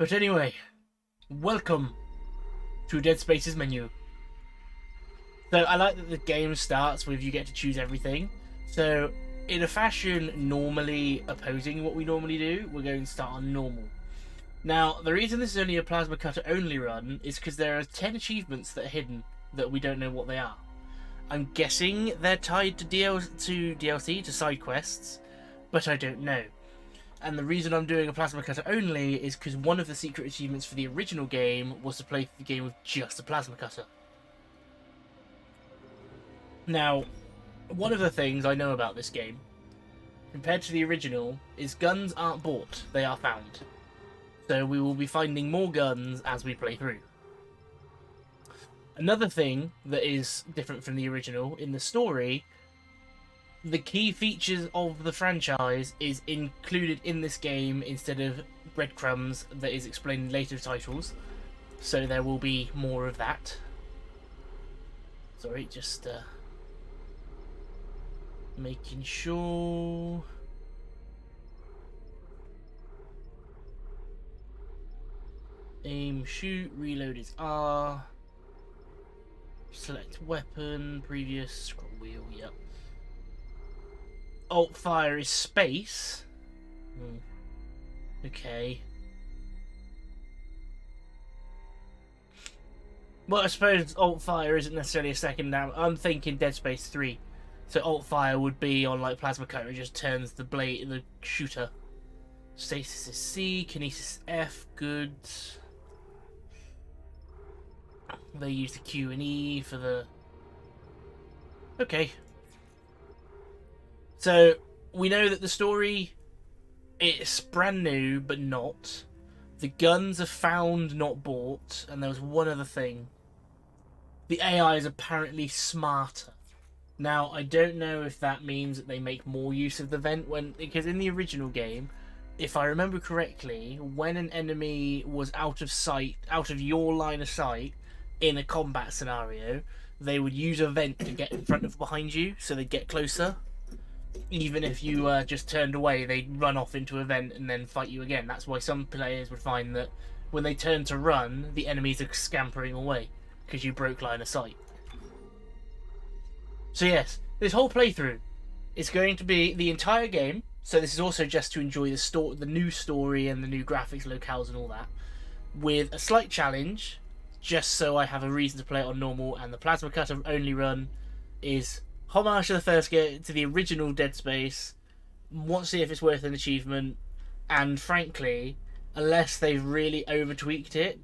But anyway, welcome to Dead Space's menu. So I like that the game starts with you get to choose everything. So in a fashion normally opposing what we normally do, we're going to start on normal. Now, the reason this is only a plasma cutter only run is because there are 10 achievements that are hidden that we don't know what they are. I'm guessing they're tied to DLC, to side quests, but I don't know. And the reason I'm doing a plasma cutter only is because one of the secret achievements for the original game was to play the game with just a plasma cutter. Now, one of the things I know about this game, compared to the original, is guns aren't bought, they are found. So we will be finding more guns as we play through. Another thing that is different from the original, in the story, the key features of the franchise is included in this game instead of breadcrumbs that is explained in later titles. So there will be more of that. Sorry, just making sure. Aim, shoot, reload is R. Select weapon, previous, scroll wheel, yep. Alt fire is space. Okay. Well, I suppose alt fire isn't necessarily a second now. I'm thinking Dead Space 3. So alt fire would be on like plasma cutter, it just turns the blade, the shooter. Stasis is C, kinesis F, good. They use the Q and E for the... Okay. So, we know that the story, it's brand new, but not. The guns are found, not bought. And there was one other thing. The AI is apparently smarter. Now, I don't know if that means that they make more use of the vent when... Because in the original game, if I remember correctly, when an enemy was out of sight, out of your line of sight, in a combat scenario, they would use a vent to get in front of behind you, so they'd get closer. Even if you just turned away, they'd run off into a vent and then fight you again. That's why some players would find that when they turn to run, the enemies are scampering away, because you broke line of sight. So yes, this whole playthrough is going to be the entire game, so this is also just to enjoy the new story and the new graphics, locales and all that, with a slight challenge, just so I have a reason to play it on normal. And the plasma cutter only run is homage to the first game, to the original Dead Space. Want to see if it's worth an achievement, and frankly, unless they've really over tweaked it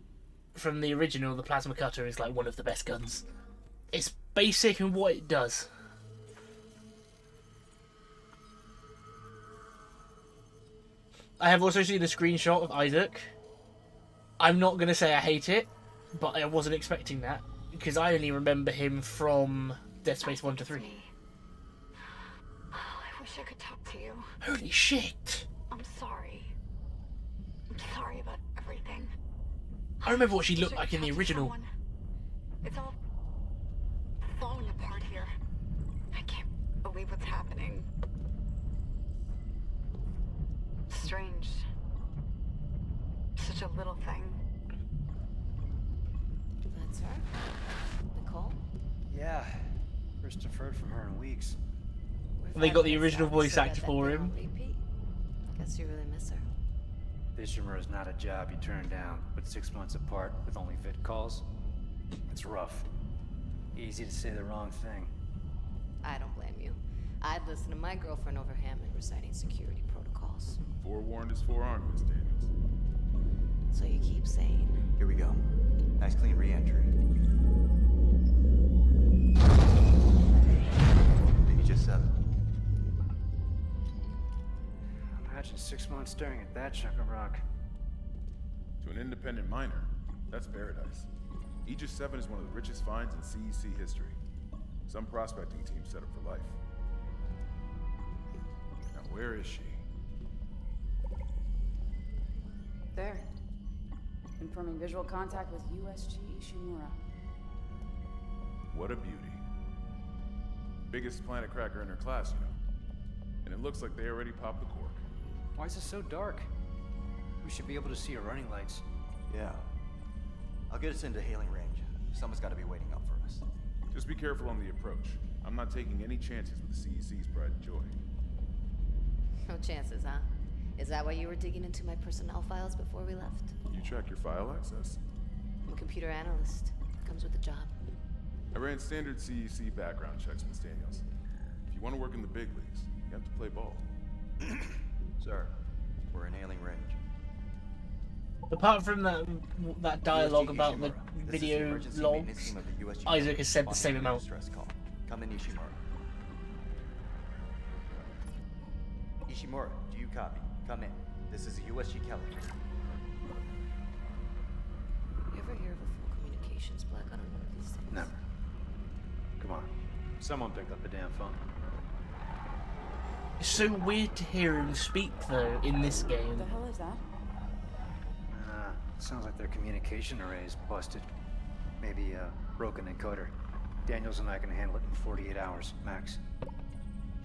from the original, the plasma cutter is like one of the best guns. It's basic in what it does. I have also seen a screenshot of Isaac. I'm not going to say I hate it, but I wasn't expecting that, because I only remember him from Dead Space 1 to 3. I wish I could talk to you. Holy shit! I'm sorry. I'm sorry about everything. I remember what she looked like in the original. It's all falling apart here. I can't believe what's happening. Strange. Such a little thing. That's her? Nicole? Yeah. First I've heard from her in weeks. They got the original voice actor for him. Guess you really miss her. Fishermer is not a job you turn down, but 6 months apart with only vid calls. It's rough. Easy to say the wrong thing. I don't blame you. I'd listen to my girlfriend over Hammond reciting security protocols. Forewarned is forearmed, Miss Davis. So you keep saying. Here we go. Nice clean re-entry. Aegis 7. Imagine 6 months staring at that chunk of rock. To an independent miner, that's paradise. Aegis 7 is one of the richest finds in CEC history. Some prospecting team set up for life. Now where is she? There. Confirming visual contact with USG Ishimura. What a beauty. Biggest planet cracker in her class, you know. And it looks like they already popped the cork. Why is it so dark? We should be able to see your running lights. Yeah. I'll get us into hailing range. Someone's got to be waiting up for us. Just be careful on the approach. I'm not taking any chances with the CEC's pride and joy. No chances, huh? Is that why you were digging into my personnel files before we left? You check your file access? I'm a computer analyst. Comes with the job. I ran standard CEC background checks, Miss Daniels. If you want to work in the big leagues, you have to play ball. Sir, we're in hailing range. Apart from that dialogue USG about the Ishimura. This is the video emergency maintenance logs, team of the USG Isaac has said the same responding to amount. distress call. Come in, Ishimura. Ishimura, do you copy? Come in. This is the USG Kelly. You ever hear of a full communications black on one of these things? Never. Come on. Someone pick up the damn phone. It's so weird to hear him speak though in this What game. the hell is that? Sounds like their communication array is busted. Maybe a broken encoder. Daniels and I can handle it in 48 hours, max.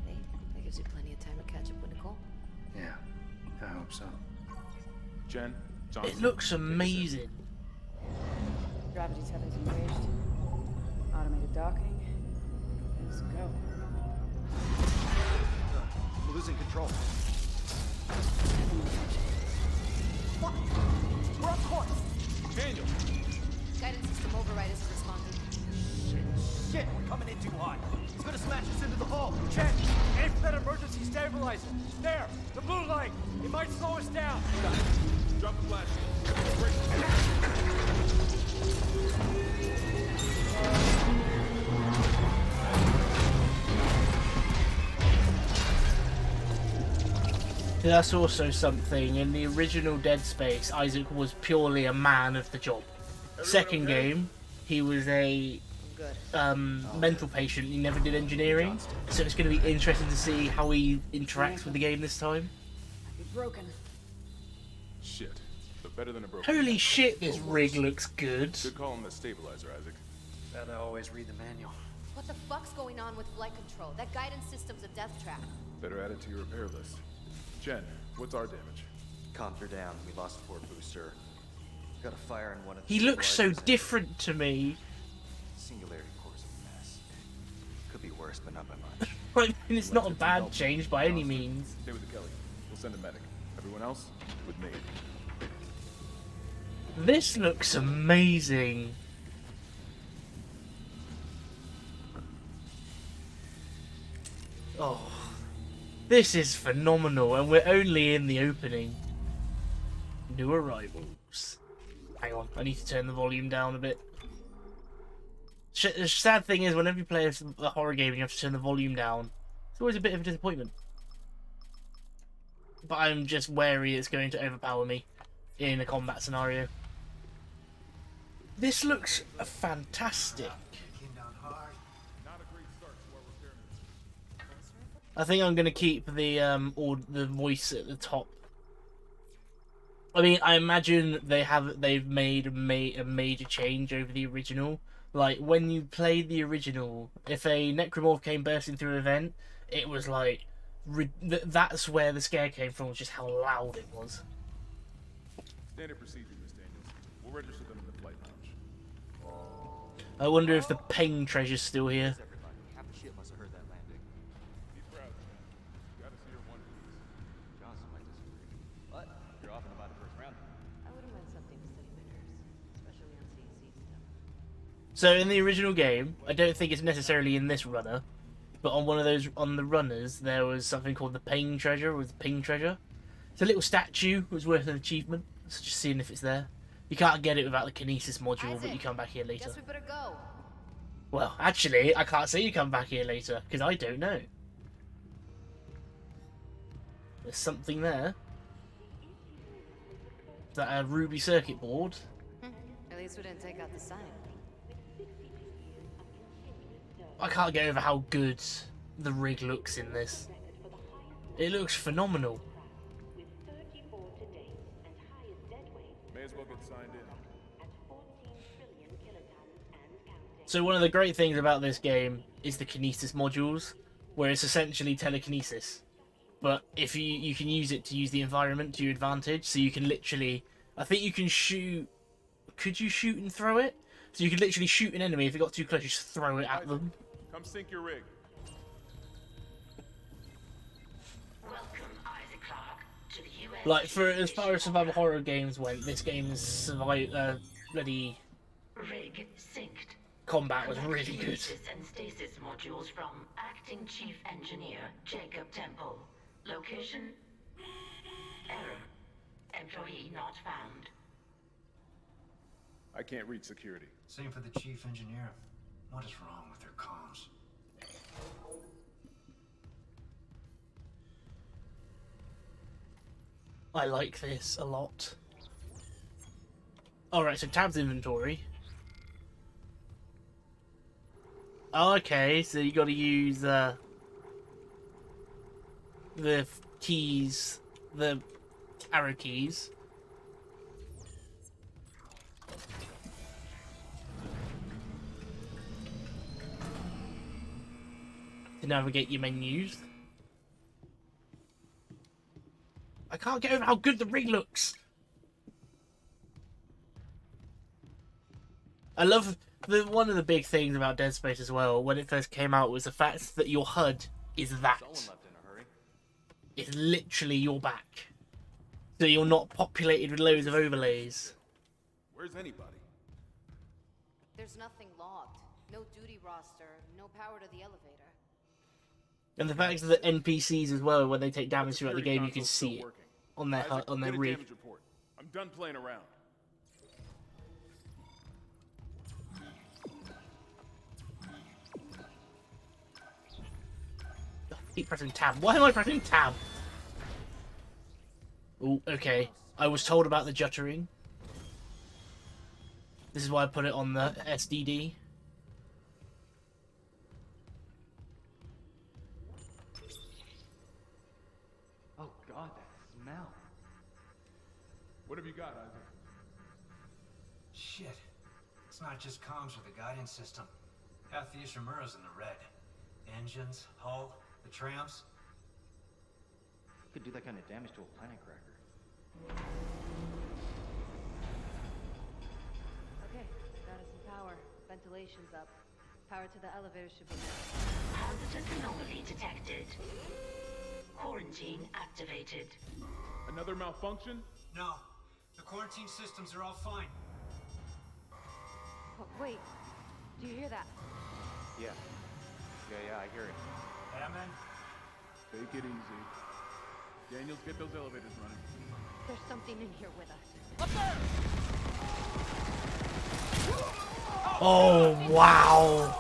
Hey, that gives you plenty of time to catch up with Nicole. Yeah, I hope so. Jen, Johnson. It looks take us in. amazing. Gravity tether's engaged. Automated docking. Let's go. We're losing control. Fuck! We're on course! Daniel! Guidance system override isn't responding. Shit, we're coming in too hot. He's gonna smash us into the hull. Check! Aim for that emergency stabilizer. There! The blue light! It might slow us down. Drop the flash. That's also something. In the original Dead Space, Isaac was purely a man of the job. Second game, he was a Good. mental patient. He never did engineering, so it's going to be interesting to see how he interacts with the game this time. Be broken. Shit. But better than a broken. Holy shit, this rig looks good. Good call on the stabilizer, Isaac. Gotta always read the manual. What the fuck's going on with flight control? That guidance system's a death trap. Better add it to your repair list. Jen, what's our damage? Comps are down. We lost a port booster. Got a fire in one of the He looks so stabilizers and different to me. Singularity core's a mess. Could be worse, but not by much. I mean, it's not a bad change by any means. Stay with the Kelly. We'll send a medic. Everyone else, with me. This looks amazing. Oh, this is phenomenal, and we're only in the opening. New arrivals. Hang on, I need to turn the volume down a bit. The sad thing is, whenever you play a horror game and you have to turn the volume down, it's always a bit of a disappointment. But I'm just wary it's going to overpower me in a combat scenario. This looks fantastic. I think I'm gonna keep the voice at the top. I mean, I imagine they've made a major change over the original. Like when you played the original, if a necromorph came bursting through an event, it was like that's where the scare came from, was just how loud it was. Standard procedure, Miss Daniels. We'll register them in the flight lounge. I wonder if the Peng treasure's still here. Everybody, half the ship must have heard that landing. Be proud, Jen. You gotta see her one of these. Johnson might disagree. What? You're off and about the first round. I wouldn't mind something to steady my nerves, especially on CEC stuff. So in the original game, I don't think it's necessarily in this runner, but on the runners, there was something called the Peng treasure, or the Ping treasure. It's a little statue. It was worth an achievement. So just seeing if it's there. You can't get it without the kinesis module, but you come back here later. Guess we better go. Well, actually, I can't say you come back here later, because I don't know. There's something there. Is that a ruby circuit board? At least we didn't take out the sign. I can't get over how good the rig looks in this. It looks phenomenal. May as well get signed in. So one of the great things about this game is the kinesis modules, where it's essentially telekinesis. but if you can use it to use the environment to your advantage, so you can literally, I think you can shoot. Could you shoot and throw it? So you could literally shoot an enemy if it got too close, just throw it at them. Come sink your rig. Like for as far as survival horror games went, this game's bloody Rig synced. combat was really good. And stasis modules from acting chief engineer Jacob Temple. Location? Error. Employee not found. I can't reach security. Same for the chief engineer. What is wrong with their comms? I like this a lot. Alright, so tabs inventory. Okay, so you gotta use the keys, the arrow keys. To navigate your menus. I can't get over how good the rig looks. I love one of the big things about Dead Space as well when it first came out was the fact that your HUD is that. Someone left in a hurry. It's literally your back. So you're not populated with loads of overlays. Where's anybody? There's nothing logged. No duty roster, no power to the elevator. And the fact that NPCs as well, when they take damage throughout the Security game, you can console's still see it working. on their Isaac, on their get a rig. damage report. I'm done playing around. Keep pressing tab. Why am I pressing tab? Oh, okay. I was told about the juttering. This is why I put it on the SDD. Oh god, that smell. What have you got, Isaac? Shit. It's not just comms or the guidance system. Half the Ishimura's in the red. Engines, hull, the trams. Could do that kind of damage to a planet cracker. Okay, got us some power. Ventilation's up. Power to the elevator should be next. Hazardous anomaly detected. Quarantine activated. Another malfunction? No. The quarantine systems are all fine. Oh, wait. Do you hear that? Yeah. Yeah, I hear it. Hammond? Take it easy. Daniels, get those elevators running. There's something in here with us. Oh, wow.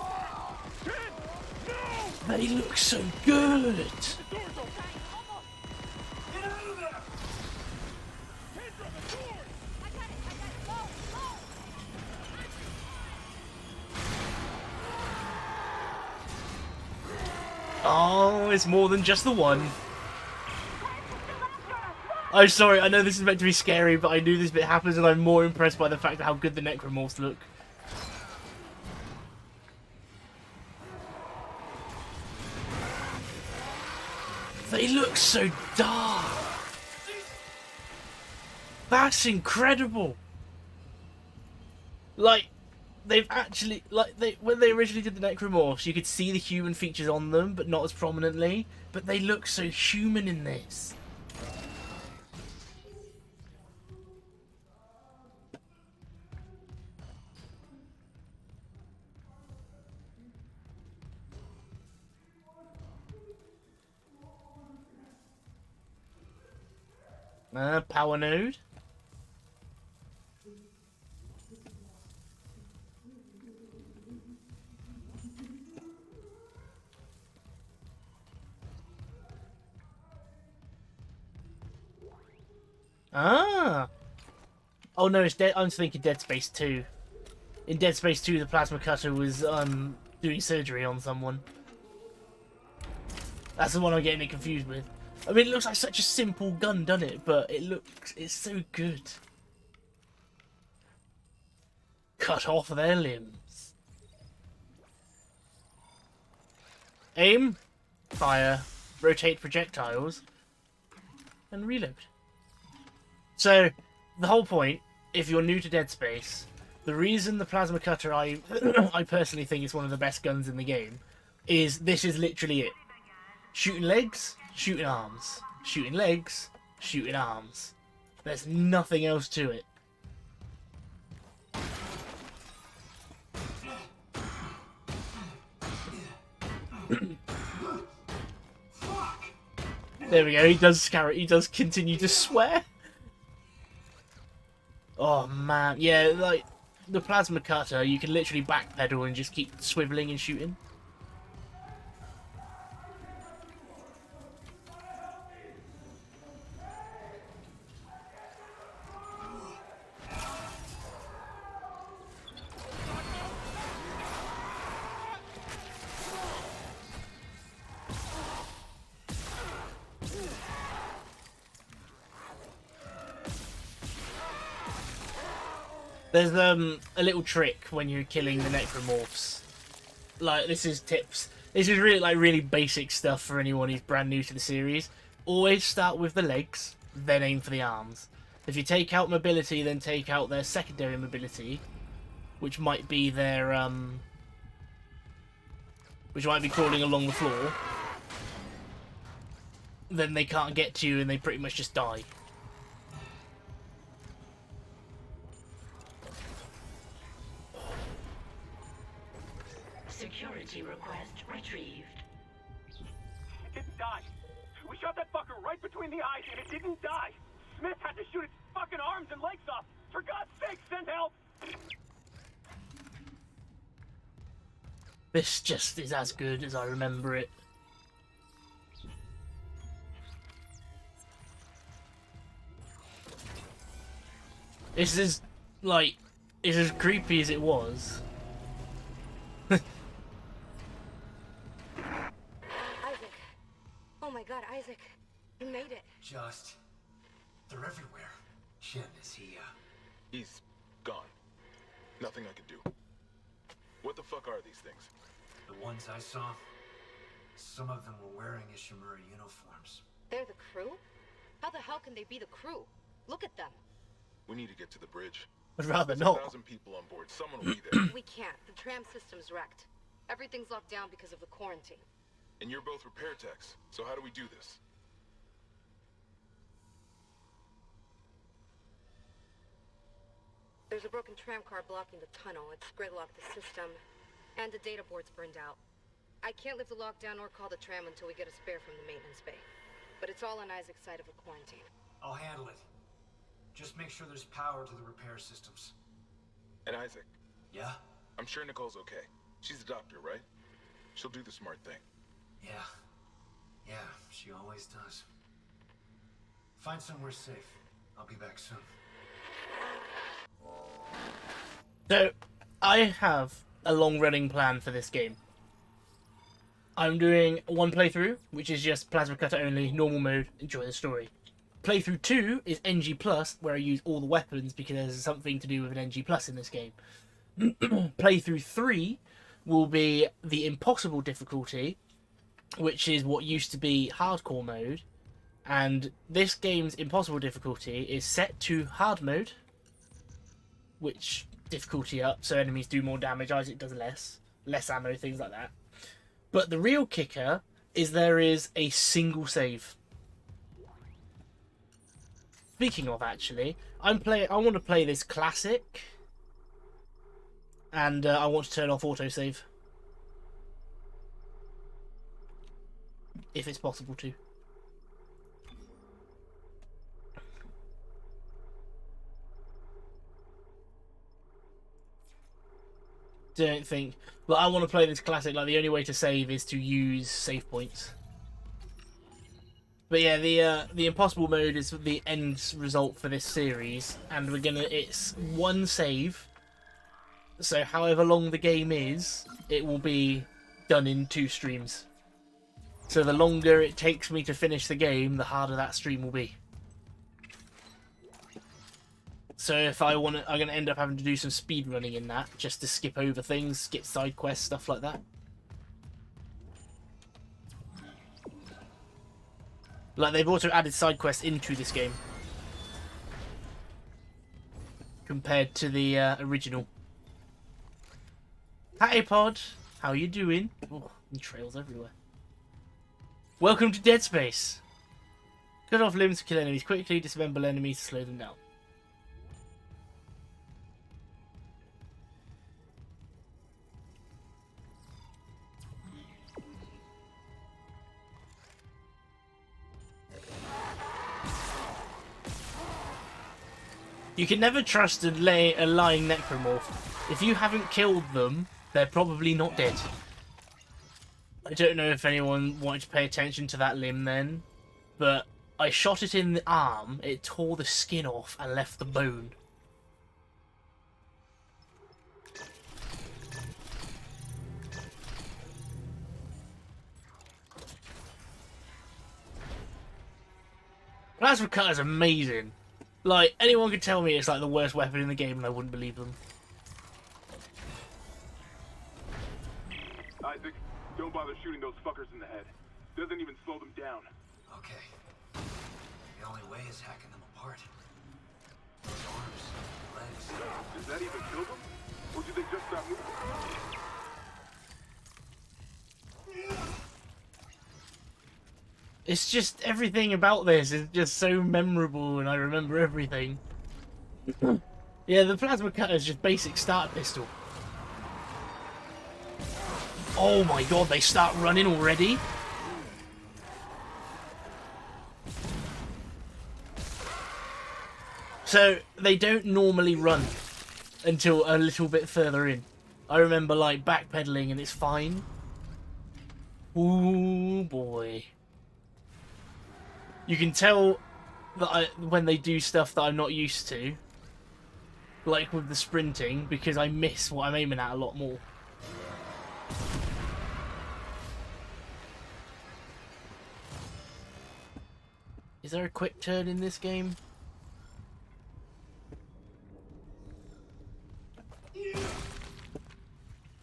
They look so good. Oh, it's more than just the one. I'm sorry, I know this is meant to be scary, but I knew this bit happens and I'm more impressed by the fact of how good the necromorphs look. They look so dark. That's incredible. Like, they've actually, when they originally did the necromorphs, you could see the human features on them, but not as prominently. But they look so human in this. Power node. Ah. Oh no, it's Dead. I'm thinking Dead Space 2. In Dead Space 2, the plasma cutter was doing surgery on someone. That's the one I'm getting it confused with. I mean, it looks like such a simple gun, doesn't it? But it's so good. Cut off their limbs. Aim, fire, rotate projectiles. and reload. So, the whole point, if you're new to Dead Space, the reason the plasma cutter I personally think is one of the best guns in the game is this is literally it. Shooting legs, shooting arms. Shooting legs, shooting arms. There's nothing else to it. There we go, he does continue to swear. Oh man, yeah, like the plasma cutter, you can literally backpedal and just keep swiveling and shooting. There's a little trick when you're killing the necromorphs. Like, this is tips. This is really basic stuff for anyone who's brand new to the series. Always start with the legs, then aim for the arms. If you take out mobility, then take out their secondary mobility, which might be their which might be crawling along the floor. Then they can't get to you and they pretty much just die. Security request retrieved. It didn't die. We shot that fucker right between the eyes and it didn't die. Smith had to shoot its fucking arms and legs off. For God's sake, send help! This just is as good as I remember it. This is, like, it's as creepy as it was. Isaac. Oh my god, Isaac. You made it. Just... they're everywhere. Shit, is he, He's gone. Nothing I can do. What the fuck are these things? The ones I saw, some of them were wearing Ishimura uniforms. They're the crew? How the hell can they be the crew? Look at them. We need to get to the bridge. I'd rather There's not. 1,000 people on board. Someone will be there. We can't. The tram system's wrecked. Everything's locked down because of the quarantine. And you're both repair techs. So how do we do this? There's a broken tram car blocking the tunnel. It's gridlocked the system. And the data board's burned out. I can't lift the lockdown or call the tram until we get a spare from the maintenance bay. But it's all on Isaac's side of the quarantine. I'll handle it. Just make sure there's power to the repair systems. And Isaac, Yeah? I'm sure Nicole's okay. She's a doctor, right? She'll do the smart thing. Yeah. Yeah, she always does. Find somewhere safe. I'll be back soon. So, I have a long-running plan for this game. I'm doing one playthrough, which is just plasma cutter only, normal mode, enjoy the story. Playthrough 2 is NG+, where I use all the weapons because there's something to do with an NG+ in this game. Playthrough 3 will be the impossible difficulty, which is what used to be hardcore mode. And this game's impossible difficulty is set to hard mode, which difficulty up, so enemies do more damage, Isaac does less ammo, things like that. But the real kicker is there is a single save. Speaking of, actually, I want to play this classic, and I want to turn off autosave, if it's possible to. Don't think, but I want to play this classic. Like, the only way to save is to use save points. But yeah, the impossible mode is the end result for this series, and it's one save. So however long the game is, it will be done in 2 streams. So the longer it takes me to finish the game, the harder that stream will be. So if I'm going to end up having to do some speed running in that, just to skip over things, skip side quests, stuff like that. Like, they've also added side quests into this game compared to the original. Hi, Pod. How you doing? Oh, trails everywhere. Welcome to Dead Space. Cut off limbs to kill enemies quickly, dismember enemies to slow them down. You can never trust a lying necromorph. If you haven't killed them, they're probably not dead. I don't know if anyone wanted to pay attention to that limb then, but I shot it in the arm, it tore the skin off and left the bone. Plasma Cutter's amazing. Like, anyone could tell me it's like the worst weapon in the game and I wouldn't believe them. Isaac, don't bother shooting those fuckers in the head. Doesn't even slow them down. Okay. The only way is hacking them apart. Those arms, legs. Does that even kill them? Or do they just stop moving? It's just everything about this is just so memorable and I remember everything. Yeah, the Plasma Cutter is just basic start pistol. Oh my god, they start running already? So, they don't normally run until a little bit further in. I remember, like, backpedaling and it's fine. Ooh, boy. You can tell that when they do stuff that I'm not used to, like with the sprinting, because I miss what I'm aiming at a lot more. Is there a quick turn in this game?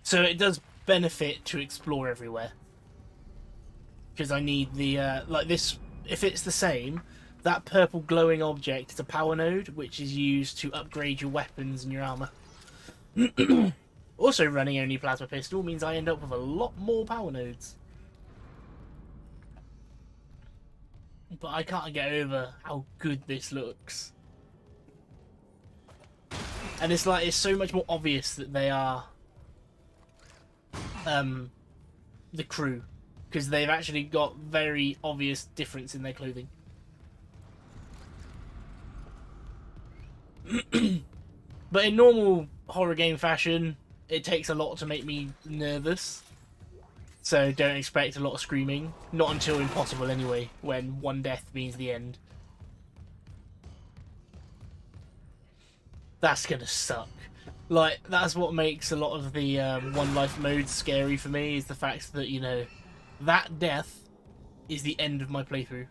So it does benefit to explore everywhere. Because I need the, like this, if it's the same, that purple glowing object is a power node, which is used to upgrade your weapons and your armor. Also, running only plasma pistol means I end up with a lot more power nodes. But I can't get over how good this looks. And it's like, it's so much more obvious that they are the crew. Because they've actually got very obvious difference in their clothing. But in normal horror game fashion, it takes a lot to make me nervous. So don't expect a lot of screaming. Not until impossible anyway, when one death means the end. That's gonna suck. Like, that's what makes a lot of the one life modes scary for me, is the fact that, you know, that death is the end of my playthrough.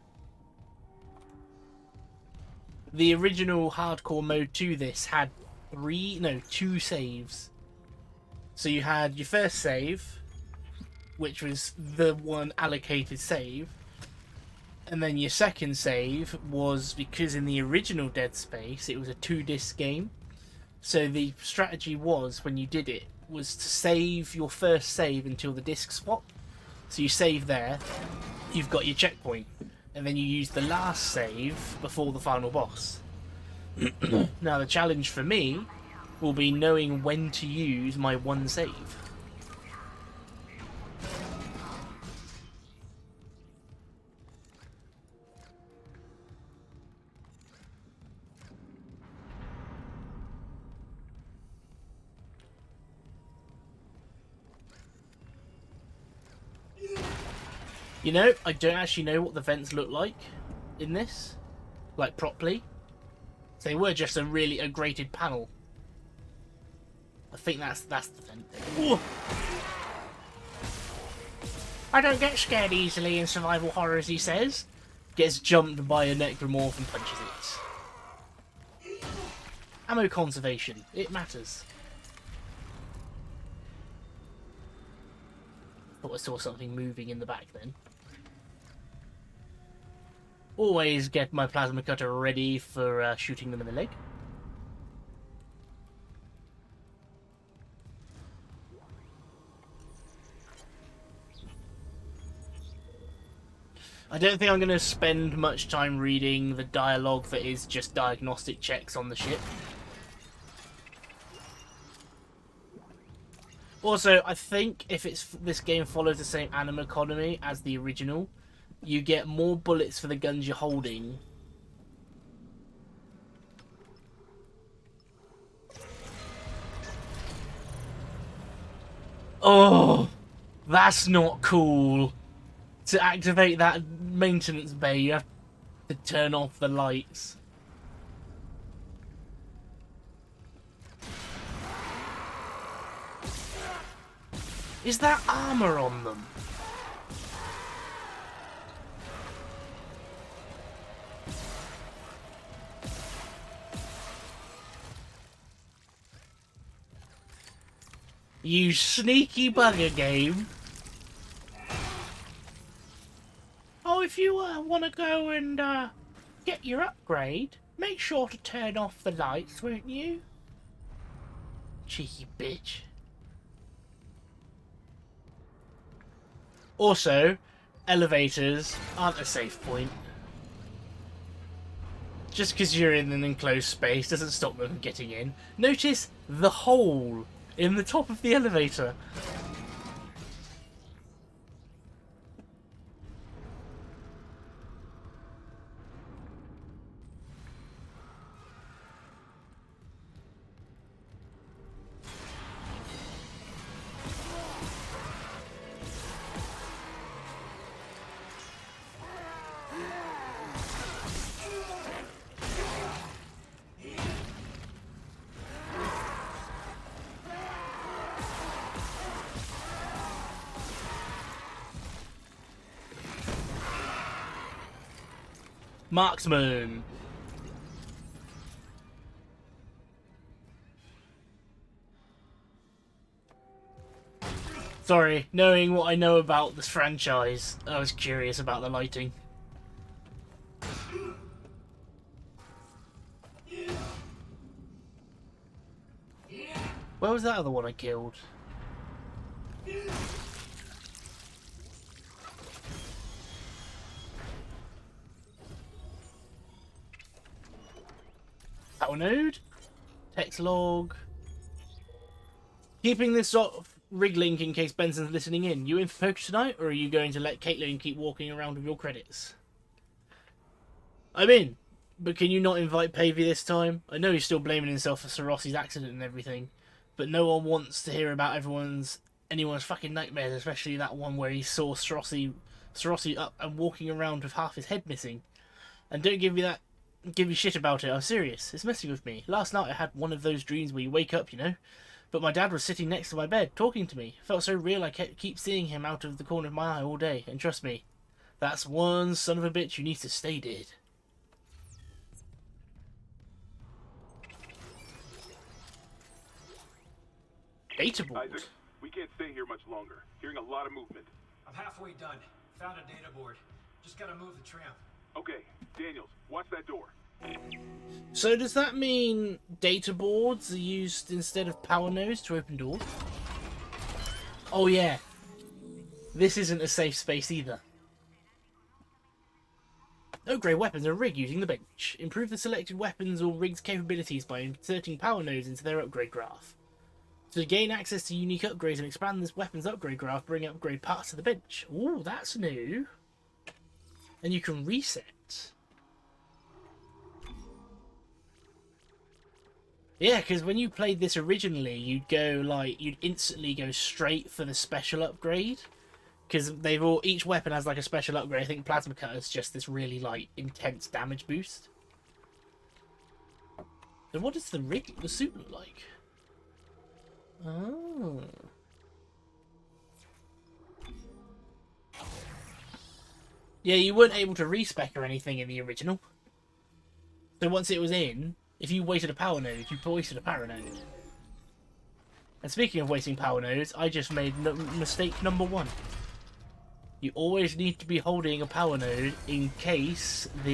The original hardcore mode to this had 2 saves. So you had your first save, which was the one allocated save, and then your second save was, because in the original Dead Space it was a 2-disc game, so the strategy was, when you did it, was to save your first save until the disc swap. So you save there, you've got your checkpoint, and then you use the last save before the final boss. Now the challenge for me will be knowing when to use my one save. You know, I don't actually know what the vents look like in this, like properly. They were just a grated panel. I think that's the vent. Ooh. I don't get scared easily in survival horrors, he says. Gets jumped by a necromorph and punches it. Ammo conservation, it matters. Thought I saw something moving in the back then. Always get my plasma cutter ready for shooting them in the leg. I don't think I'm going to spend much time reading the dialogue that is just diagnostic checks on the ship. Also, I think if this game follows the same anim economy as the original, you get more bullets for the guns you're holding. Oh, that's not cool. To activate that maintenance bay, you have to turn off the lights. Is that armor on them? You sneaky bugger game. Oh, if you want to go and get your upgrade, make sure to turn off the lights, won't you? Cheeky bitch. Also, elevators aren't a safe point. Just because you're in an enclosed space doesn't stop them from getting in. Notice the hole in the top of the elevator. Marksman. Sorry, knowing what I know about this franchise, I was curious about the lighting. Where was that other one I killed? Power node? Text log. Keeping this sort of rig link in case Benson's listening in. You in for poker tonight, or are you going to let Caitlin keep walking around with your credits? I'm in, but can you not invite Pavey this time? I know he's still blaming himself for Sir Rossi's accident and everything, but no one wants to hear about anyone's fucking nightmares, especially that one where he saw Sir Rossi up and walking around with half his head missing. And don't give you shit about it, I'm serious. It's messing with me. Last night I had one of those dreams where you wake up, you know? But my dad was sitting next to my bed, talking to me. It felt so real I keep seeing him out of the corner of my eye all day. And trust me, that's one son of a bitch you need to stay dead. Data board. Isaac, we can't stay here much longer. Hearing a lot of movement. I'm halfway done. Found a data board. Just gotta move the tram. Okay, Daniels, watch that door. So does that mean data boards are used instead of power nodes to open doors? Oh yeah. This isn't a safe space either. Upgrade weapons are a rig using the bench. Improve the selected weapons or rig's capabilities by inserting power nodes into their upgrade graph. To gain access to unique upgrades and expand this weapon's upgrade graph, bring upgrade parts to the bench. Ooh, that's new. And you can reset. Yeah, because when you played this originally, you'd instantly go straight for the special upgrade. Because each weapon has like a special upgrade. I think Plasma Cutter's just this really like intense damage boost. So what does the suit look like? Oh. Yeah, you weren't able to respec or anything in the original. So once it was in, if you wasted a power node, you wasted a power node. And speaking of wasting power nodes, I just made mistake number 1. You always need to be holding a power node in case the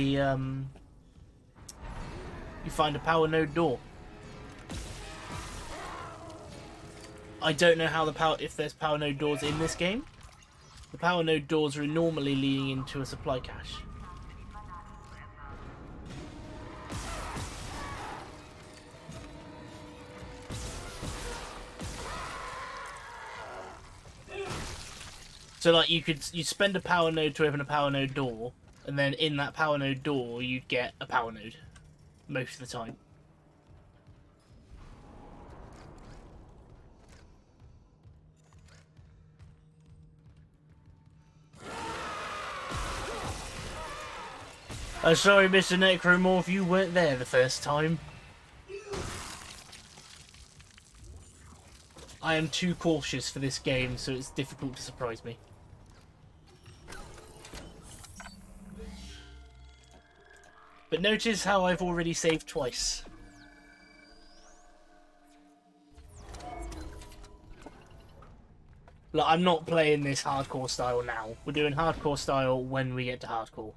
you find a power node door. I don't know how if there's power node doors in this game. The power node doors are normally leading into a supply cache. So like you'd spend a power node to open a power node door, and then in that power node door you'd get a power node most of the time. I'm sorry, Mr. Necromorph, you weren't there the first time. I am too cautious for this game, so it's difficult to surprise me. But notice how I've already saved twice. Look, I'm not playing this hardcore style now. We're doing hardcore style when we get to hardcore.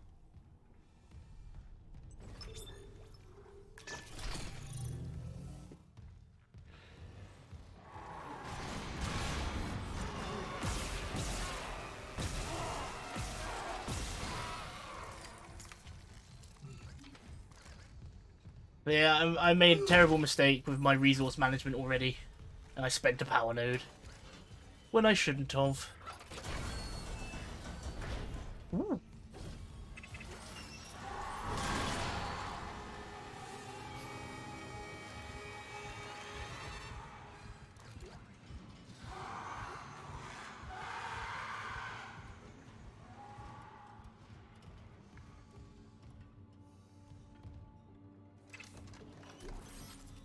Yeah, I made a terrible mistake with my resource management already, and I spent a power node when I shouldn't have. Ooh.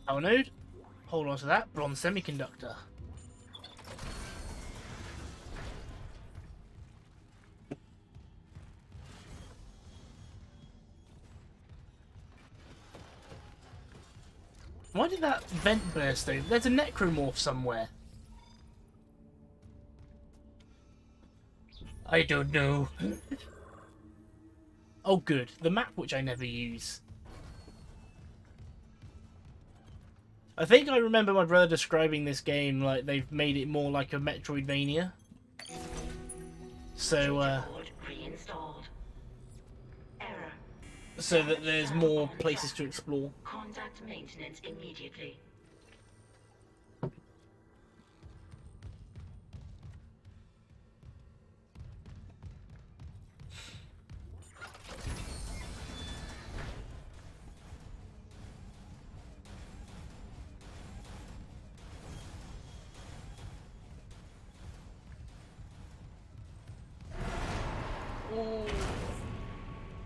Power node. Hold on to that. Bronze semiconductor. Why did that vent burst open? There's a necromorph somewhere. I don't know. Oh good. The map which I never use. I think I remember my brother describing this game like they've made it more like a Metroidvania. So, so that there's more places to explore. Contact maintenance immediately.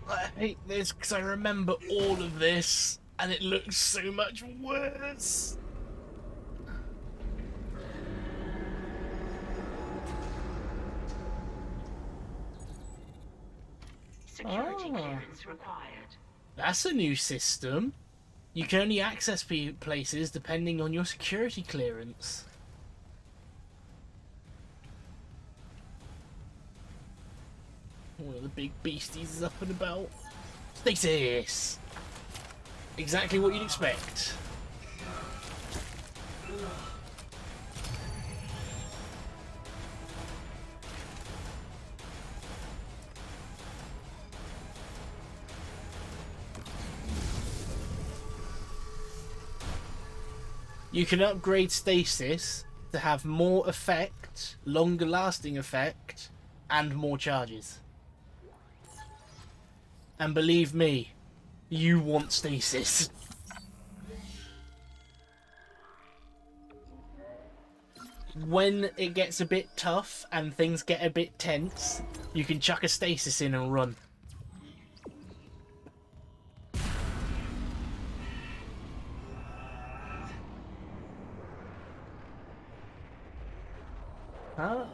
I hate this because I remember all of this and it looks so much worse. Security clearance required. That's a new system. You can only access places depending on your security clearance. One of the big beasties is up and about. Stasis! Exactly what you'd expect. You can upgrade stasis to have more effect, longer lasting effect, and more charges. And believe me, you want stasis. When it gets a bit tough and things get a bit tense, you can chuck a stasis in and run. Huh?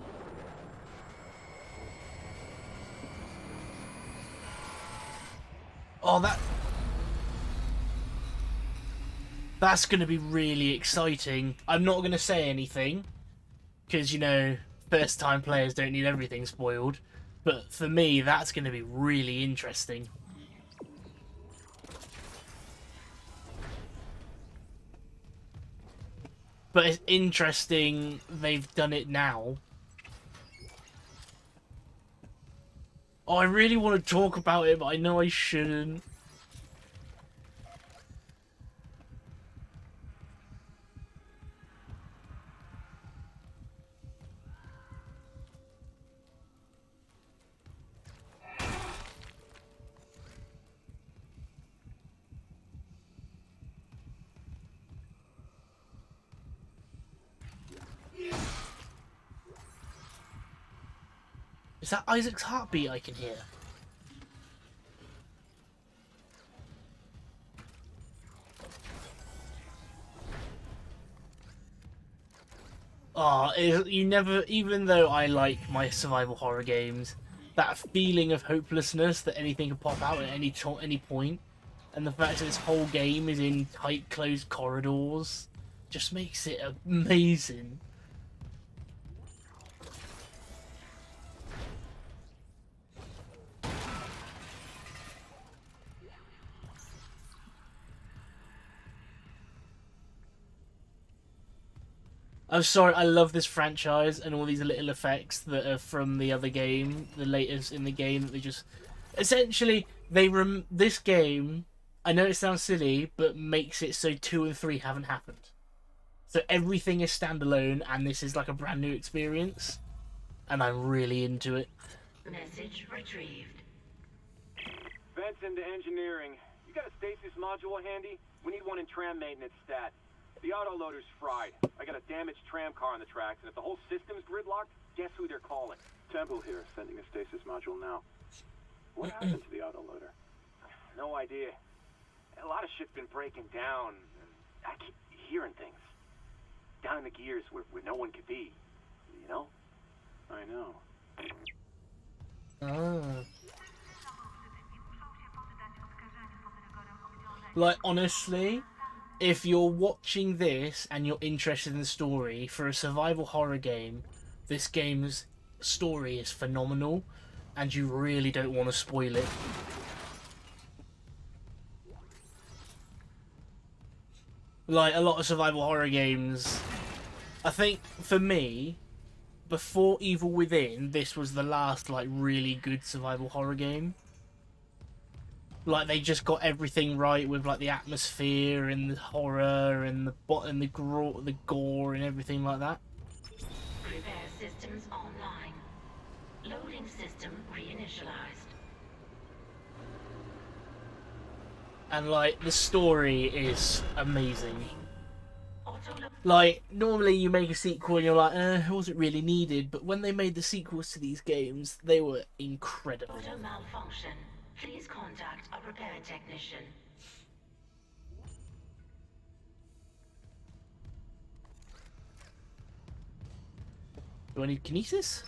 Oh, that's going to be really exciting. I'm not going to say anything, because, you know, first-time players don't need everything spoiled. But for me, that's going to be really interesting. But it's interesting they've done it now. Oh, I really want to talk about it, but I know I shouldn't. Is that Isaac's heartbeat I can hear? Oh, you never, even though I like my survival horror games, that feeling of hopelessness that anything can pop out at any point, and the fact that this whole game is in tight, closed corridors, just makes it amazing. I'm sorry, I love this franchise and all these little effects that are from the other game, the latest in the game, that they just... Essentially, this game, I know it sounds silly, but makes it so 2 and 3 haven't happened. So everything is standalone, and this is like a brand new experience, and I'm really into it. Message retrieved. Vents into engineering. You got a stasis module handy? We need one in tram maintenance stat. The autoloader's fried. I got a damaged tram car on the tracks, and if the whole system's gridlocked, guess who they're calling? Temple here, sending a stasis module now. What happened to the autoloader? No idea. A lot of shit's been breaking down. I keep hearing things. Down in the gears where no one could be. You know? I know. Oh. Like, honestly, if you're watching this and you're interested in the story, for a survival horror game, this game's story is phenomenal, and you really don't want to spoil it. Like, a lot of survival horror games, I think, for me, before Evil Within, this was the last, like, really good survival horror game. Like, they just got everything right with, like, the atmosphere and the horror and the gore and everything like that. Repair systems online. Loading system reinitialized. And, like, the story is amazing. Like, normally you make a sequel and you're like, it wasn't really needed, but when they made the sequels to these games, they were incredible. Auto malfunction. Please contact a repair technician. Do I need kinesis?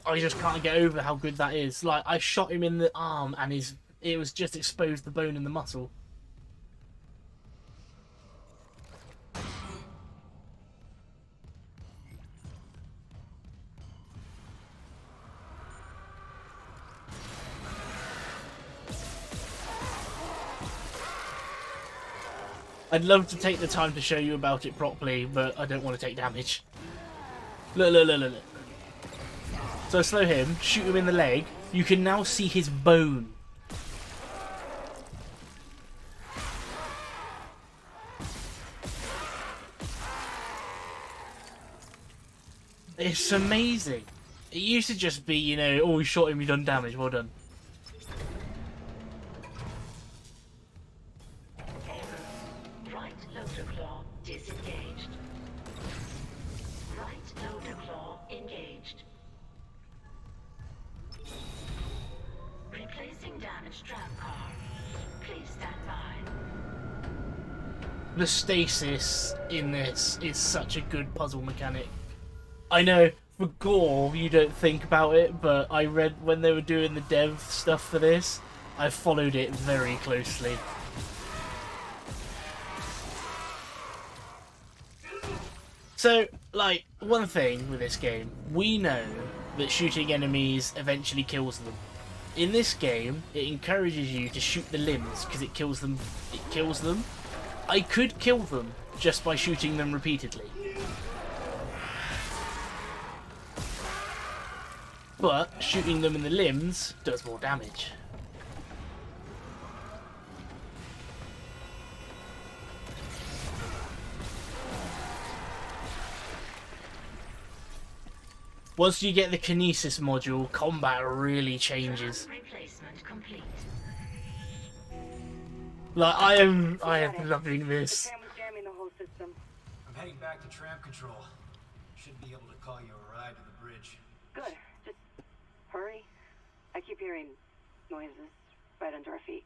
I just can't get over how good that is. Like, I shot him in the arm and it was just exposed the bone and the muscle. I'd love to take the time to show you about it properly, but I don't want to take damage. Look, look, look, look, look. So I slow him, shoot him in the leg. You can now see his bone. It's amazing. It used to just be, you know, oh, we shot him, we done damage, well done. Right loader claw disengaged. Right loader claw engaged. Replacing damaged tram car. Please stand by. The stasis in this is such a good puzzle mechanic. I know, for gore, you don't think about it, but I read when they were doing the dev stuff for this, I followed it very closely. So, like, one thing with this game, we know that shooting enemies eventually kills them. In this game, it encourages you to shoot the limbs because it kills them. It kills them. I could kill them just by shooting them repeatedly. But shooting them in the limbs does more damage. Once you get the kinesis module, combat really changes. Replacement complete. Like, I am loving this. The tram was jamming the whole system. I'm heading back to tram control. Should be able to call you a ride to the bridge. Good. Just hurry. I keep hearing noises right under our feet.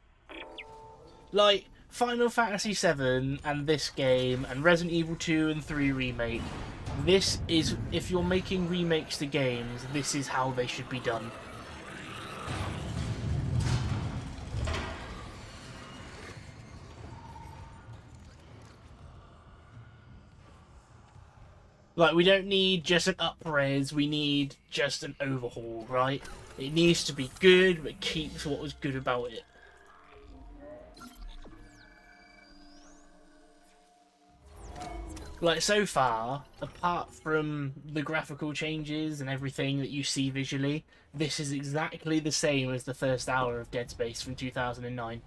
Like, Final Fantasy VII and this game and Resident Evil 2 and 3 Remake, this is, if you're making remakes to games, this is how they should be done. Like, we don't need just an up-res, we need just an overhaul, right? It needs to be good, but keeps what was good about it. Like, so far, apart from the graphical changes and everything that you see visually, this is exactly the same as the first hour of Dead Space from 2009.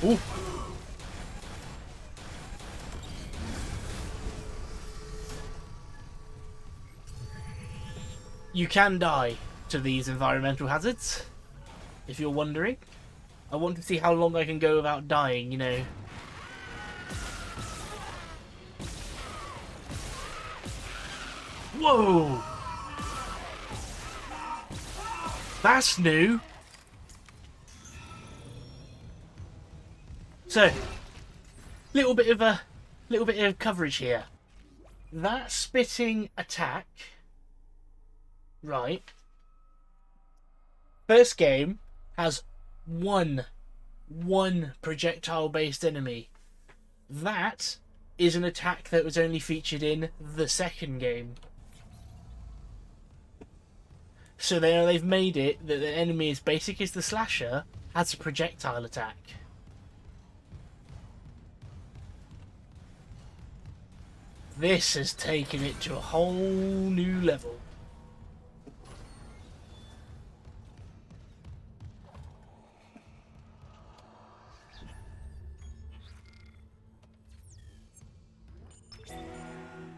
Ooh! You can die to these environmental hazards, if you're wondering. I want to see how long I can go without dying, you know. Whoa! That's new! So, little bit of coverage here. That spitting attack, right? First game has one projectile-based enemy. That is an attack that was only featured in the second game. So they've made it that the enemy as basic as the slasher has a projectile attack. This has taken it to a whole new level.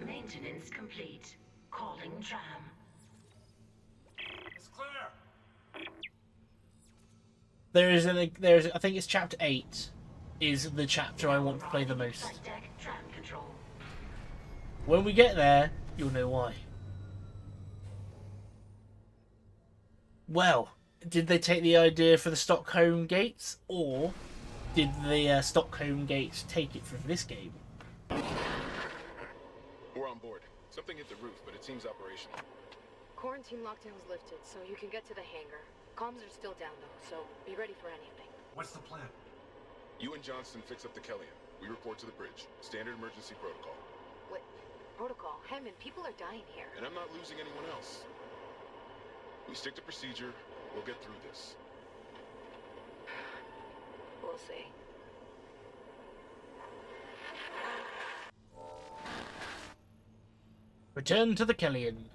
Maintenance complete. Calling tram. It's clear. There's I think it's chapter 8 is the chapter I want to play the most. Flight deck tram control. When we get there, you'll know why. Well, did they take the idea for the Stockholm gates, or did the Stockholm gates take it from this game? We're on board. Something hit the roof, but it seems operational. Quarantine lockdown's lifted, so you can get to the hangar. Comms are still down though, so be ready for anything. What's the plan? You and Johnston fix up the Kellyan. We report to the bridge. Standard emergency protocol. What? Protocol? Hammond, people are dying here. And I'm not losing anyone else. We stick to procedure. We'll get through this. We'll see. Return to the Kellyan.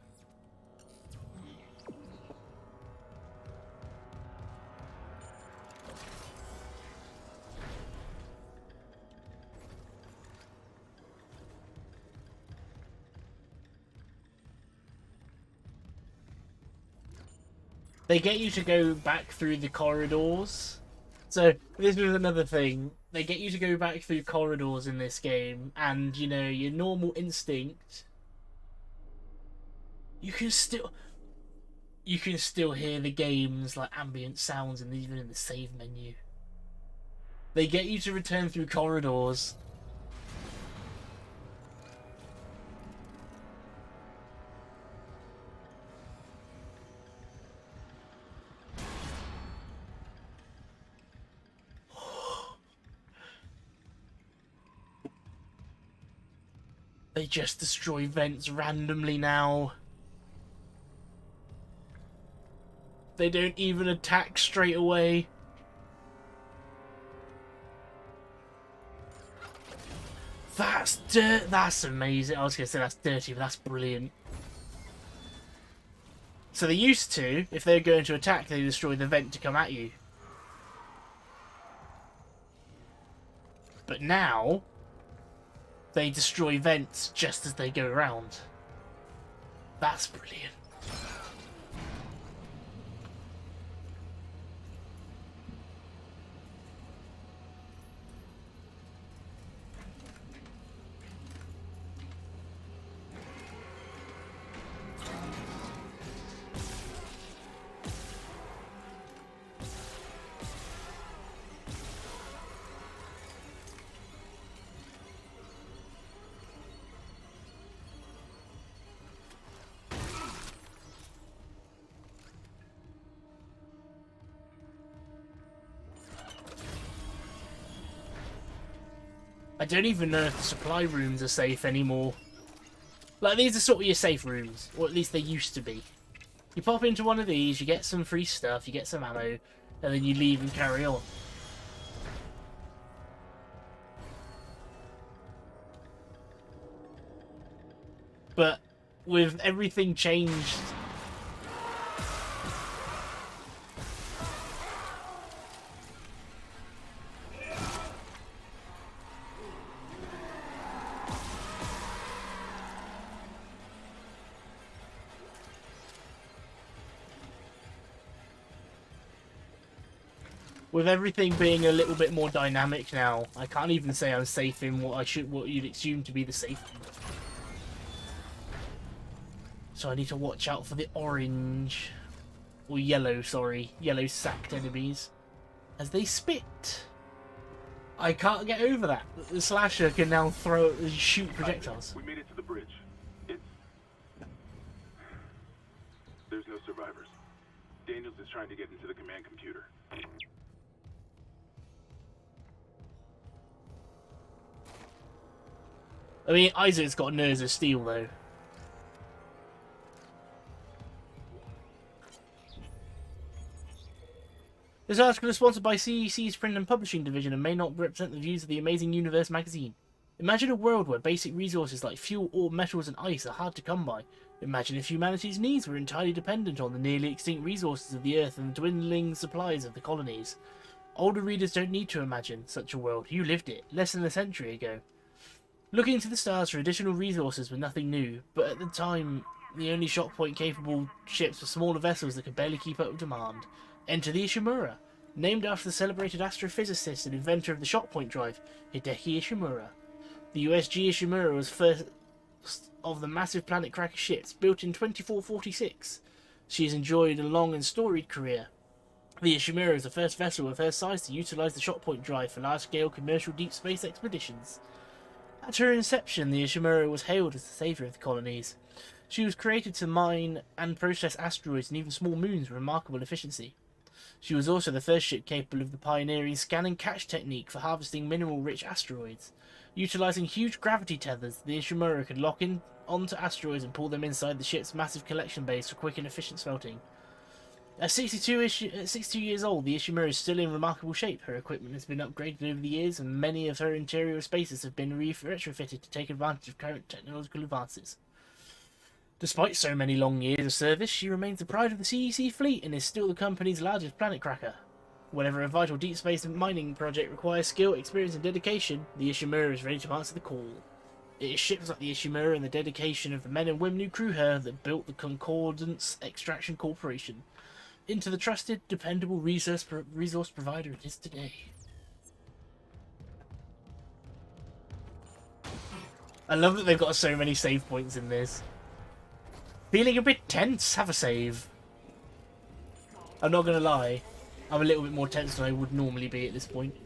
They get you to go back through the corridors. So, this was another thing. They get you to go back through corridors in this game, and, you know, your normal instinct... You can still hear the game's, like, ambient sounds, and even in the save menu. They get you to return through corridors. They just destroy vents randomly now. They don't even attack straight away. That's amazing. I was going to say that's dirty, but that's brilliant. So they used to, if they're going to attack, they destroy the vent to come at you. But now, they destroy vents just as they go around. That's brilliant. I don't even know if the supply rooms are safe anymore. Like, these are sort of your safe rooms, or at least they used to be. You pop into one of these, you get some free stuff, you get some ammo, and then you leave and carry on. But with everything changed... With everything being a little bit more dynamic now, I can't even say I'm safe in what you'd assume to be the safe. So I need to watch out for the orange, or yellow, sorry, yellow sacked enemies as they spit. I can't get over that. The slasher can now shoot projectiles. We made it to the bridge. There's no survivors. Daniels is trying to get into the command computer. I mean, Isaac's got nerves of steel, though. This article is sponsored by CEC's print and publishing division and may not represent the views of the Amazing Universe magazine. Imagine a world where basic resources like fuel, ore, metals, and ice are hard to come by. Imagine if humanity's needs were entirely dependent on the nearly extinct resources of the Earth and the dwindling supplies of the colonies. Older readers don't need to imagine such a world. You lived it, less than a century ago. Looking to the stars for additional resources was nothing new, but at the time, the only shock point capable ships were smaller vessels that could barely keep up with demand. Enter the Ishimura, named after the celebrated astrophysicist and inventor of the shock point drive, Hideki Ishimura. The USG Ishimura was first of the massive planet cracker ships, built in 2446. She has enjoyed a long and storied career. The Ishimura is the first vessel of her size to utilize the shock point drive for large-scale commercial deep space expeditions. At her inception, the Ishimura was hailed as the saviour of the colonies. She was created to mine and process asteroids and even small moons with remarkable efficiency. She was also the first ship capable of the pioneering scan and catch technique for harvesting mineral-rich asteroids. Utilising huge gravity tethers, the Ishimura could lock in onto asteroids and pull them inside the ship's massive collection bays for quick and efficient smelting. At 62 years old, the Ishimura is still in remarkable shape. Her equipment has been upgraded over the years, and many of her interior spaces have been retrofitted to take advantage of current technological advances. Despite so many long years of service, she remains the pride of the CEC fleet and is still the company's largest planet cracker. Whenever a vital deep space mining project requires skill, experience, and dedication, the Ishimura is ready to answer the call. It is ships like the Ishimura and the dedication of the men and women who crew her that built the Concordance Extraction Corporation into the trusted, dependable resource provider it is today. I love that they've got so many save points in this. Feeling a bit tense? Have a save. I'm not going to lie. I'm a little bit more tense than I would normally be at this point.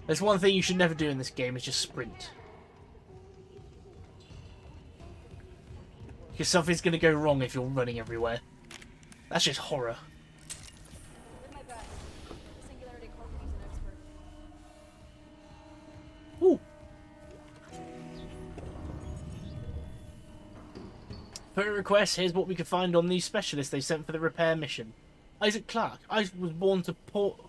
There's one thing you should never do in this game, is just sprint. Because something's going to go wrong if you're running everywhere. That's just horror. With my back. Singularity Corporal is an expert. Ooh. Per request, here's what we could find on these specialists they sent for the repair mission. Isaac Clarke. Isaac was born to Paul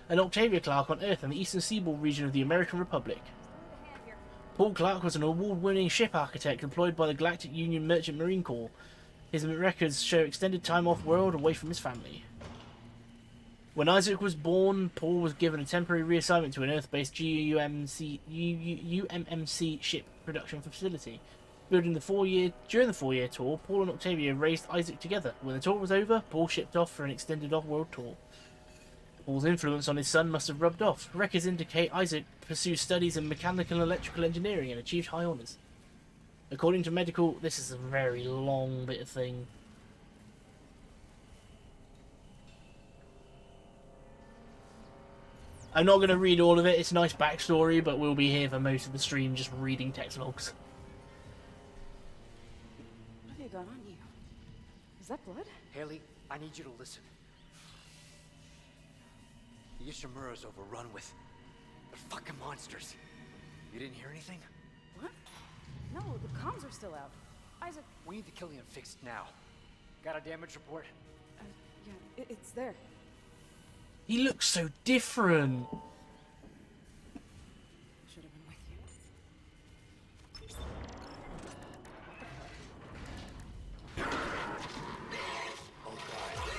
and Octavia Clarke on Earth in the eastern seaboard region of the American Republic. Paul Clarke was an award-winning ship architect employed by the Galactic Union Merchant Marine Corps. His records show extended time off-world away from his family. When Isaac was born, Paul was given a temporary reassignment to an Earth-based UMMC ship production facility. During the 4-year tour, Paul and Octavia raised Isaac together. When the tour was over, Paul shipped off for an extended off-world tour. Paul's influence on his son must have rubbed off. Records indicate Isaac pursued studies in mechanical and electrical engineering and achieved high honours. According to medical... This is a very long bit of thing. I'm not going to read all of it. It's a nice backstory, but we'll be here for most of the stream just reading text logs. What have you got on you? Is that blood? Haley, I need you to listen. The Ishimura's overrun with... They're fucking monsters. You didn't hear anything? What? No, the comms are still out. Isaac... We need the Killian fixed now. Got a damage report? Yeah, it's there. He looks so different. Should have been with you. Oh god.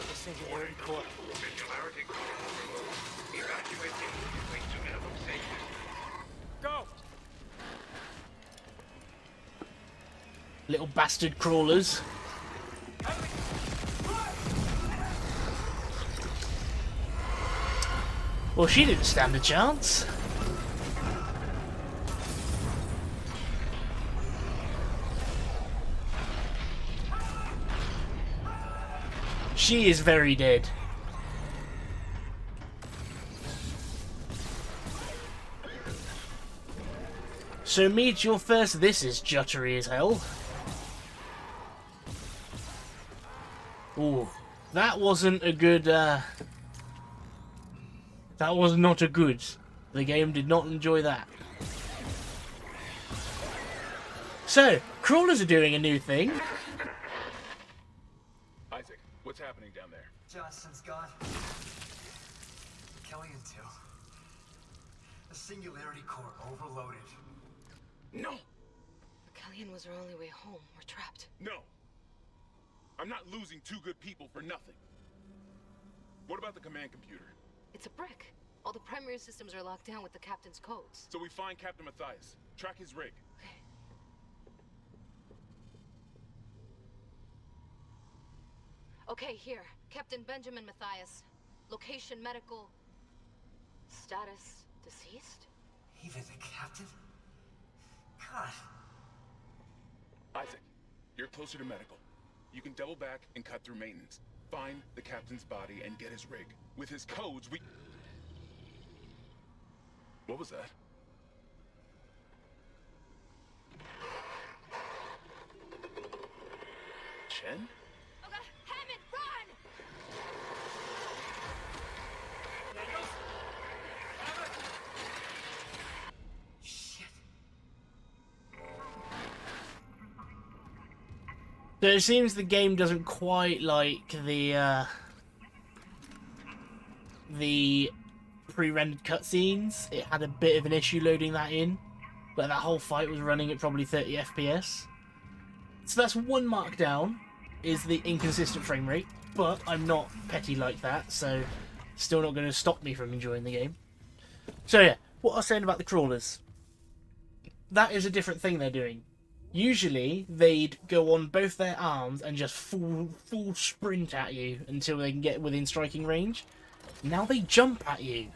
The Singularity Core. Singularity Core overload. Evacuate the moving to minimum safety. Go! Little bastard crawlers. Well, she didn't stand a chance. She is very dead. So meet your first. This is juttery as hell. Ooh, that wasn't a good, that was not a good. The game did not enjoy that. So, crawlers are doing a new thing. Isaac, what's happening down there? Johnson's gone. Killian too. The Singularity Core overloaded. No! Killian was our only way home. We're trapped. No! I'm not losing two good people for nothing. What about the command computer? It's a brick. All the primary systems are locked down with the captain's codes. So we find Captain Matthias. Track his rig. Okay, here. Captain Benjamin Matthias. Location medical. Status deceased? Even the captain? God. Isaac, you're closer to medical. You can double back and cut through maintenance. Find the captain's body and get his rig. With his codes, we... What was that? Chen? Okay, Hammond, run! So it seems the game doesn't quite like the pre-rendered cutscenes. It had a bit of an issue loading that in, but that whole fight was running at probably 30 FPS. So that's one markdown, is the inconsistent frame rate, but I'm not petty like that, so still not going to stop me from enjoying the game. So yeah, what I was saying about the crawlers. That is a different thing they're doing. Usually, they'd go on both their arms and just full sprint at you until they can get within striking range. Now they jump at you.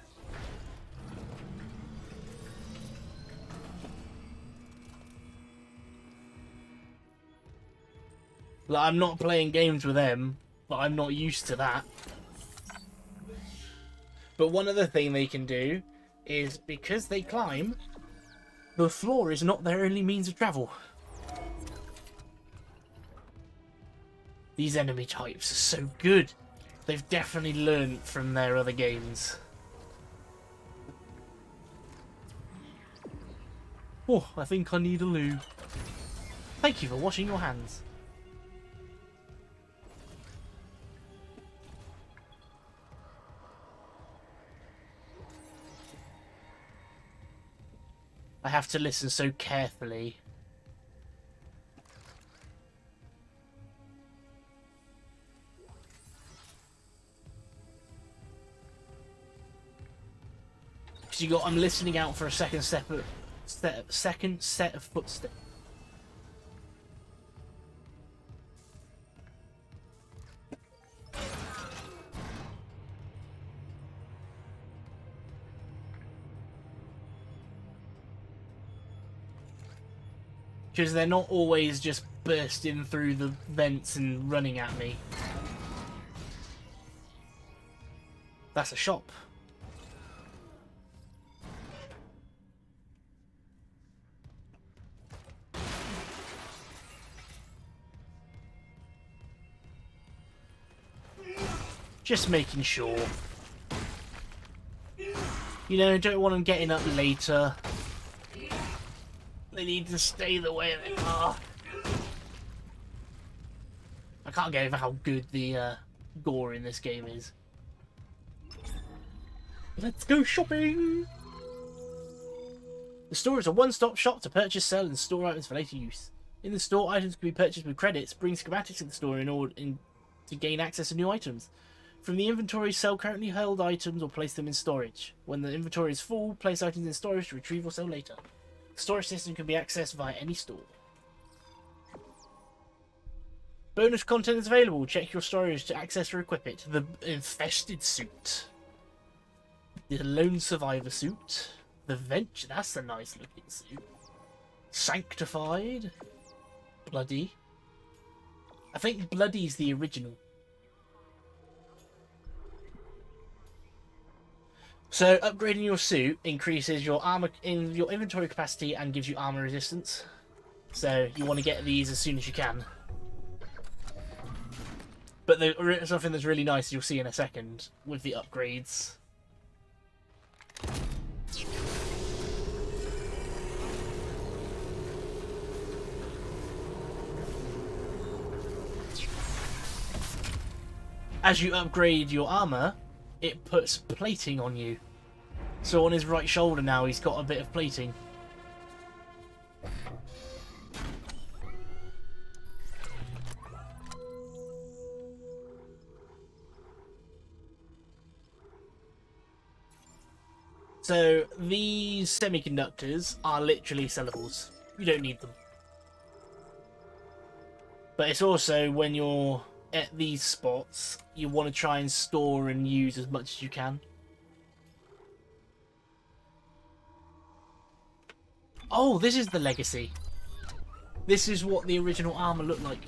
Like, I'm not playing games with them, but I'm not used to that. But one other thing they can do is, because they climb, the floor is not their only means of travel. These enemy types are so good. They've definitely learned from their other games. Oh, I think I need a loo. Thank you for washing your hands. I have to listen so carefully. Because I'm listening out for a second set of footsteps. Because they're not always just bursting through the vents and running at me. That's a shop. Just making sure. You know, don't want them getting up later. They need to stay the way they are. I can't get over how good the gore in this game is. Let's go shopping! The store is a one-stop shop to purchase, sell, and store items for later use. In the store, items can be purchased with credits. Bring schematics to the store in order to gain access to new items. From the inventory, sell currently held items or place them in storage. When the inventory is full, place items in storage to retrieve or sell later. The storage system can be accessed via any store. Bonus content is available. Check your storage to access or equip it. The infested suit. The lone survivor suit. The venture. That's a nice looking suit. Sanctified. Bloody. I think Bloody's the original. So upgrading your suit increases your armor in your inventory capacity and gives you armor resistance. So you want to get these as soon as you can. But something that's really nice you'll see in a second with the upgrades. As you upgrade your armor, it puts plating on you. So on his right shoulder now he's got a bit of plating. So these semiconductors are literally sellables. You don't need them. But it's also when you're at these spots, you want to try and store and use as much as you can. Oh, this is the legacy. This is what the original armor looked like.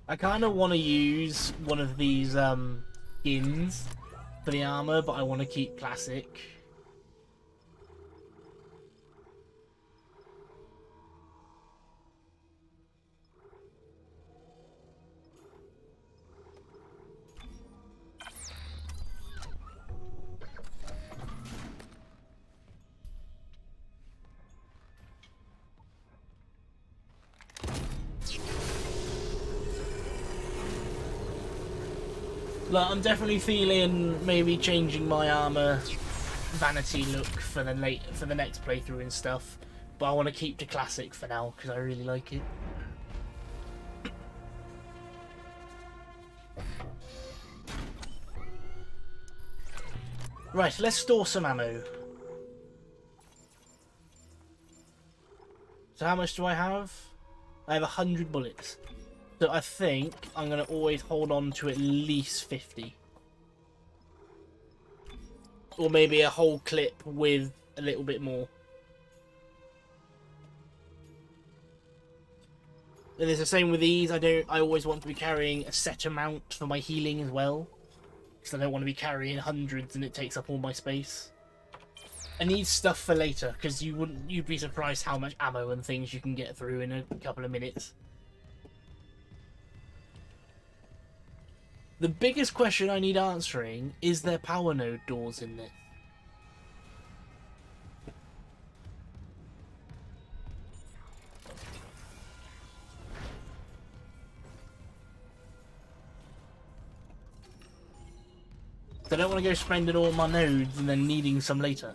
I kind of want to use one of these skins for the armor, but I want to keep classic. Look, I'm definitely feeling maybe changing my armor vanity look for the next playthrough and stuff, but I want to keep the classic for now because I really like it. Right, let's store some ammo. So how much do I have? I have 100 bullets. So I think I'm going to always hold on to at least 50. Or maybe a whole clip with a little bit more. And it's the same with these. I always want to be carrying a set amount for my healing as well. Because I don't want to be carrying hundreds and it takes up all my space. I need stuff for later, because you'd be surprised how much ammo and things you can get through in a couple of minutes. The biggest question I need answering is there power node doors in this? I don't want to go spending all my nodes and then needing some later.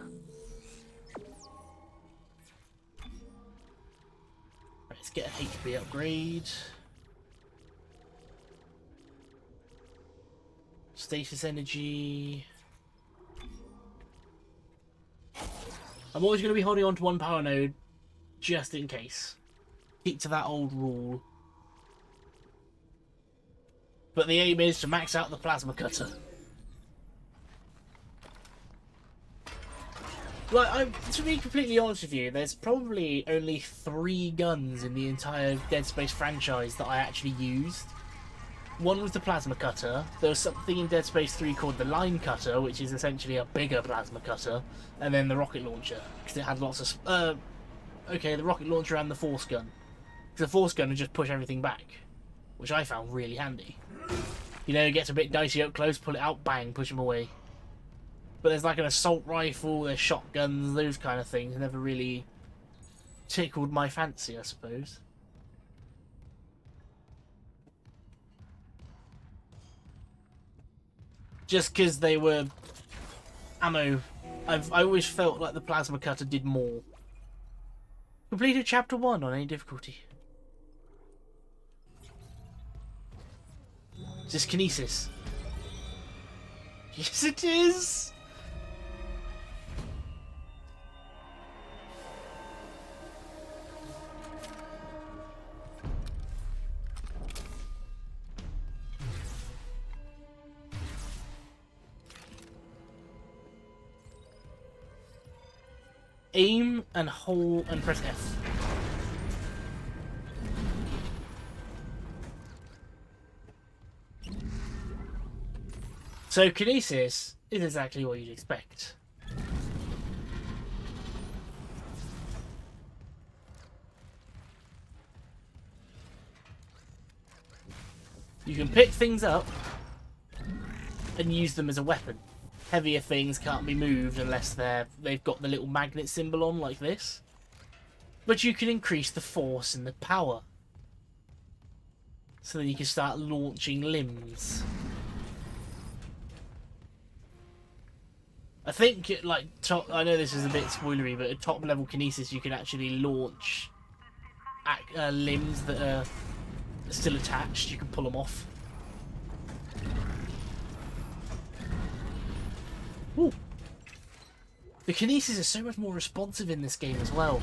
Let's get an HP upgrade. Status energy. I'm always going to be holding on to one power node just in case. Keep to that old rule. But the aim is to max out the plasma cutter. Like, to be completely honest with you, there's probably only 3 guns in the entire Dead Space franchise that I actually used. One was the plasma cutter. There was something in Dead Space 3 called the line cutter, which is essentially a bigger plasma cutter, and then the rocket launcher, because it had lots of... okay, the rocket launcher and the force gun. Because the force gun would just push everything back, which I found really handy. You know, it gets a bit dicey up close, pull it out, bang, push them away. But there's like an assault rifle, there's shotguns, those kind of things. Never really tickled my fancy, I suppose. Just because they were ammo. I always felt like the plasma cutter did more. Completed chapter 1 on any difficulty. Is this kinesis? Yes, it is! Aim and hold and press F. So kinesis is exactly what you'd expect. You can pick things up and use them as a weapon. Heavier things can't be moved unless they've got the little magnet symbol on like this. But you can increase the force and the power. So then you can start launching limbs. I think, like, I know this is a bit spoilery, but at top level kinesis you can actually launch limbs that are still attached. You can pull them off. Ooh. The kinesis is so much more responsive in this game as well.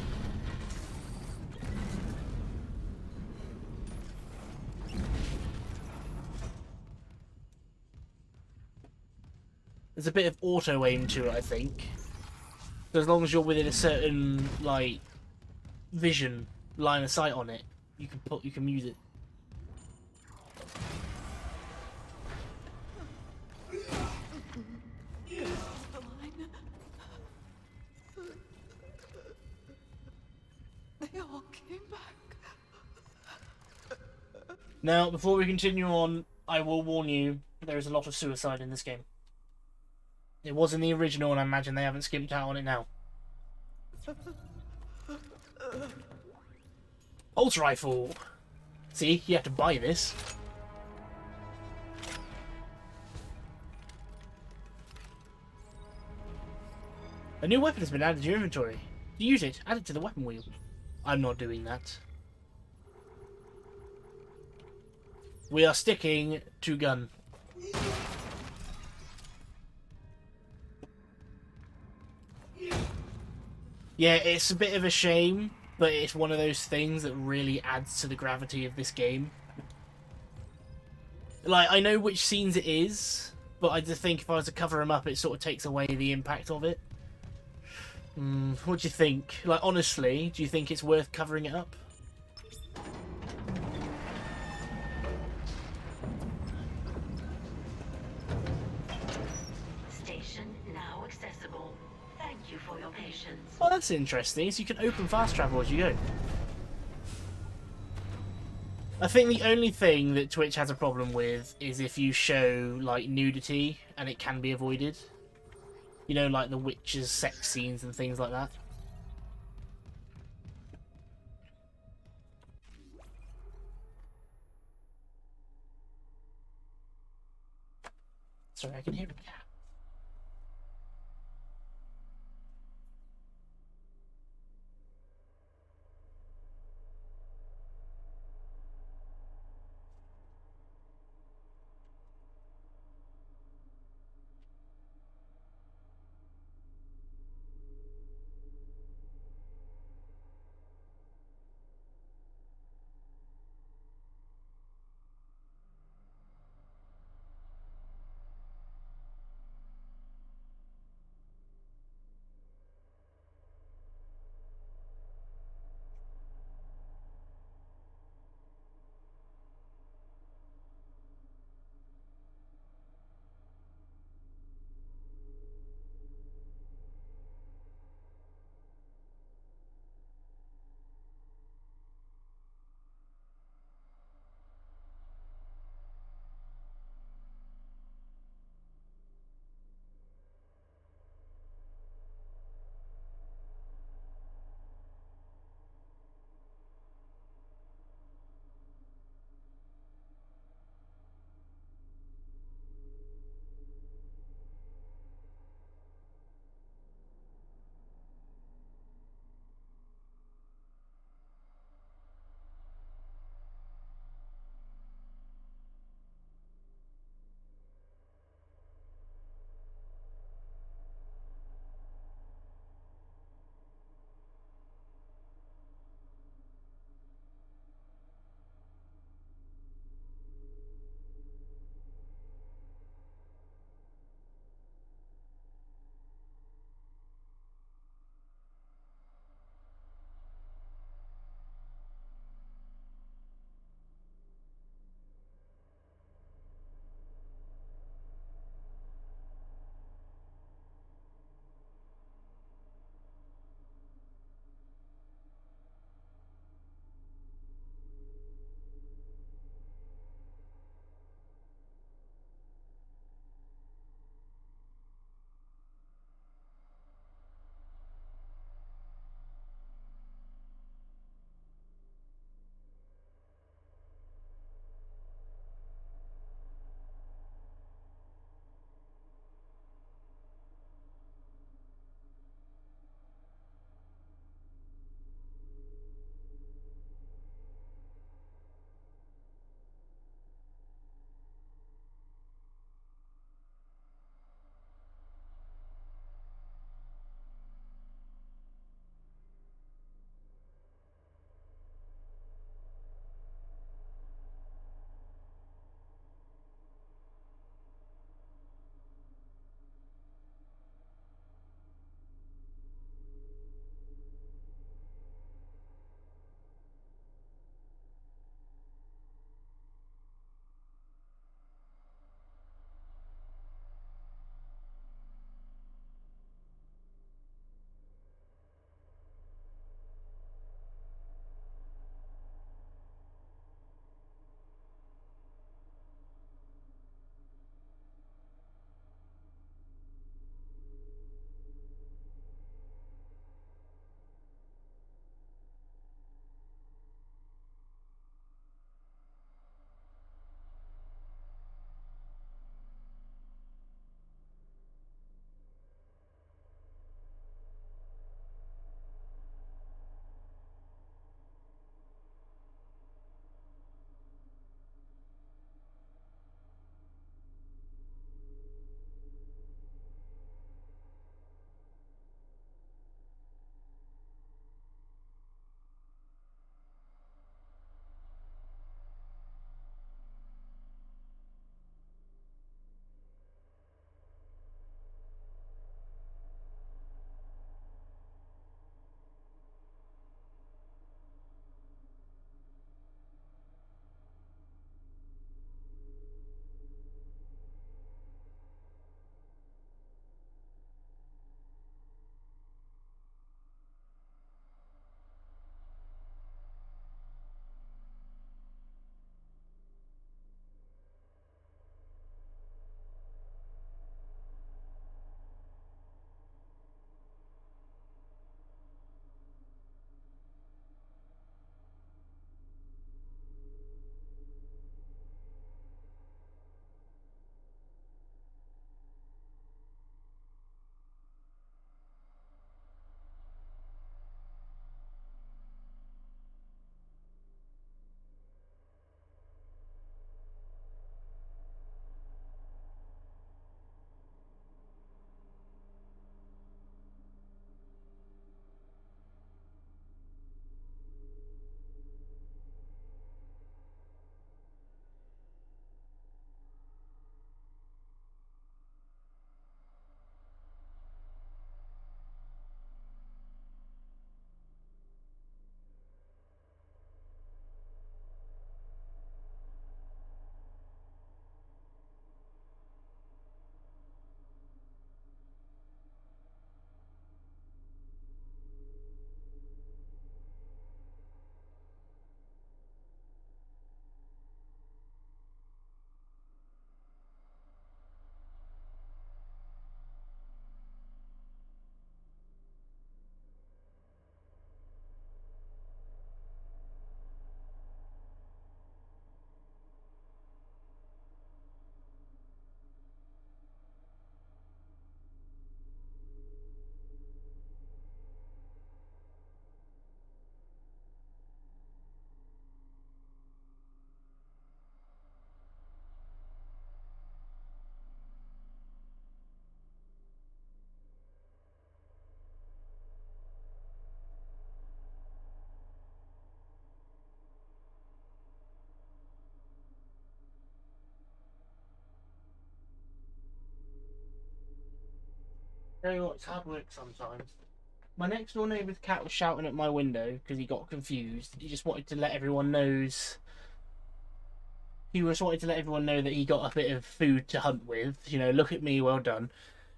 There's a bit of auto aim to it, I think. So as long as you're within a certain, like, vision, line of sight on it, you can use it. They all came back. Now, before we continue on, I will warn you, there is a lot of suicide in this game. It was in the original, and I imagine they haven't skimped out on it now. Pulse rifle! See, you have to buy this. A new weapon has been added to your inventory. Use it, add it to the weapon wheel. I'm not doing that. We are sticking to gun. Yeah, it's a bit of a shame, but it's one of those things that really adds to the gravity of this game. Like, I know which scenes it is, but I just think if I was to cover him up, it sort of takes away the impact of it. What do you think? Like, honestly, do you think it's worth covering it up? Station now accessible. Thank you for your patience. Oh, that's interesting. So you can open fast travel as you go. I think the only thing that Twitch has a problem with is if you show, like, nudity, and it can be avoided. You know, like the witches' sex scenes and things like that. Sorry, I can hear a cat. Tell you what, it's hard work sometimes. My next door neighbour's cat was shouting at my window because he got confused. He just wanted to let everyone knows. He just wanted to let everyone know that he got a bit of food to hunt with. You know, look at me, well done.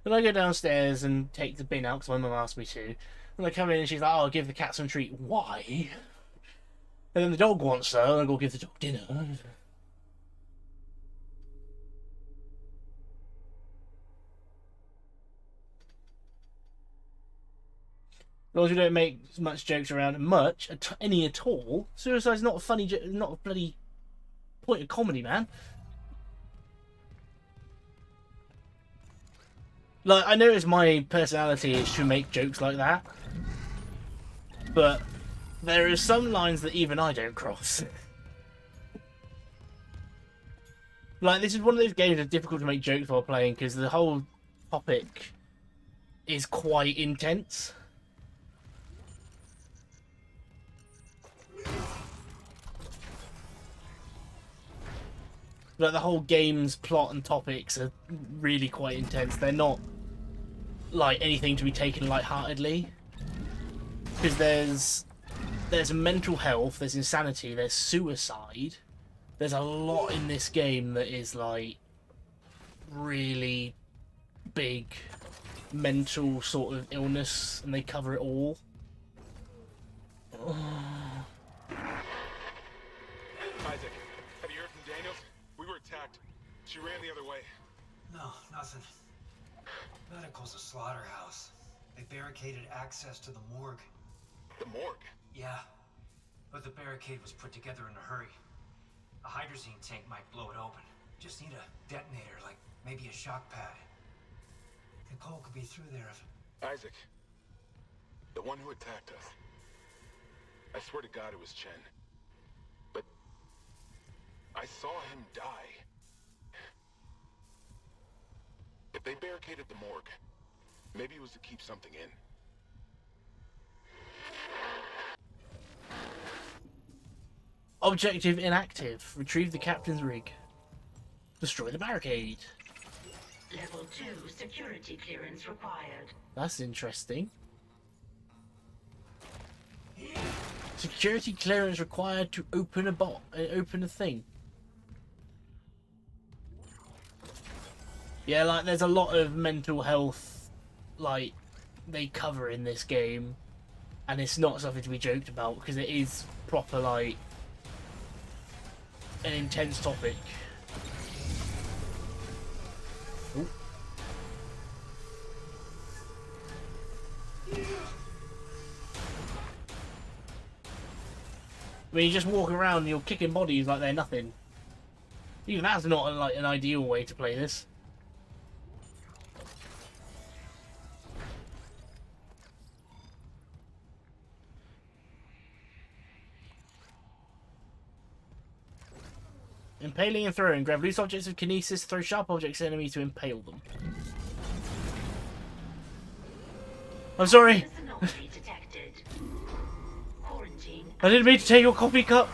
And I go downstairs and take the bin out because my mum asked me to. And I come in and she's like, "Oh, I'll give the cat some treat." Why? And then the dog wants so, and I go give the dog dinner. As long as we don't make much jokes around much, any at all. Suicide's not a funny, not a bloody point of comedy, man. Like, I know it's my personality is to make jokes like that, but there are some lines that even I don't cross. Like, this is one of those games that's difficult to make jokes while playing because the whole topic is quite intense. Like, the whole game's plot and topics are really quite intense. They're not, like, anything to be taken lightheartedly. Because there's mental health, there's insanity, there's suicide. There's a lot in this game that is, like, really big mental sort of illness, and they cover it all. Isaac, have you heard from Daniels? We were attacked. She ran the other way. No, nothing. Medical's a slaughterhouse. They barricaded access to the morgue. The morgue? Yeah, but the barricade was put together in a hurry. A hydrazine tank might blow it open. Just need a detonator, like maybe a shock pad. Nicole could be through there if... Isaac, the one who attacked us. I swear to God it was Chen. But I saw him die. If they barricaded the morgue, maybe it was to keep something in. Objective inactive. Retrieve the captain's rig. Destroy the barricade. Level 2 security clearance required. That's interesting. Security clearance required to open open a thing. Yeah, like, there's a lot of mental health, like, they cover in this game. And it's not something to be joked about, because it is proper, like, an intense topic. Ooh. I mean, you just walk around and you're kicking bodies like they're nothing. Even that's not like an ideal way to play this. Impaling and throwing. Grab loose objects with kinesis, throw sharp objects at enemies to impale them. I'm sorry. I didn't mean to take your coffee cup.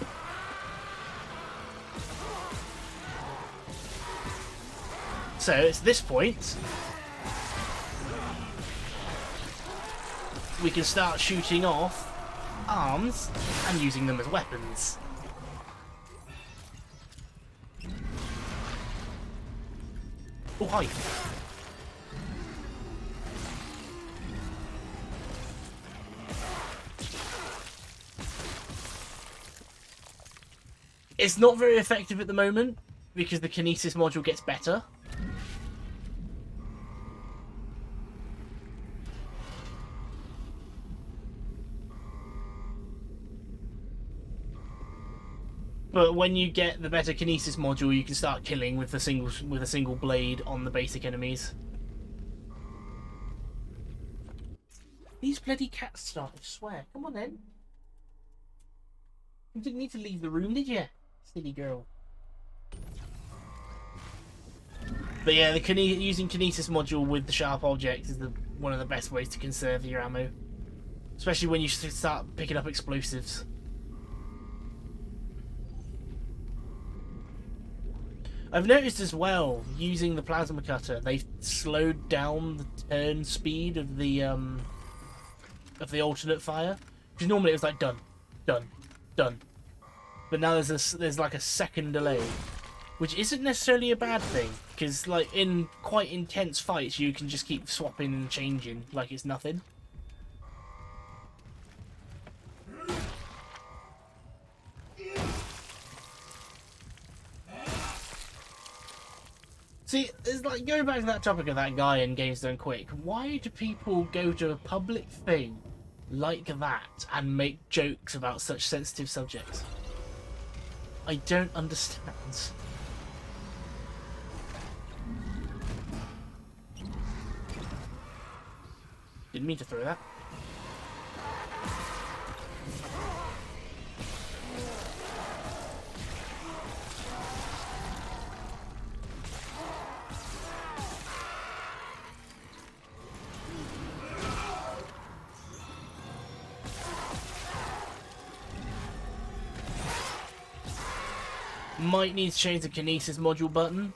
So it's this point we can start shooting off arms and using them as weapons. Oh, hi. It's not very effective at the moment because the kinesis module gets better. But when you get the better kinesis module, you can start killing with a single blade on the basic enemies. These bloody cats started to swear. Come on then. You didn't need to leave the room, did you? Silly girl. But yeah, using kinesis module with the sharp objects is one of the best ways to conserve your ammo. Especially when you start picking up explosives. I've noticed as well, using the plasma cutter, they've slowed down the turn speed of the alternate fire. Because normally it was like done, done, done. But now there's like a second delay, which isn't necessarily a bad thing. Because like in quite intense fights, you can just keep swapping and changing like it's nothing. See, it's like going back to that topic of that guy in Games Done Quick. Why do people go to a public thing like that and make jokes about such sensitive subjects? I don't understand. Didn't mean to throw that. Might need to change the kinesis module button.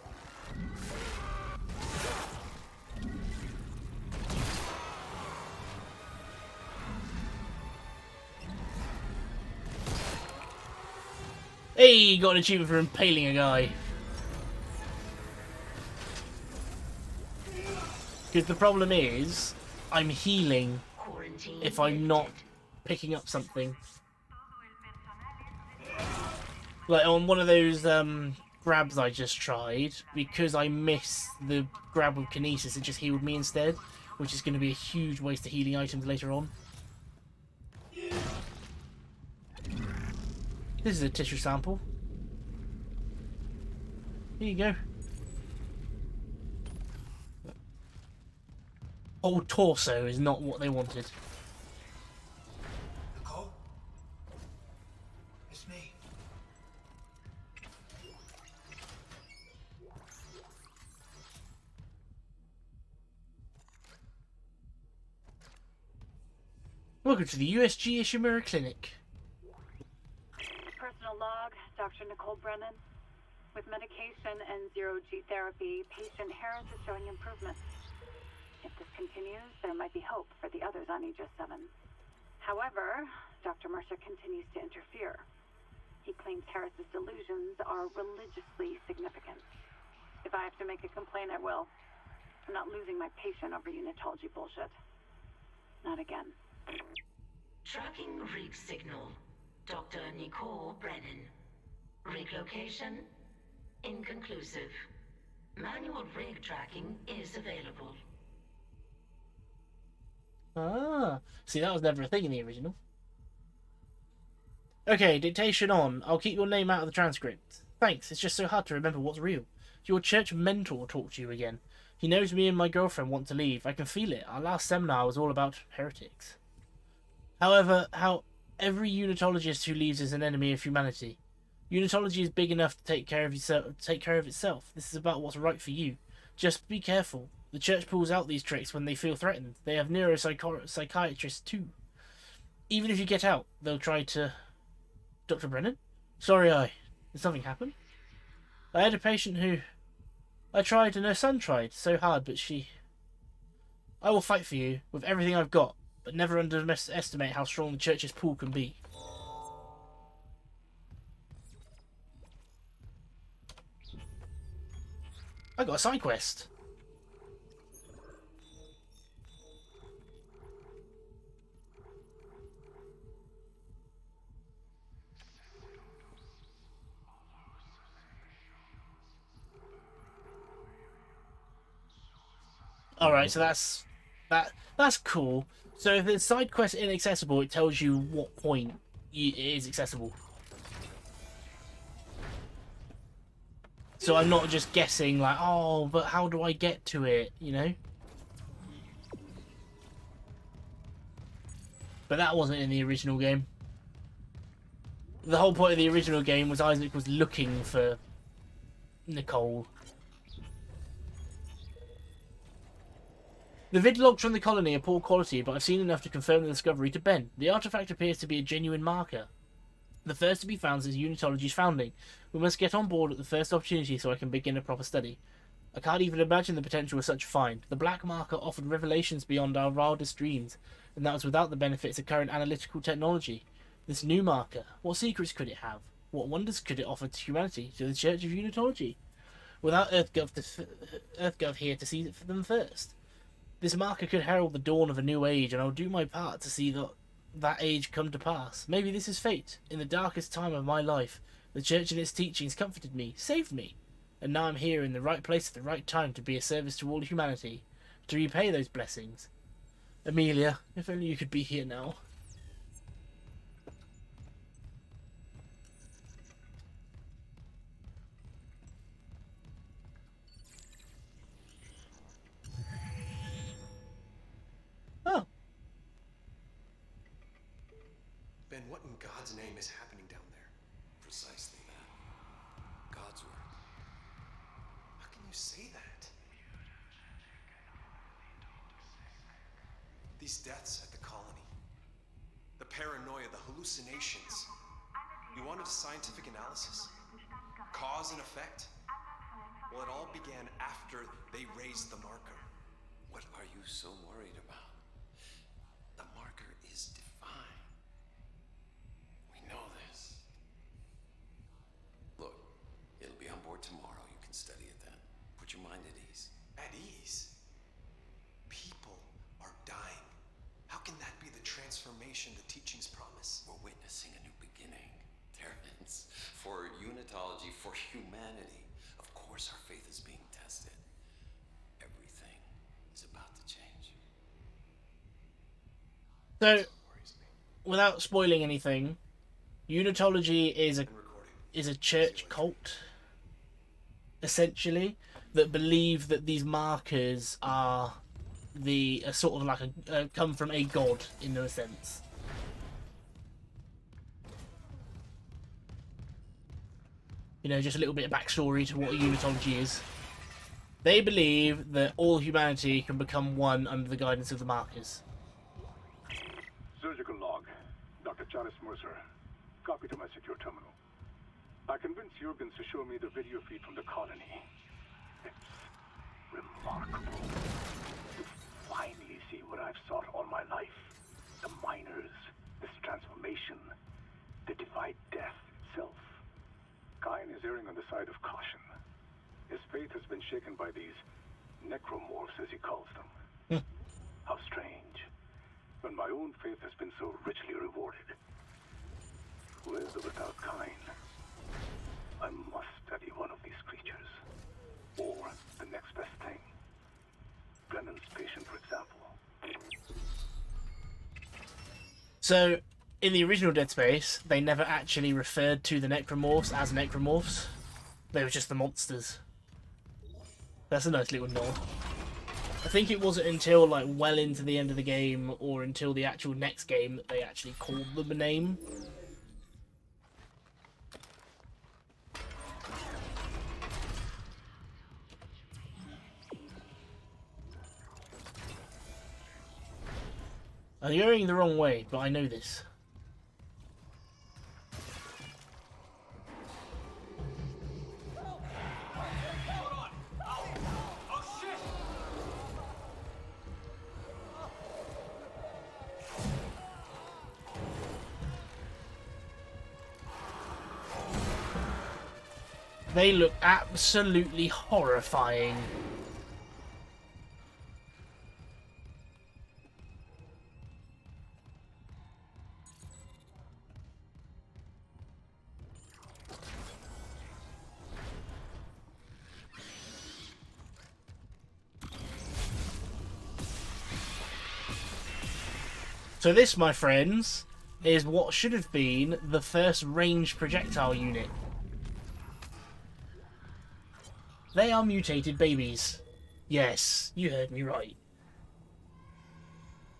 Hey, got an achievement for impaling a guy. Because the problem is, I'm healing if I'm not picking up something. Like on one of those grabs I just tried, because I missed the grab with kinesis, it just healed me instead, which is going to be a huge waste of healing items later on. This is a tissue sample. Here you go. Whole torso is not what they wanted. Nicole? It's me. Welcome to the USG Ishimura Clinic. Personal log, Dr. Nicole Brennan. With medication and zero-G therapy, patient Harris is showing improvement. If this continues, there might be hope for the others on Aegis 7. However, Dr. Mercer continues to interfere. He claims Harris's delusions are religiously significant. If I have to make a complaint, I will. I'm not losing my patient over unitology bullshit. Not again. Tracking rig signal. Dr. Nicole Brennan. Rig location? Inconclusive. Manual rig tracking is available. Ah, see, that was never a thing in the original. Okay, dictation on. I'll keep your name out of the transcript. Thanks, it's just so hard to remember what's real. Your church mentor talked to you again. He knows me and my girlfriend want to leave. I can feel it. Our last seminar was all about heretics. However, how every unitologist who leaves is an enemy of humanity. Unitology is big enough to take care of itself. This is about what's right for you. Just be careful. The church pulls out these tricks when they feel threatened. They have neuropsychiatrists too. Even if you get out, they'll try to... Dr. Brennan? Sorry, did something happen? I had a patient who... I tried and her son tried so hard, but she... I will fight for you with everything I've got, but never underestimate how strong the church's pull can be. I got a side quest. Alright, so that's cool. So if the side quest is inaccessible, it tells you what point it is accessible. So I'm not just guessing like, oh, but how do I get to it, you know? But that wasn't in the original game. The whole point of the original game was Isaac was looking for Nicole. The vid logs from the colony are poor quality, but I've seen enough to confirm the discovery to Ben. The artifact appears to be a genuine marker. The first to be found since Unitology's founding. We must get on board at the first opportunity so I can begin a proper study. I can't even imagine the potential of such a find. The black marker offered revelations beyond our wildest dreams, and that was without the benefits of current analytical technology. This new marker, what secrets could it have? What wonders could it offer to humanity, to the Church of Unitology? Without Earthgov here to see it for them first. This marker could herald the dawn of a new age, and I'll do my part to see that age come to pass. Maybe this is fate. In the darkest time of my life, the Church and its teachings comforted me, saved me. And now I'm here in the right place at the right time to be a service to all humanity, to repay those blessings. Amelia, if only you could be here now. Oh. Ben, what in God's name is happening down there? Precisely that. God's work. How can you say that? These deaths at the colony, the paranoia, the hallucinations. You wanted a scientific analysis? Cause and effect? Well, it all began after they raised the marker. What are you so worried about? The marker is divine. We know this. Look, it'll be on board tomorrow. You can study it then. Put your mind at ease. At ease? People are dying. How can that be the transformation the teachings promise? We're witnessing a new beginning, Terrence. For Unitology, for humanity. Of course our faith is being tested. Everything is about to change. So, without spoiling anything, Unitology is a church cult, essentially, that believe that these markers are sort of like come from a god in a sense. You know, just a little bit of backstory to what Unitology is. They believe that all humanity can become one under the guidance of the markers. Surgical log. Dr. Charles Mercer. Copy to my secure terminal. I convinced Jurgens to show me the video feed from the colony. It's remarkable. You finally see what I've sought all my life. The miners, this transformation, the divide death itself. Kine is erring on the side of caution. His faith has been shaken by these necromorphs, as he calls them. How strange. When my own faith has been so richly rewarded. With or without Kine, I must study one of these creatures. Or the next best thing. Brennan's patient, for example. So, in the original Dead Space, they never actually referred to the necromorphs as necromorphs. They were just the monsters. That's a nice little nod. I think it wasn't until like well into the end of the game or until the actual next game that they actually called them a name. You're going the wrong way, but I know this. They look absolutely horrifying. So this, my friends, is what should have been the first ranged projectile unit. They are mutated babies. Yes, you heard me right.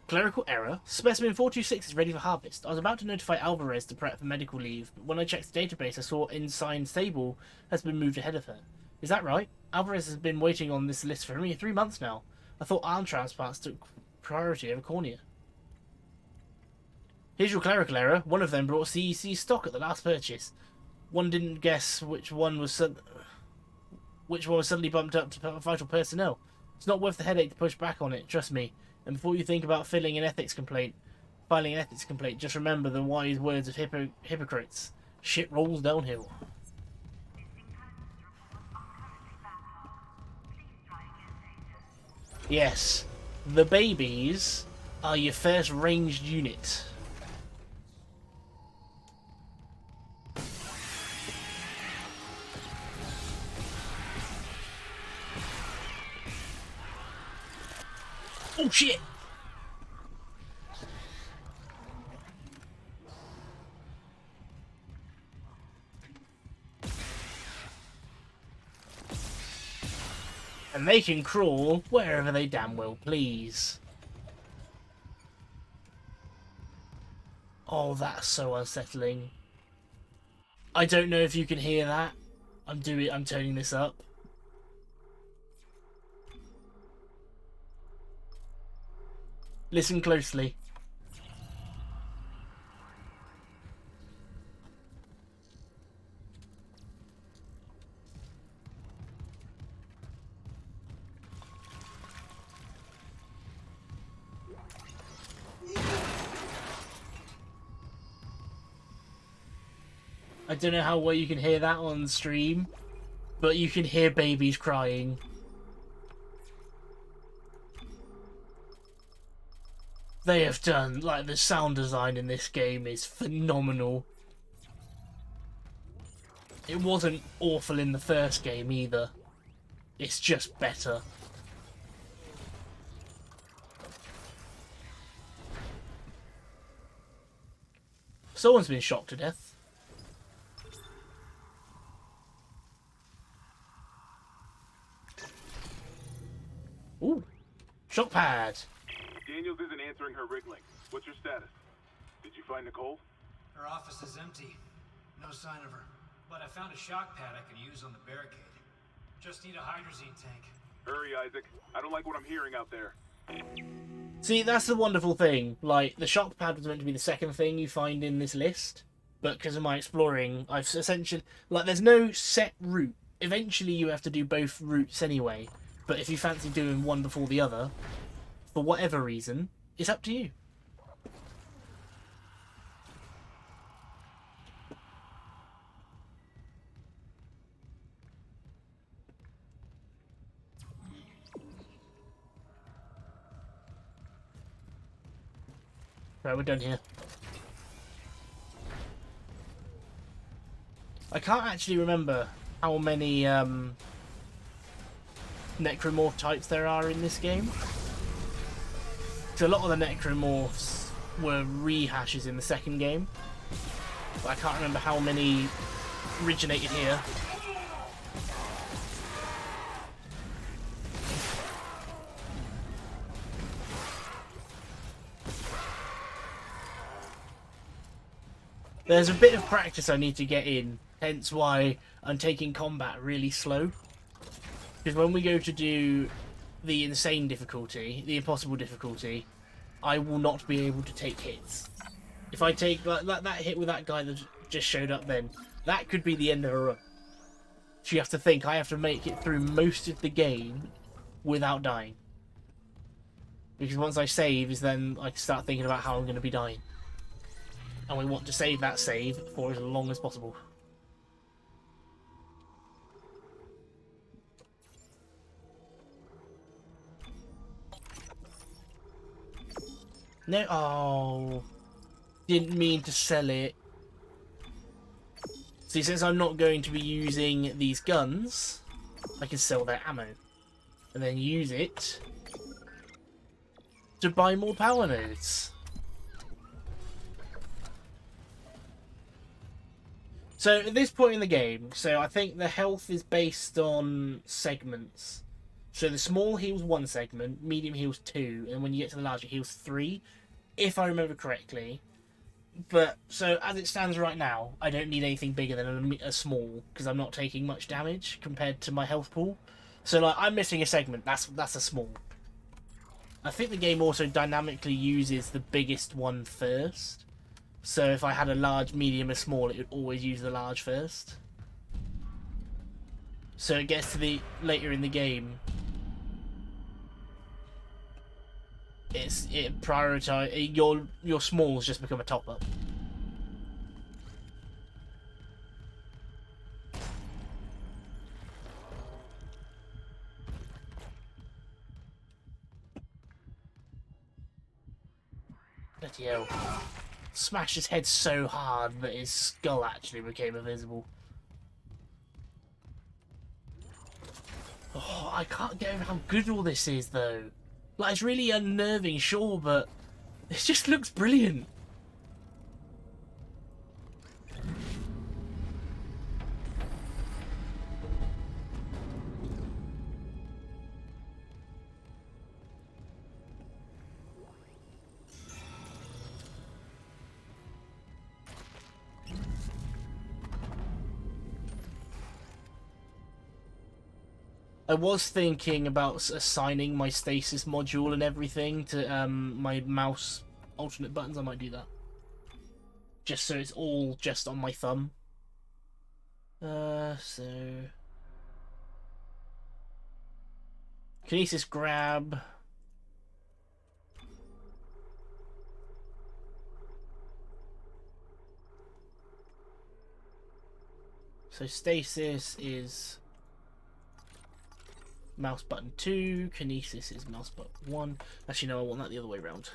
Clerical error. Specimen 426 is ready for harvest. I was about to notify Alvarez to prep for medical leave, but when I checked the database I saw Ensign Sable has been moved ahead of her. Is that right? Alvarez has been waiting on this list for only 3 months now. I thought arm transplants took priority over cornea. Here's your clerical error. One of them brought CEC stock at the last purchase. One didn't guess which one was suddenly bumped up to vital personnel. It's not worth the headache to push back on it, trust me. And before you think about filing an ethics complaint, just remember the wise words of hypocrites. Shit rolls downhill. Yes, the babies are your first ranged unit. Oh shit! And they can crawl wherever they damn well please. Oh, that's so unsettling. I don't know if you can hear that. I'm turning this up. Listen closely. I don't know how well you can hear that on stream, but you can hear babies crying. They have done, like, the sound design in this game is phenomenal. It wasn't awful in the first game either. It's just better. Someone's been shot to death. Ooh, shock pad. Daniels isn't answering her rig link. What's your status? Did you find Nicole? Her office is empty. No sign of her. But I found a shock pad I could use on the barricade. Just need a hydrazine tank. Hurry, Isaac. I don't like what I'm hearing out there. See, that's the wonderful thing. Like, the shock pad was meant to be the second thing you find in this list. But because of my exploring, I've essentially... Like, there's no set route. Eventually you have to do both routes anyway. But if you fancy doing one before the other, for whatever reason, it's up to you. Right, we're done here. I can't actually remember how many necromorph types there are in this game. So a lot of the necromorphs were rehashes in the second game, but I can't remember how many originated here. There's a bit of practice I need to get in, hence why I'm taking combat really slow. Because when we go to do the insane difficulty, the impossible difficulty, I will not be able to take hits. If I take that hit with that guy that just showed up then, that could be the end of a run. So you have to think, I have to make it through most of the game without dying. Because once I save is then I can start thinking about how I'm going to be dying. And we want to save that save for as long as possible. No, oh, didn't mean to sell it. See, since I'm not going to be using these guns, I can sell their ammo. And then use it to buy more power nodes. So at this point in the game, so I think the health is based on segments. So the small heals 1 segment, medium heals 2, and when you get to the large it heals 3, if I remember correctly. But, so as it stands right now, I don't need anything bigger than a small, because I'm not taking much damage compared to my health pool. So like, I'm missing a segment, that's a small. I think the game also dynamically uses the biggest one first. So if I had a large, medium, and small, it would always use the large first. So it gets to the later in the game, it prioritize your smalls just become a top up. Bloody hell. Smashed his head so hard that his skull actually became invisible. Oh, I can't get over how good all this is, though. Like, it's really unnerving, sure, but it just looks brilliant. I was thinking about assigning my stasis module and everything to my mouse alternate buttons. I might do that. Just so it's all just on my thumb. So... Kinesis grab. So stasis is... mouse button 2, kinesis is mouse button 1. Actually, no, I want that the other way around.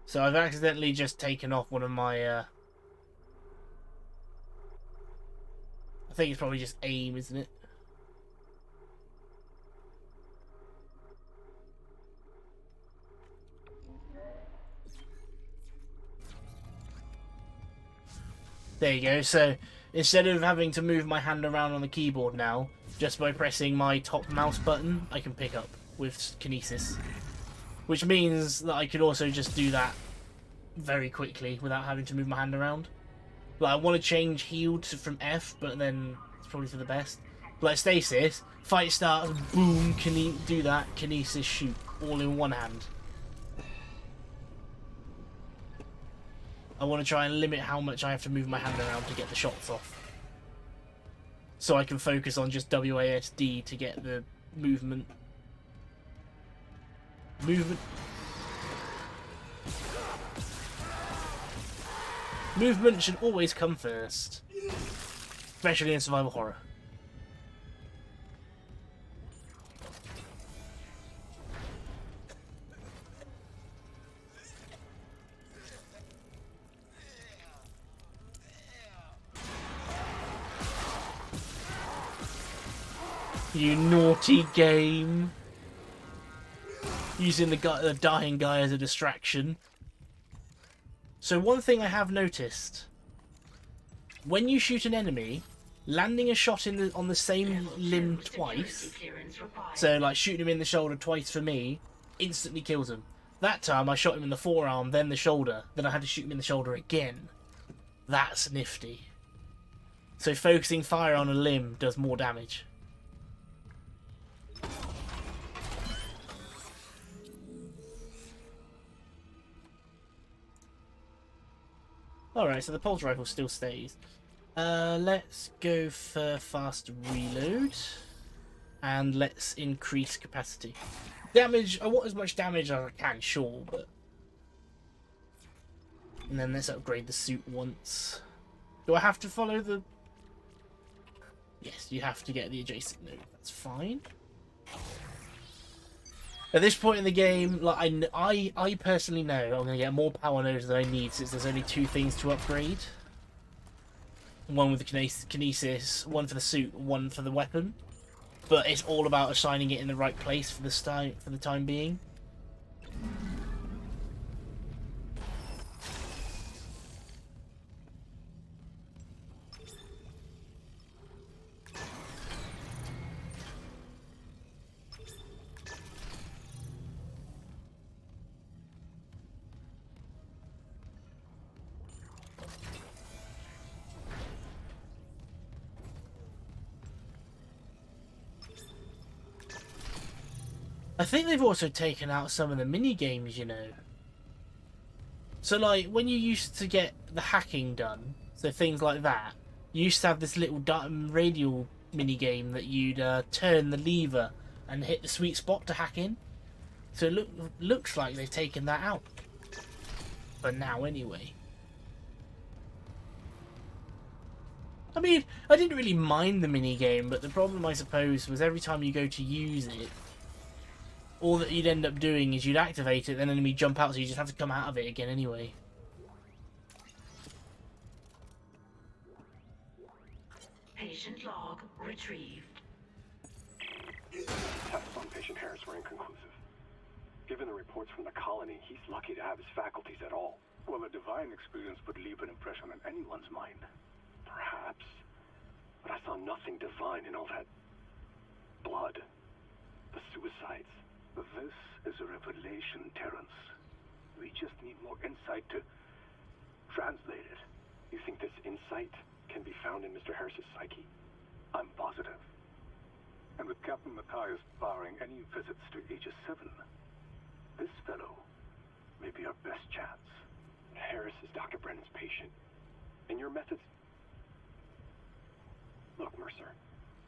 So I've accidentally just taken off one of my... I think it's probably just aim, isn't it? There you go. So instead of having to move my hand around on the keyboard now, just by pressing my top mouse button, I can pick up with kinesis. Which means that I can also just do that very quickly without having to move my hand around. Like, I want to change heal from F, but then it's probably for the best. Like stasis, fight starts, boom, do that, kinesis, shoot, all in one hand. I want to try and limit how much I have to move my hand around to get the shots off. So I can focus on just WASD to get the movement. Movement should always come first. Especially in survival horror. You naughty game. Using the dying guy as a distraction. So one thing I have noticed. When you shoot an enemy, landing a shot on the same limb twice, so like shooting him in the shoulder twice for me, instantly kills him. That time I shot him in the forearm, then the shoulder, then I had to shoot him in the shoulder again. That's nifty. So focusing fire on a limb does more damage. Alright, so the pulse rifle still stays. Let's go for fast reload. And let's increase capacity. Damage, I want as much damage as I can, sure, but... And then let's upgrade the suit once. Do I have to follow the... Yes, you have to get the adjacent node. That's fine. At this point in the game, like I personally know I'm going to get more power nodes than I need since there's only 2 things to upgrade. One with the kinesis, one for the suit, one for the weapon. But it's all about assigning it in the right place for the time being. I think they've also taken out some of the mini games, you know. So like when you used to get the hacking done, so things like that, you used to have this little radial mini game that you'd turn the lever and hit the sweet spot to hack in. So it looks like they've taken that out. For now, anyway. I mean, I didn't really mind the mini game, but the problem, I suppose, was every time you go to use it, all that you'd end up doing is you'd activate it, then an enemy jump out, so you just have to come out of it again anyway. Patient log retrieved. Tests on patient Harris were inconclusive. Given the reports from the colony, he's lucky to have his faculties at all. Well, a divine experience would leave an impression on anyone's mind. Perhaps. But I saw nothing divine in all that blood. The suicides. This is a revelation, Terrence. We just need more insight to translate it. You think this insight can be found in Mr. Harris's psyche? I'm positive. And with Captain Matthias barring any visits to Aegis 7, this fellow may be our best chance. Harris is Dr. Brennan's patient. And your methods... Look, Mercer,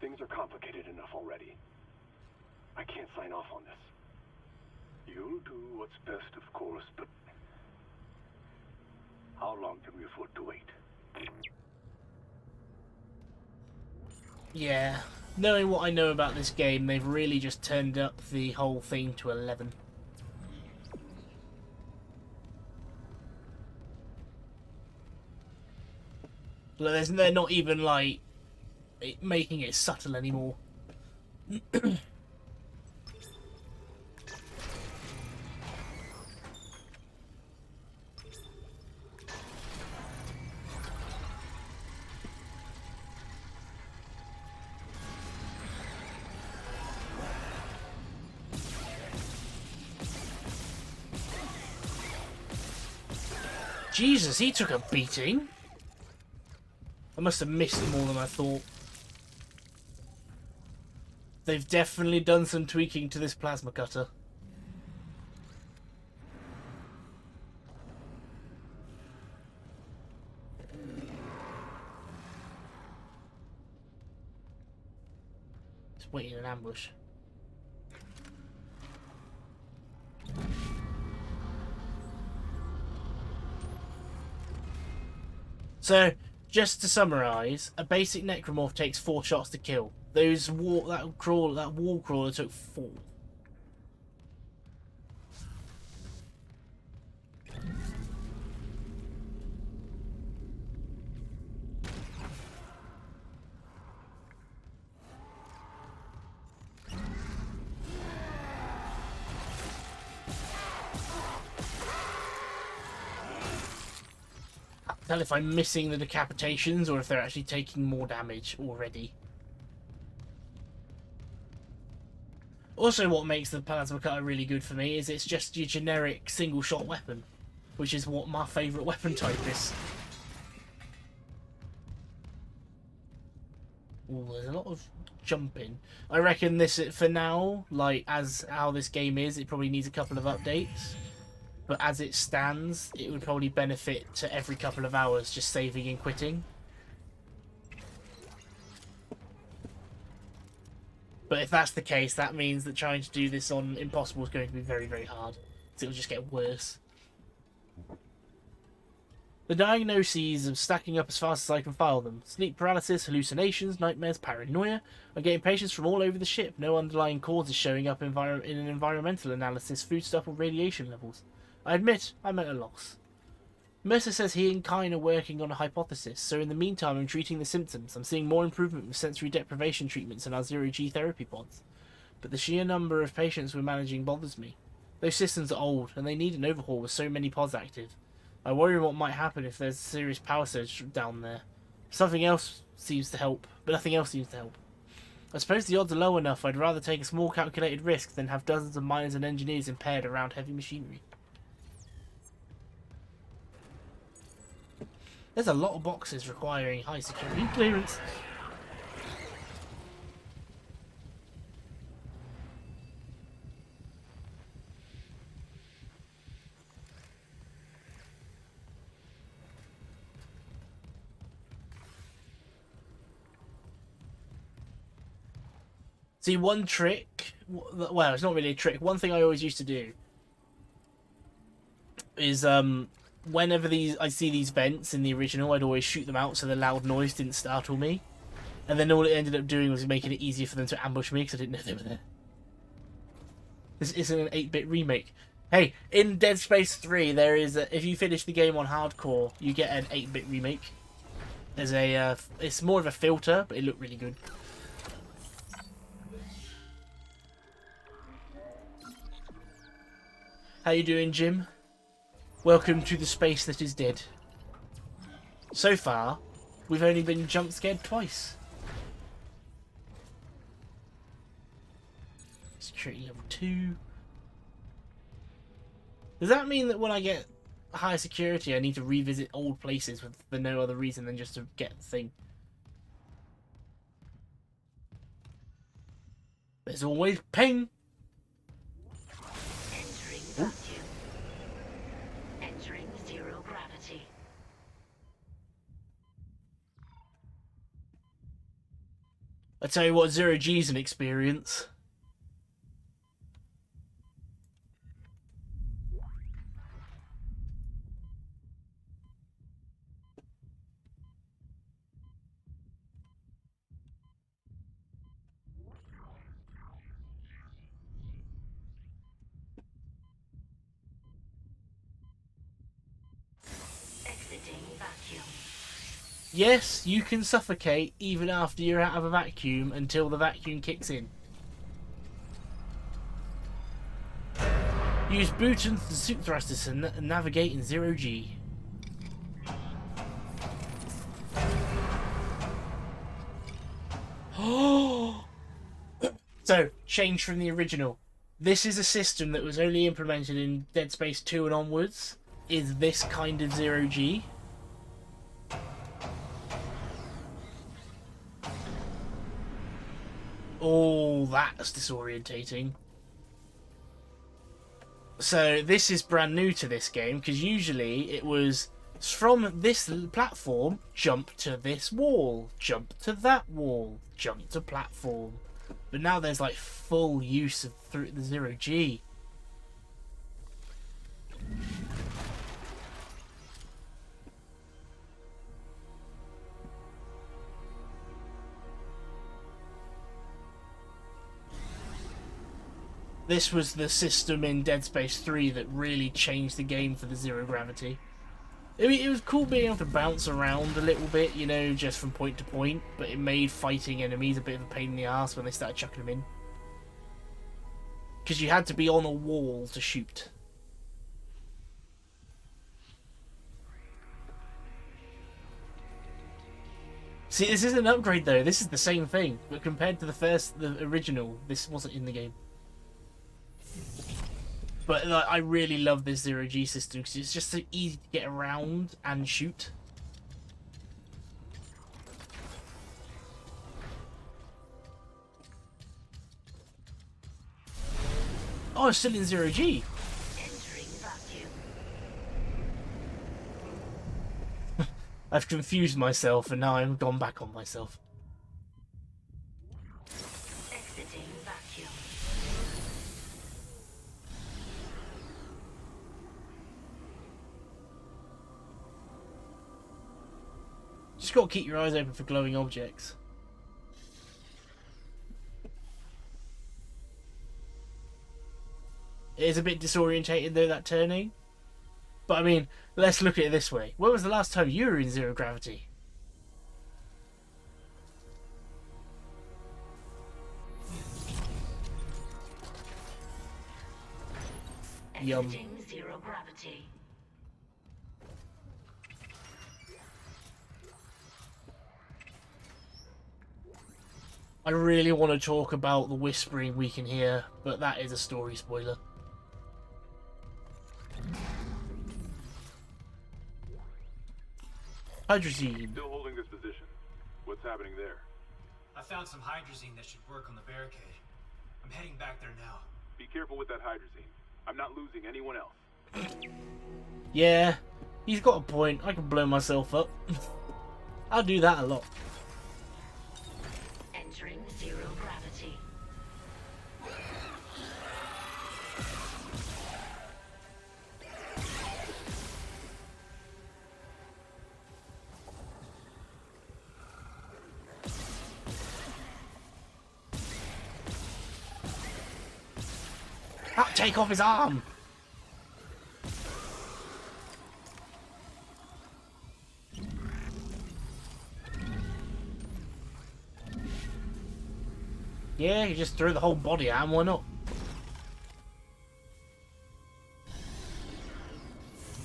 things are complicated enough already. I can't sign off on this. You'll do what's best, of course, but how long can we afford to wait? Yeah, knowing what I know about this game, they've really just turned up the whole thing to 11. They're not even, like, making it subtle anymore. Jesus, he took a beating. I must have missed him more than I thought. They've definitely done some tweaking to this plasma cutter. Just waiting in an ambush. So, just to summarise, a basic necromorph takes 4 shots to kill. That wall crawler took 4. Tell if I'm missing the decapitations or if they're actually taking more damage already. Also, what makes the plasma cutter really good for me is it's just your generic single shot weapon, which is what my favourite weapon type is. Ooh, there's a lot of jumping. I reckon this, for now, like as how this game is, it probably needs a couple of updates. But as it stands, it would probably benefit to every couple of hours just saving and quitting. But if that's the case, that means that trying to do this on Impossible is going to be very, very hard. So it'll just get worse. The diagnoses of stacking up as fast as I can file them. Sleep paralysis, hallucinations, nightmares, paranoia. I'm getting patients from all over the ship. No underlying cause is showing up in an environmental analysis, foodstuff or radiation levels. I admit, I'm at a loss. Mercer says he and Kine are working on a hypothesis, so in the meantime I'm treating the symptoms. I'm seeing more improvement with sensory deprivation treatments and our zero-G therapy pods. But the sheer number of patients we're managing bothers me. Those systems are old, and they need an overhaul with so many pods active. I worry what might happen if there's a serious power surge down there. Something else seems to help, but nothing else seems to help. I suppose the odds are low enough I'd rather take a small calculated risk than have dozens of miners and engineers impaired around heavy machinery. There's a lot of boxes requiring high security clearance. See, one trick, well, it's not really a trick. One thing I always used to do is whenever I see these vents in the original, I'd always shoot them out so the loud noise didn't startle me. And then all it ended up doing was making it easier for them to ambush me because I didn't know they were there. This isn't an 8-bit remake. Hey, in Dead Space 3, there is if you finish the game on hardcore, you get an 8-bit remake. There's a it's more of a filter, but it looked really good. How you doing, Jim? Welcome to the space that is dead. So far, we've only been jump scared twice. Security level 2. Does that mean that when I get higher security, I need to revisit old places for no other reason than just to get the thing? There's always ping. Entering vacuum. Entering zero gravity. I tell you what, 0G's an experience. Yes, you can suffocate even after you're out of a vacuum until the vacuum kicks in. Use boot and suit thrusters to navigate in 0G. So, change from the original. This is a system that was only implemented in Dead Space 2 and onwards. Is this kind of 0G? Oh, that's disorientating. So this is brand new to this game, because usually it was from this platform, jump to this wall, jump to that wall, jump to platform. But now there's like full use of the 0G. This was the system in Dead Space 3 that really changed the game for the zero gravity. I mean, it was cool being able to bounce around a little bit, you know, just from point to point, but it made fighting enemies a bit of a pain in the ass when they started chucking them in. Because you had to be on a wall to shoot. See, this is an upgrade though, this is the same thing, but compared to the original, this wasn't in the game. But like, I really love this 0G system because it's just so easy to get around and shoot. Oh, it's still in 0G. I've confused myself and now I'm gone back on myself. Exiting vacuum. Just got to keep your eyes open for glowing objects. It is a bit disorientated though, that turning. But I mean, let's look at it this way. When was the last time you were in zero gravity? Yum. Zero gravity. I really want to talk about the whispering we can hear, but that is a story spoiler. Hydrazine. Still holding this position. What's happening there? I found some hydrazine that should work on the barricade. I'm heading back there now. Be careful with that hydrazine. I'm not losing anyone else. Yeah, he's got a point. I can blow myself up. I'll do that a lot. Entering zero gravity. Take off his arm! Yeah, you just threw the whole body at him, why not?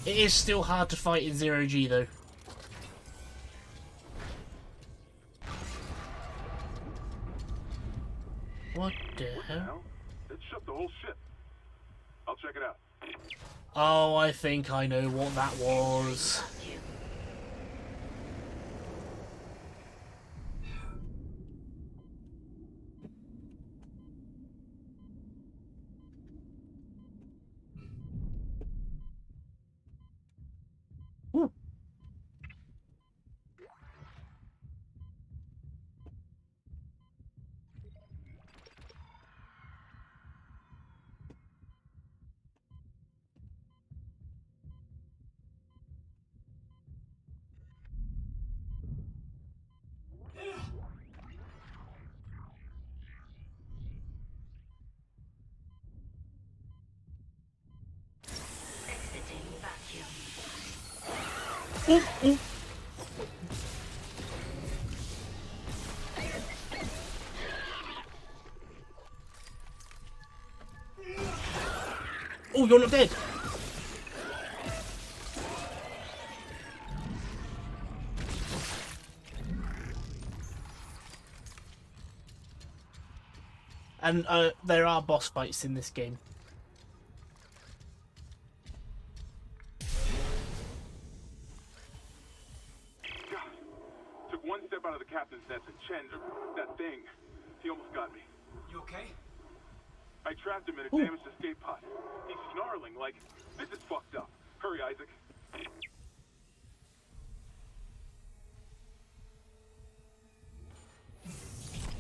It is still hard to fight in 0G though. What the hell? It shut the whole ship. I'll check it out. Oh, I think I know what that was. Ooh. Exiting vacuum. Ooh, ooh. Oh, you're not dead. And there are boss fights in this game. God, took one step out of the captain's nest and Chen, that thing, he almost got me. You okay? I trapped him in a damaged escape pod. He's snarling like, this is fucked up. Hurry, Isaac.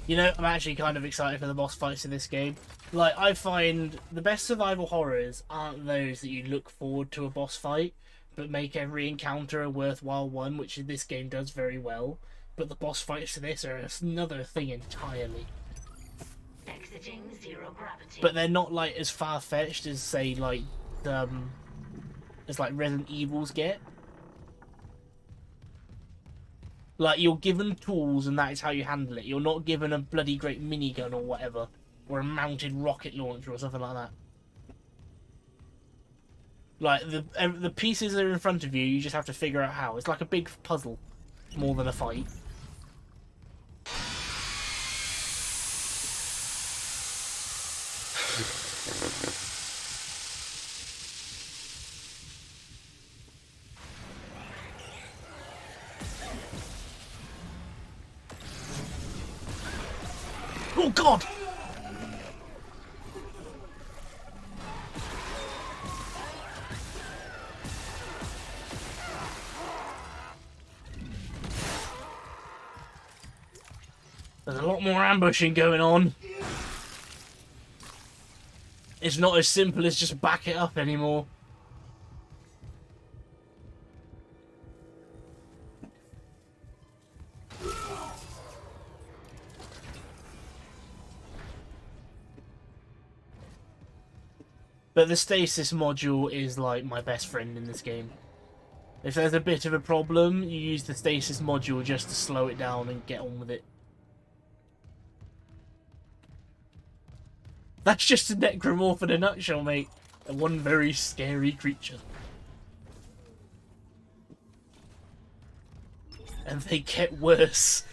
You know, I'm actually kind of excited for the boss fights in this game. Like, I find the best survival horrors aren't those that you look forward to a boss fight, but make every encounter a worthwhile one, which this game does very well. But the boss fights to this are another thing entirely. Exiting zero gravity. But they're not, like, as far-fetched as, say, like, as, like, Resident Evils get. Like, you're given tools and that is how you handle it. You're not given a bloody great minigun or whatever. Or a mounted rocket launcher or something like that. Like, the pieces that are in front of you, you just have to figure out how. It's like a big puzzle, more than a fight. Oh God! There's a lot more ambushing going on. It's not as simple as just back it up anymore. But the stasis module is like my best friend in this game. If there's a bit of a problem, you use the stasis module just to slow it down and get on with it. That's just a necromorph in a nutshell, mate. And one very scary creature. And they get worse.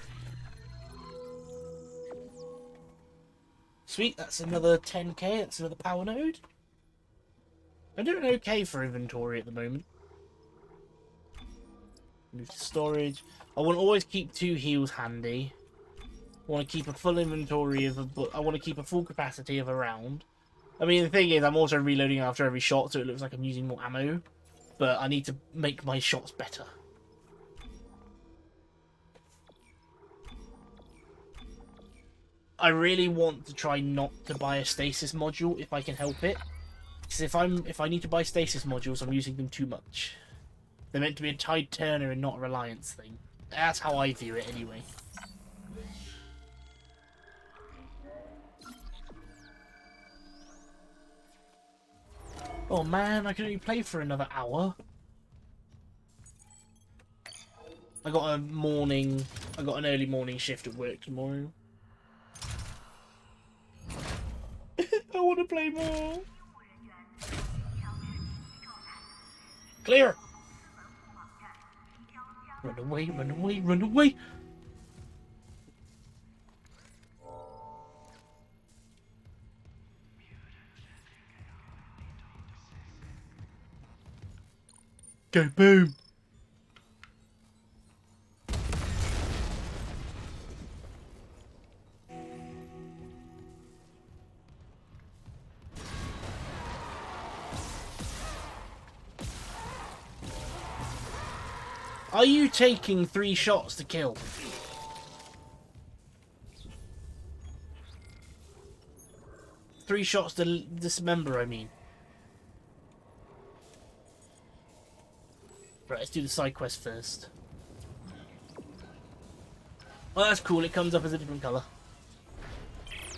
Sweet, that's another 10k, that's another power node. I'm doing okay for inventory at the moment. Move to storage. I want to always keep 2 heals handy. I want to keep a full inventory of I want to keep a full capacity of a round. I mean, the thing is, I'm also reloading after every shot, so it looks like I'm using more ammo. But I need to make my shots better. I really want to try not to buy a stasis module if I can help it. Because if I need to buy stasis modules, I'm using them too much. They're meant to be a tide turner and not a reliance thing. That's how I view it anyway. Oh man, I can only play for another hour. I got an early morning shift at work tomorrow. I want to play more. Clear! Run away, run away, run away! Go boom! Are you taking 3 shots to kill? Three shots to dismember, I mean. Right, let's do the side quest first. Oh, that's cool. It comes up as a different colour.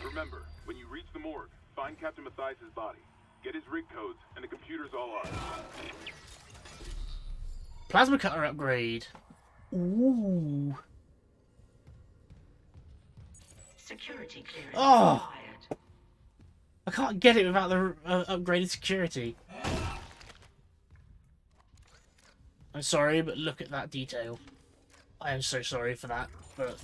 Remember, when you reach the morgue, find Captain Matthias' body. Get his rig codes, and the computer's all ours. Plasma cutter upgrade. Ooh. Security clearance Oh! required. I can't get it without the upgraded security. I'm sorry, but look at that detail. I am so sorry for that, but...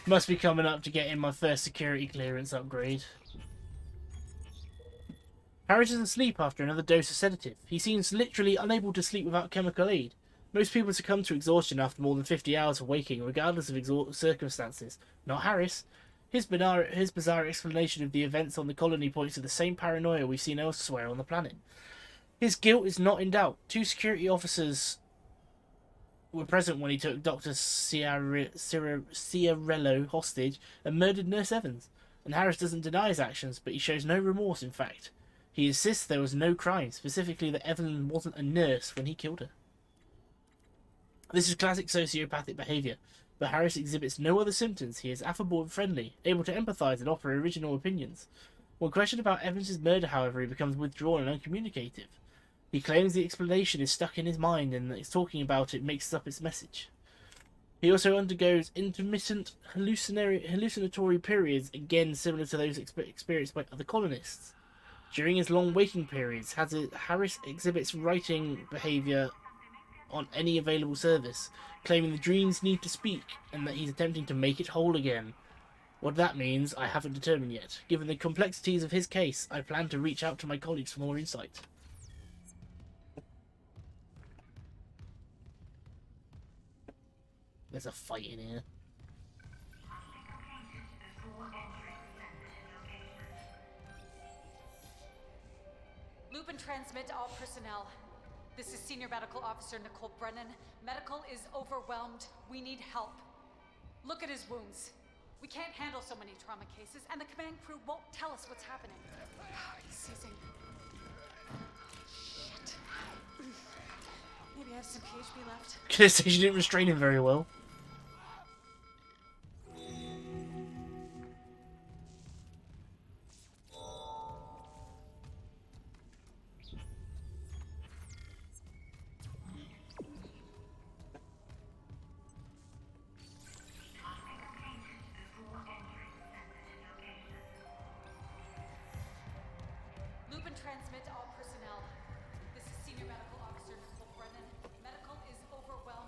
Must be coming up to getting my first security clearance upgrade. Harris is asleep after another dose of sedative. He seems literally unable to sleep without chemical aid. Most people succumb to exhaustion after more than 50 hours of waking, regardless of circumstances. Not Harris. His bizarre explanation of the events on the colony points to the same paranoia we've seen elsewhere on the planet. His guilt is not in doubt. 2 security officers were present when he took Dr. Ciarello hostage and murdered Nurse Evans. And Harris doesn't deny his actions, but he shows no remorse, in fact. He insists there was no crime, specifically that Evelyn wasn't a nurse when he killed her. This is classic sociopathic behaviour, but Harris exhibits no other symptoms. He is affable and friendly, able to empathise and offer original opinions. When questioned about Evans' murder, however, he becomes withdrawn and uncommunicative. He claims the explanation is stuck in his mind and that it's talking about it mixes up its message. He also undergoes intermittent hallucinatory periods, again similar to those experienced by other colonists. During his long waking periods, Harris exhibits writing behaviour on any available service, claiming the dreams need to speak and that he's attempting to make it whole again. What that means, I haven't determined yet. Given the complexities of his case, I plan to reach out to my colleagues for more insight. There's a fight in here. Loop and transmit to all personnel. This is Senior Medical Officer Nicole Brennan. Medical is overwhelmed. We need help. Look at his wounds. We can't handle so many trauma cases, and the command crew won't tell us what's happening. He's seizing. Shit. Maybe I have some PHP left. Could say she didn't restrain him very well. Loop and transmit to all personnel. This is Senior Medical Officer Nicole Brennan. Medical is overwhelmed.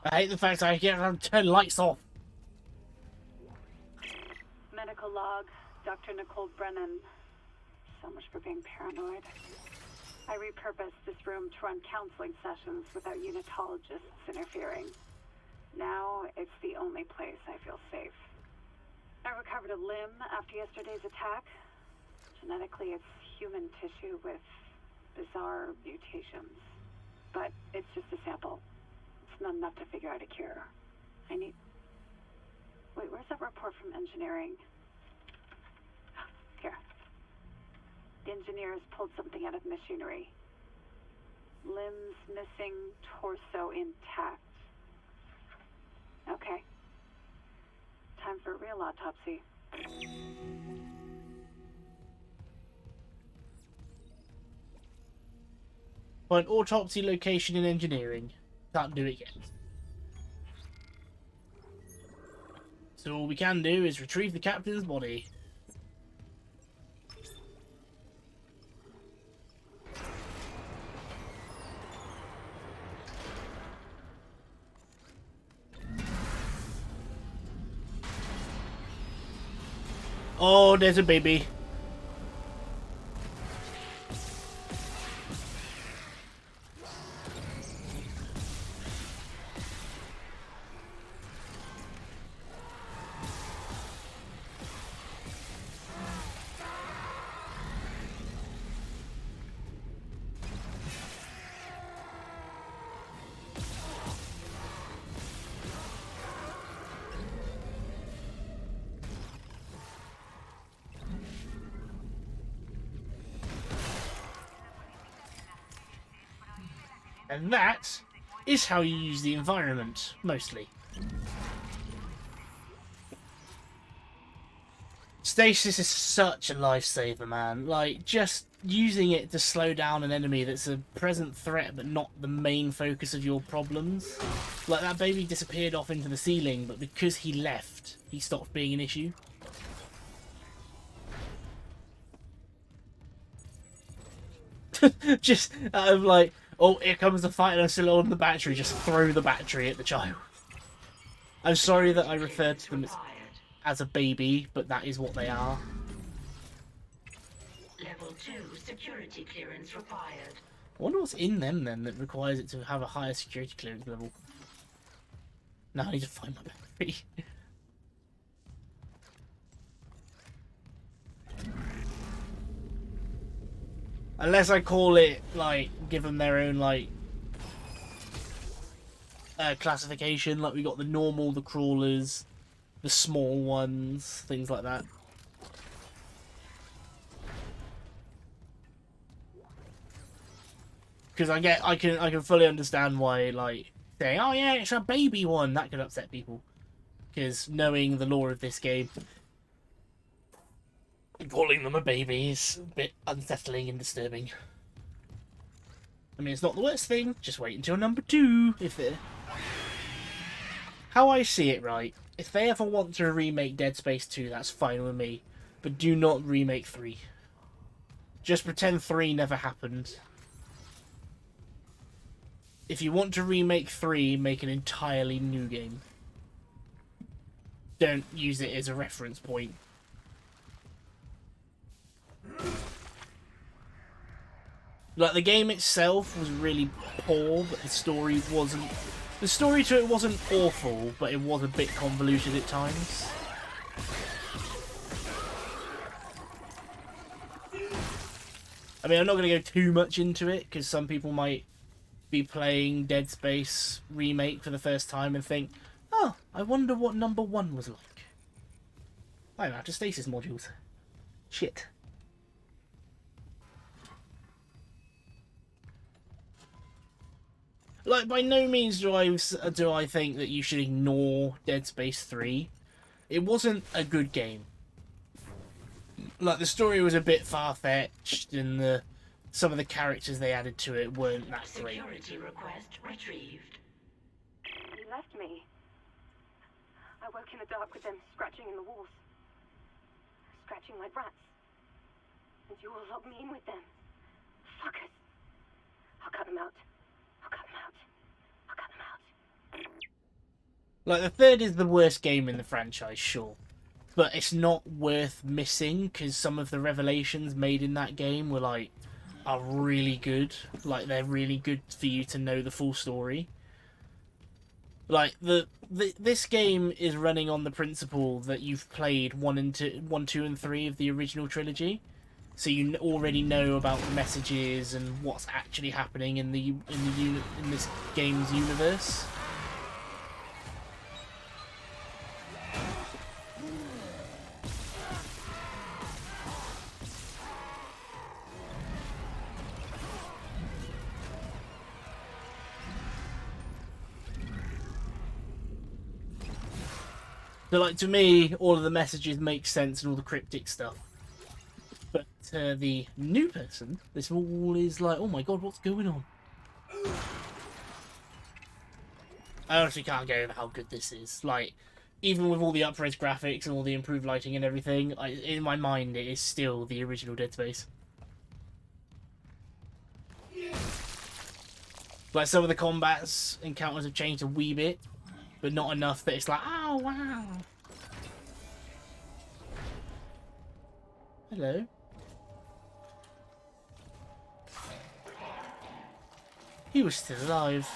I hate the fact I can't turn lights off. Medical log, Dr. Nicole Brennan. So much for being paranoid. I repurposed this room to run counseling sessions without unitologists interfering. Now it's the only place I feel safe. I recovered a limb after yesterday's attack. Genetically, it's human tissue with bizarre mutations. But it's just a sample. It's not enough to figure out a cure. I need... Wait, where's that report from engineering? Here. The engineers pulled something out of machinery. Limbs missing, torso intact. Okay. Time for a real autopsy. Find autopsy location in engineering. Can't do it yet. So all we can do is retrieve the captain's body. Oh, there's a baby. And that is how you use the environment, mostly. Stasis is such a lifesaver, man. Like, just using it to slow down an enemy that's a present threat but not the main focus of your problems. Like, that baby disappeared off into the ceiling, but because he left, he stopped being an issue. Just out of like... Oh, here comes the fight and I'm still on the battery. Just throw the battery at the child. I'm sorry that I referred to them as a baby, but that is what they are. Level 2 security clearance required. I wonder what's in them then that requires it to have a higher security clearance level. Now I need to find my battery. Unless I call it, like, give them their own, like, classification. Like, we got the normal, the crawlers, the small ones, things like that. Because I can fully understand why, like, saying, oh yeah, it's a baby one, that could upset people. Because knowing the lore of this game, calling them a baby is a bit unsettling and disturbing. I mean, it's not the worst thing, just wait until number 2, if they're... How I see it, right, if they ever want to remake Dead Space 2, that's fine with me. But do not remake 3. Just pretend 3 never happened. If you want to remake 3, make an entirely new game. Don't use it as a reference point. Like, the game itself was really poor, but the story wasn't... The story to it wasn't awful, but it was a bit convoluted at times. I mean, I'm not going to go too much into it, because some people might be playing Dead Space Remake for the first time and think, oh, I wonder what number 1 was like. I'm out of stasis modules. Shit. Like, by no means do I think that you should ignore Dead Space 3. It wasn't a good game. Like, the story was a bit far-fetched, and some of the characters they added to it weren't that great. Security request retrieved. He left me. I woke in the dark with them scratching in the walls. Scratching like rats. And you all locked me in with them. Fuckers. I'll cut them out. I'll cut them out. I'll cut them out. Like, the 3rd is the worst game in the franchise, sure. But it's not worth missing, because some of the revelations made in that game were like, are really good. Like, they're really good for you to know the full story. Like, this game is running on the principle that you've played 1, 2, and 3 of the original trilogy, so you already know about the messages and what's actually happening in this game's universe. So, like, to me, all of the messages make sense and all the cryptic stuff. But the new person, this all is like, oh my god, what's going on? I honestly can't get over how good this is. Like, even with all the up-res graphics and all the improved lighting and everything, in my mind, it is still the original Dead Space. Like, some of the combats encounters have changed a wee bit, but not enough that it's like, oh wow. Hello. He was still alive.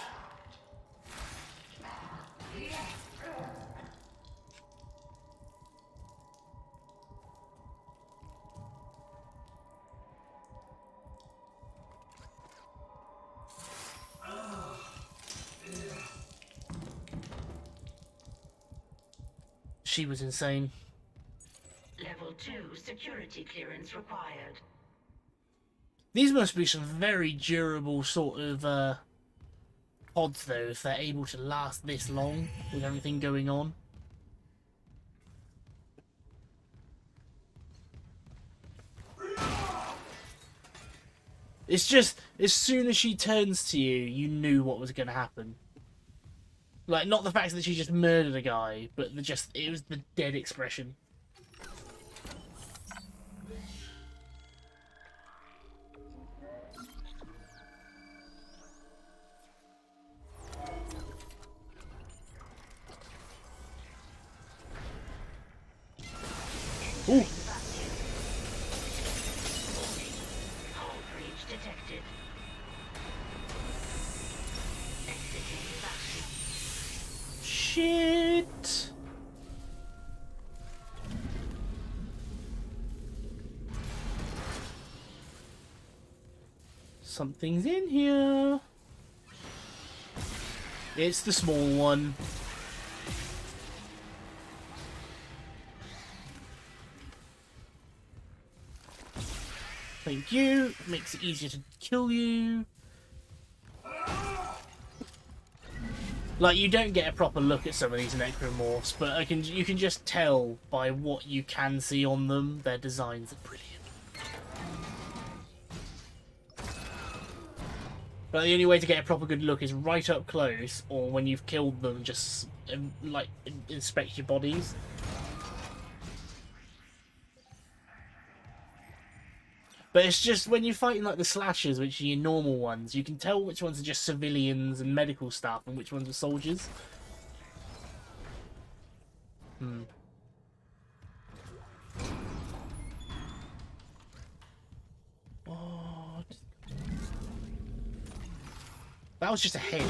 She was insane. Level 2 security clearance required. These must be some very durable sort of pods, though, if they're able to last this long with everything going on. It's just, as soon as she turns to you, you knew what was going to happen. Like, not the fact that she just murdered a guy, but it was the dead expression. Ooh. Hull breach detected. Exiting vacuum. Shit. Something's in here. It's the small one. Thank you. It makes it easier to kill you. Like, you don't get a proper look at some of these necromorphs, but you can just tell by what you can see on them. Their designs are brilliant. But the only way to get a proper good look is right up close, or when you've killed them, just like inspect your bodies. But it's just when you're fighting like the slashers, which are your normal ones, you can tell which ones are just civilians and medical staff and which ones are soldiers. What? That was just a head.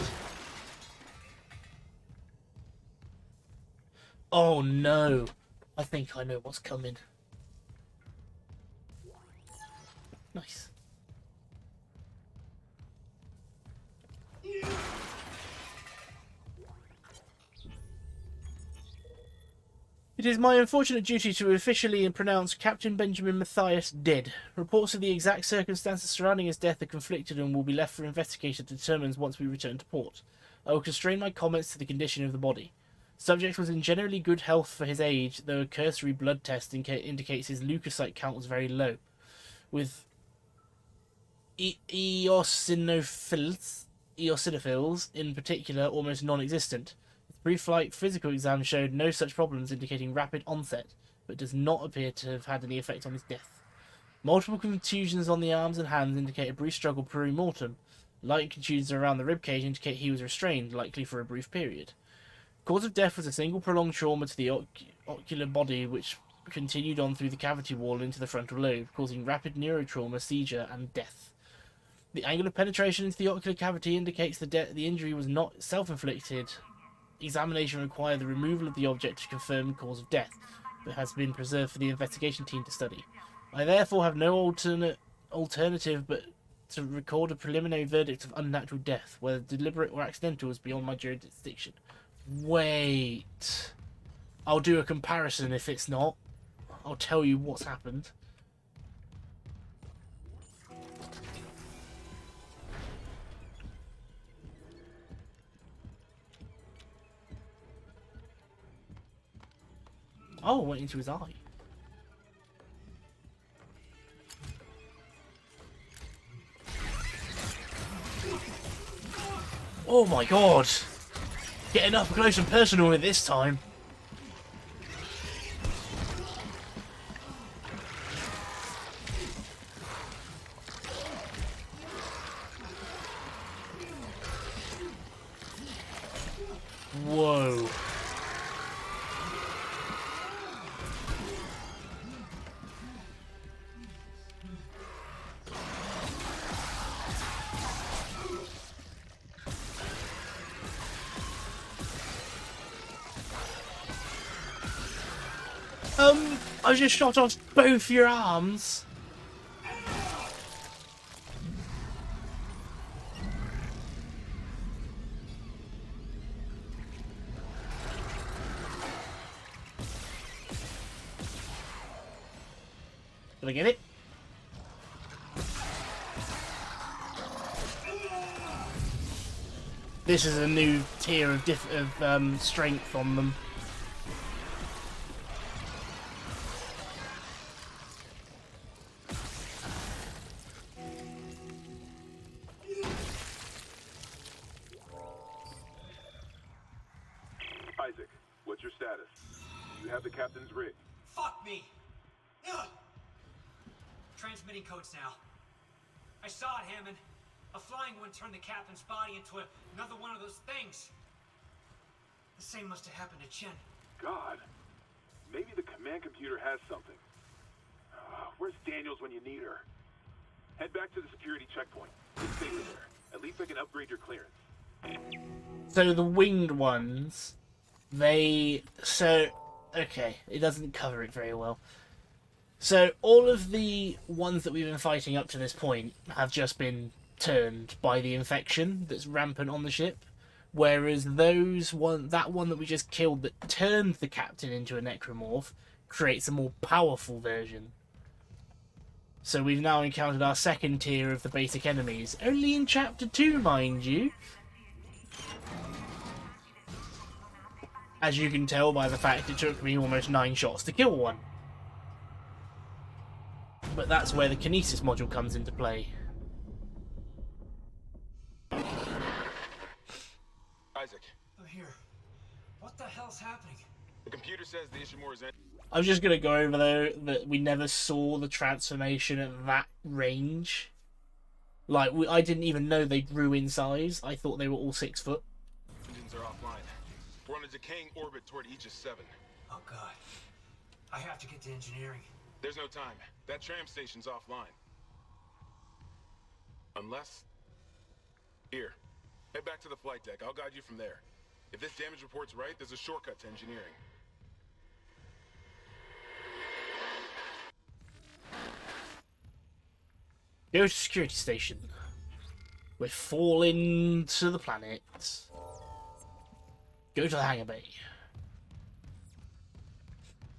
Oh no. I think I know what's coming. Nice. It is my unfortunate duty to officially pronounce Captain Benjamin Mathias dead. Reports of the exact circumstances surrounding his death are conflicted and will be left for investigator to determine once we return to port. I will constrain my comments to the condition of the body. Subject was in generally good health for his age, though a cursory blood test indicates his leukocyte count was very low, with eosinophils in particular almost non-existent. His pre-flight physical exam showed no such problems, indicating rapid onset, but does not appear to have had any effect on his death. Multiple contusions on the arms and hands indicate a brief struggle pre-mortem. Light contusions around the ribcage indicate he was restrained, likely for a brief period. Cause of death was a single prolonged trauma to the ocular body, which continued on through the cavity wall into the frontal lobe, causing rapid neurotrauma, seizure, and death. The angle of penetration into the ocular cavity indicates the injury was not self-inflicted. Examination required the removal of the object to confirm the cause of death, but has been preserved for the investigation team to study. I therefore have no alternative but to record a preliminary verdict of unnatural death, whether deliberate or accidental is beyond my jurisdiction. Wait. I'll do a comparison if it's not. I'll tell you what's happened. Oh, it went into his eye. Oh my god! Getting up close and personal with this time. Whoa. I just shot off both your arms. Did I get it? This is a new tier of strength on them. Isaac, what's your status? You have the captain's rig. Fuck me! Ugh. Transmitting codes now. I saw it, Hammond. A flying one turned the captain's body into another one of those things. The same must have happened to Chen. God, maybe the command computer has something. Where's Daniels when you need her? Head back to the security checkpoint. It's safer there. At least I can upgrade your clearance. So the winged ones, okay, it doesn't cover it very well. So all of the ones that we've been fighting up to this point have just been turned by the infection that's rampant on the ship, whereas that one that we just killed that turned the captain into a necromorph creates a more powerful version. So we've now encountered our second tier of the basic enemies, only in chapter 2, mind you. As you can tell by the fact it took me almost 9 shots to kill one. But that's where the kinesis module comes into play. Isaac. I'm here. What the hell's happening? The computer says the Ishimura's in. I'm just going to go over, though, that we never saw the transformation at that range. Like, I didn't even know they grew in size. I thought they were all 6 foot. Engines are offline. We're on a decaying orbit toward Aegis 7. Oh, God. I have to get to engineering. There's no time. That tram station's offline. Unless... Here. Head back to the flight deck. I'll guide you from there. If this damage report's right, there's a shortcut to engineering. Go to security station. We're falling to the planet. Go to the hangar bay.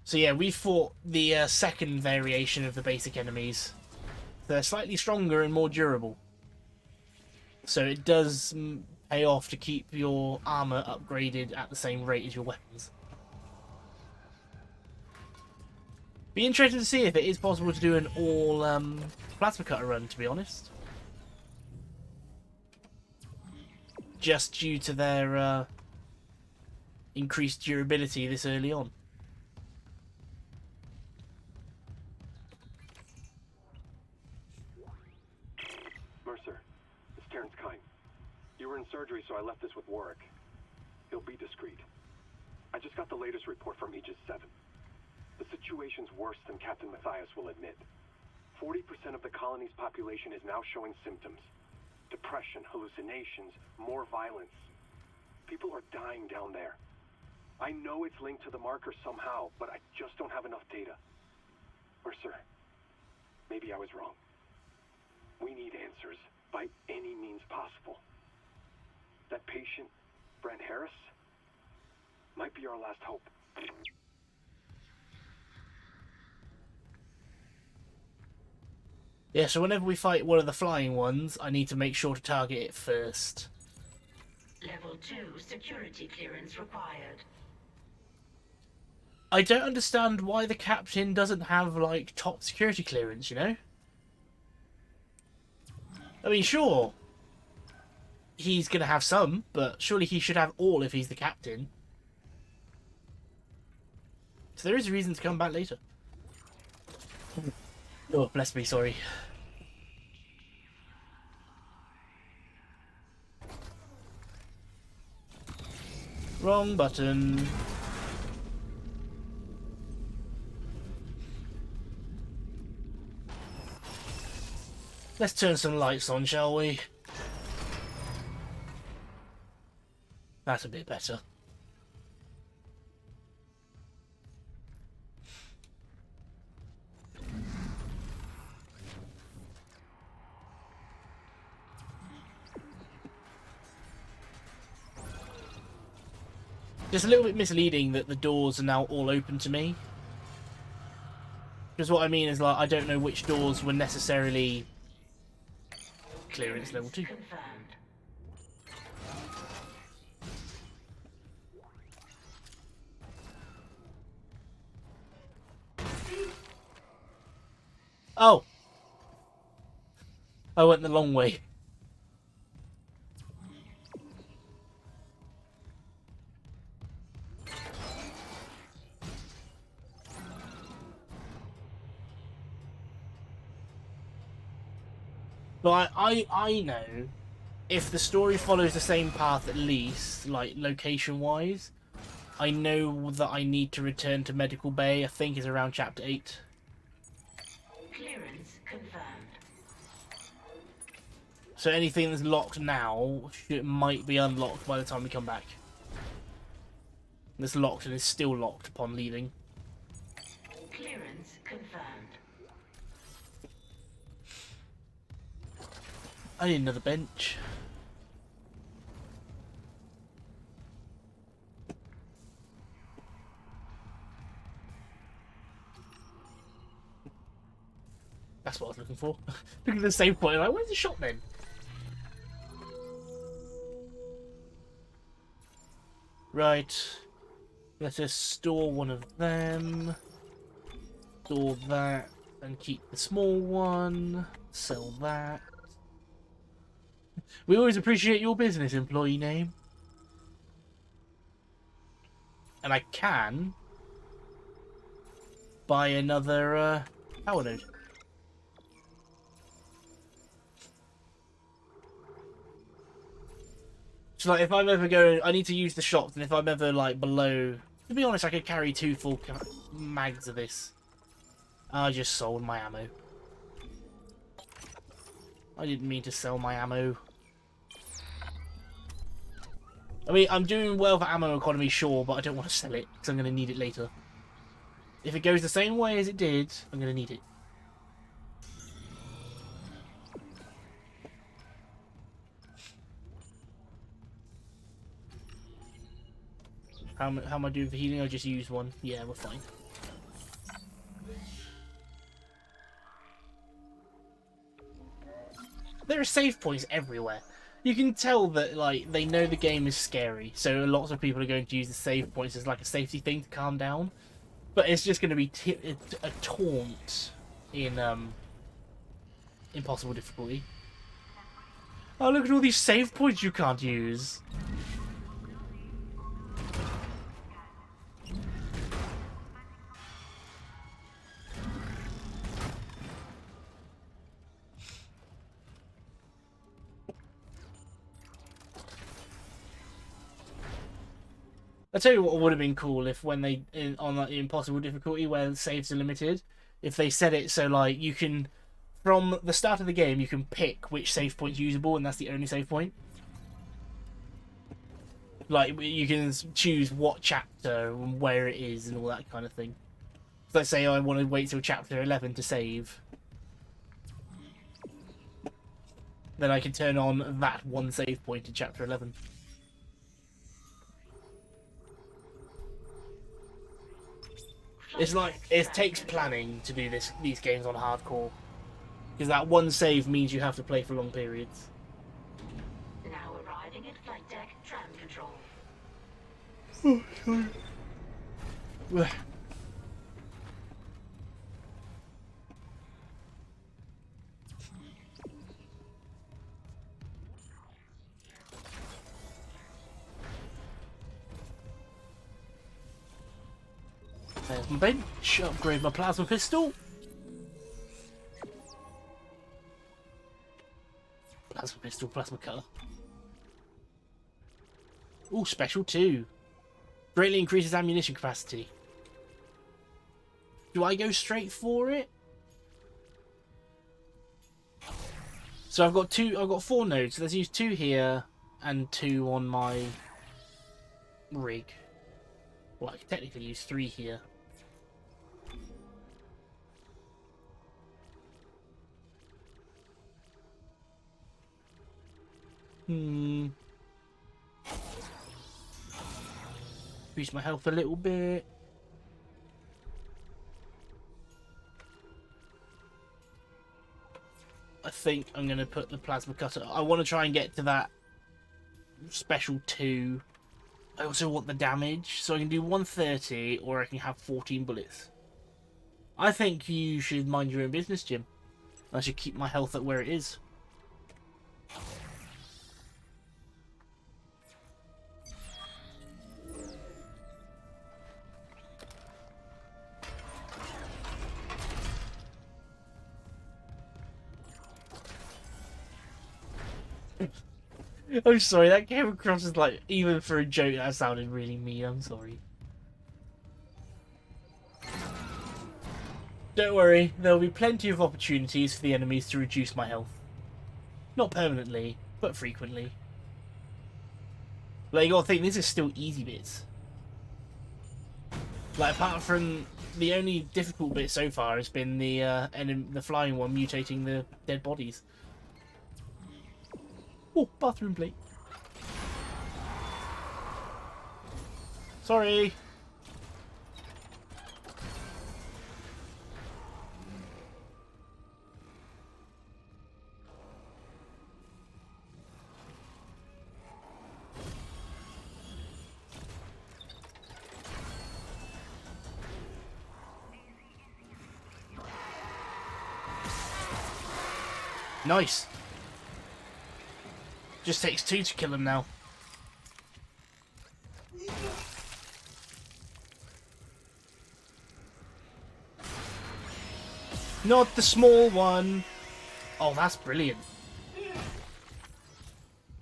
So yeah, we fought the second variation of the basic enemies. They're slightly stronger and more durable. So it does pay off to keep your armor upgraded at the same rate as your weapons. Be interested to see if it is possible to do an all plasma cutter run, to be honest. Just due to their increased durability this early on. Mercer, it's Terrence Kine. You were in surgery, so I left this with Warwick. He'll be discreet. I just got the latest report from Aegis 7. The situation's worse than Captain Mathias will admit. 40% of the colony's population is now showing symptoms. Depression, hallucinations, more violence. People are dying down there. I know it's linked to the marker somehow, but I just don't have enough data. Mercer, maybe I was wrong. We need answers by any means possible. That patient, Brent Harris, might be our last hope. Yeah, so whenever we fight one of the flying ones, I need to make sure to target it first. Level 2 security clearance required. I don't understand why the captain doesn't have, like, top security clearance, you know? I mean, sure, he's gonna have some, but surely he should have all if he's the captain. So there is a reason to come back later. Oh, bless me, sorry. Wrong button. Let's turn some lights on, shall we? That's a bit better. Just a little bit misleading that the doors are now all open to me. Because what I mean is, like, I don't know which doors were necessarily clearance level 2. Confirmed. Oh! I went the long way. But I know if the story follows the same path, at least, like, location-wise, I know that I need to return to Medical Bay. I think is around Chapter 8. Clearance confirmed. So anything that's locked now might be unlocked by the time we come back. That's locked and is still locked upon leaving. Clearance confirmed. I need another bench. That's what I was looking for. Looking at the save point, like, where's the shop then? Right. Let us store one of them. Store that. And keep the small one. Sell that. We always appreciate your business, employee name. And I can buy another power node. So, like, if I'm ever going, I need to use the shops, and if I'm ever, like, below... To be honest, I could carry 2 full mags of this. I just sold my ammo. I didn't mean to sell my ammo. I mean, I'm doing well for ammo economy, sure, but I don't want to sell it, because I'm going to need it later. If it goes the same way as it did, I'm going to need it. How am I doing for healing? I just used one. Yeah, we're fine. There are save points everywhere. You can tell that, like, they know the game is scary, so lots of people are going to use the save points as like a safety thing to calm down. But it's just going to be a taunt in impossible difficulty. Oh, look at all these save points you can't use. I tell you what would have been cool if when they on like the impossible difficulty where saves are limited, if they set it so like you can from the start of the game, you can pick which save point's usable, and that's the only save point. Like, you can choose what chapter and where it is and all that kind of thing. So let's say I want to wait till chapter 11 to save. Then I can turn on that one save point in chapter 11. It's like, it takes planning to do these games on hardcore. Because that one save means you have to play for long periods. Now arriving at flight deck tram control. Oh, sorry. There's my bench. Upgrade my plasma pistol. Plasma pistol, plasma cutter. Ooh, special 2. Greatly increases ammunition capacity. Do I go straight for it? So I've got 4 nodes. So let's use 2 here and 2 on my rig. Well, I can technically use 3 here. Boost my health a little bit. I think I'm going to put the plasma cutter. I want to try and get to that special 2. I also want the damage, so I can do 130 or I can have 14 bullets. I think you should mind your own business, Jim. I should keep my health at where it is. I'm sorry, that came across as like, even for a joke, that sounded really mean. I'm sorry. Don't worry, there'll be plenty of opportunities for the enemies to reduce my health. Not permanently, but frequently. Like, you gotta think, these are still easy bits. Like, apart from the only difficult bit so far has been the flying one mutating the dead bodies. Oh, bathroom plate. Sorry. Nice. Just takes 2 to kill him now. Not the small one. Oh, that's brilliant.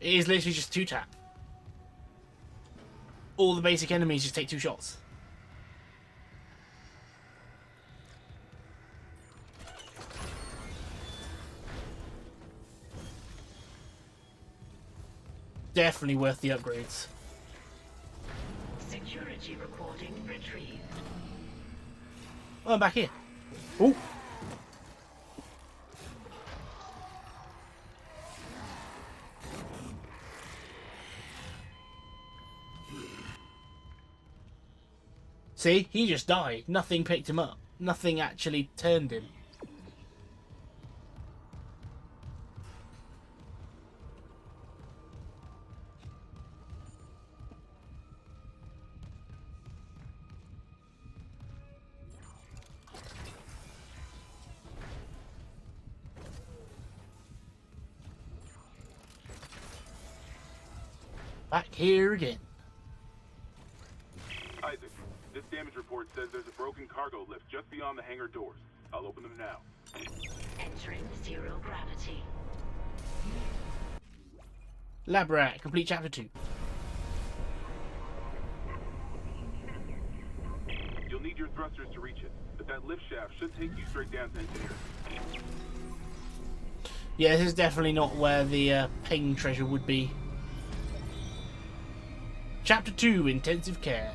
It is literally just 2 tap. All the basic enemies just take 2 shots. Definitely worth the upgrades. Security recording retrieved. Oh, I'm back here. Oh. See, he just died. Nothing picked him up. Nothing actually turned him. Back here again. Isaac, this damage report says there's a broken cargo lift just beyond the hangar doors. I'll open them now. Entering 0 gravity. Lab rat, complete chapter 2. You'll need your thrusters to reach it, but that lift shaft should take you straight down to engineering. Yeah, this is definitely not where the pain treasure would be. Chapter 2, Intensive Care.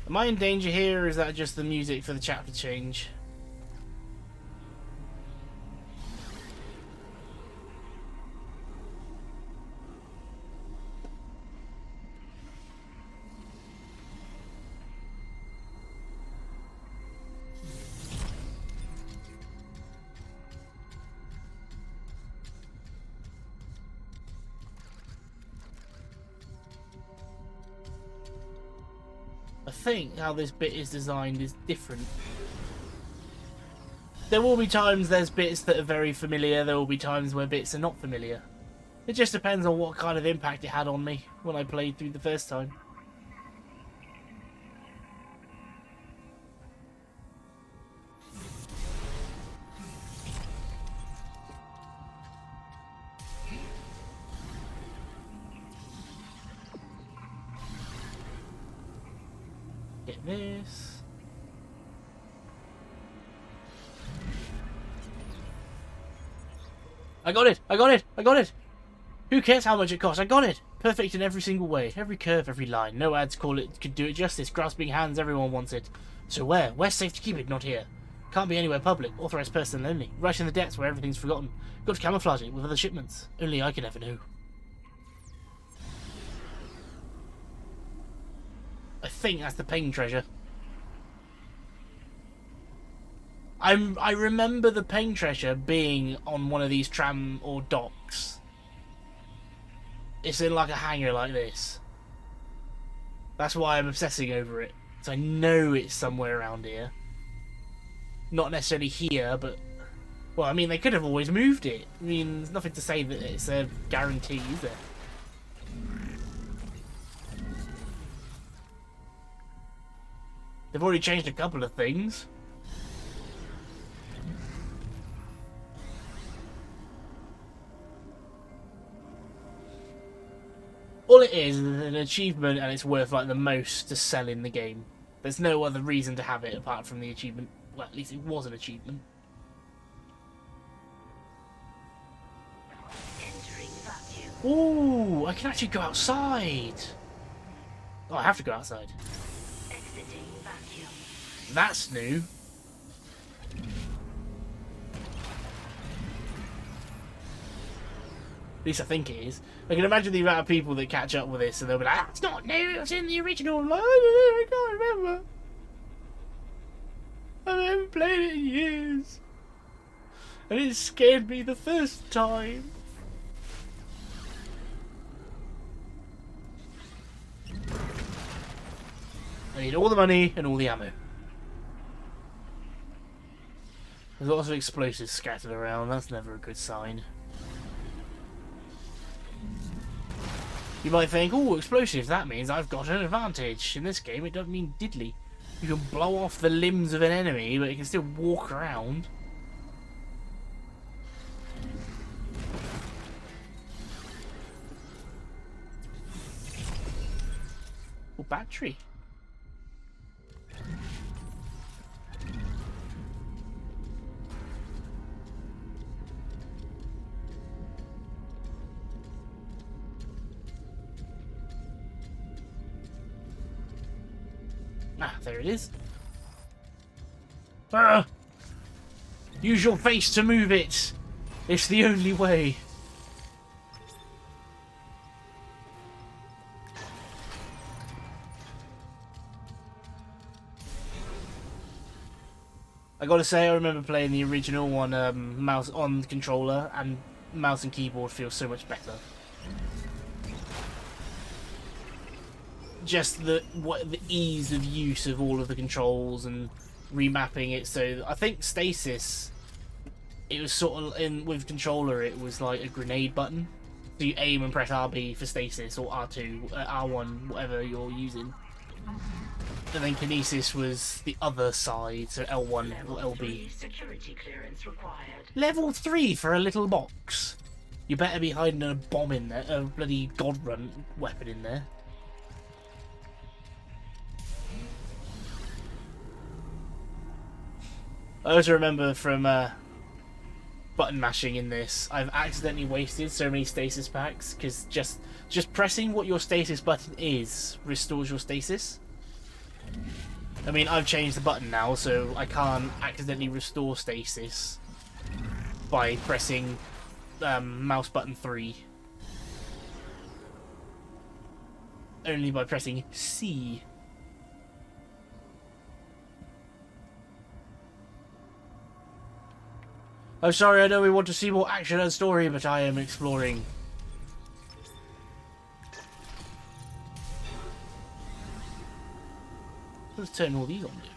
Am I in danger here, or is that just the music for the chapter change? I think how this bit is designed is different. There will be times there's bits that are very familiar, there will be times where bits are not familiar. It just depends on what kind of impact it had on me when I played through the first time. Get this. I got it! I got it! I got it! Who cares how much it costs? I got it! Perfect in every single way. Every curve, every line. No ads could do it justice. Grasping hands, everyone wants it. So where? Where's safe to keep it? Not here. Can't be anywhere public. Authorized person only. Right in the depths where everything's forgotten. Got to camouflage it with other shipments. Only I can ever know. I think that's the pain treasure. I remember the pain treasure being on one of these tram or docks. It's in like a hangar like this. That's why I'm obsessing over it. So I know it's somewhere around here. Not necessarily here, but... Well, I mean, they could have always moved it. I mean, there's nothing to say that it's a guarantee, is there? They've already changed a couple of things. All it is an achievement, and it's worth like the most to sell in the game. There's no other reason to have it apart from the achievement. Well, at least it was an achievement. Ooh, I can actually go outside. Oh, I have to go outside. That's new. At least I think it is. I can imagine the amount of people that catch up with this and they'll be like, ah, it's not new, it's in the original. I'm like, I can't remember. I haven't played it in years. And it scared me the first time. I need all the money and all the ammo. There's lots of explosives scattered around, that's never a good sign. You might think, oh, explosives, that means I've got an advantage. In this game, it doesn't mean diddly. You can blow off the limbs of an enemy, but you can still walk around. Oh, battery. Ah, there it is. Ah! Use your face to move it. It's the only way. I gotta say, I remember playing the original one mouse on controller, and mouse and keyboard feels so much better. Just the ease of use of all of the controls and remapping it. So I think stasis, it was sort of with controller, it was like a grenade button. So you aim and press RB for stasis, or R2, R1, whatever you're using. And then kinesis was the other side, so L1 or LB. Security clearance required. Level 3 for a little box. You better be hiding a bomb in there, a bloody God run weapon in there. I also remember from button mashing in this, I've accidentally wasted so many stasis packs because just pressing what your stasis button is restores your stasis. I mean, I've changed the button now, so I can't accidentally restore stasis by pressing mouse button 3. Only by pressing C. I'm sorry, I know we want to see more action and story, but I am exploring. Let's turn all these on, dude.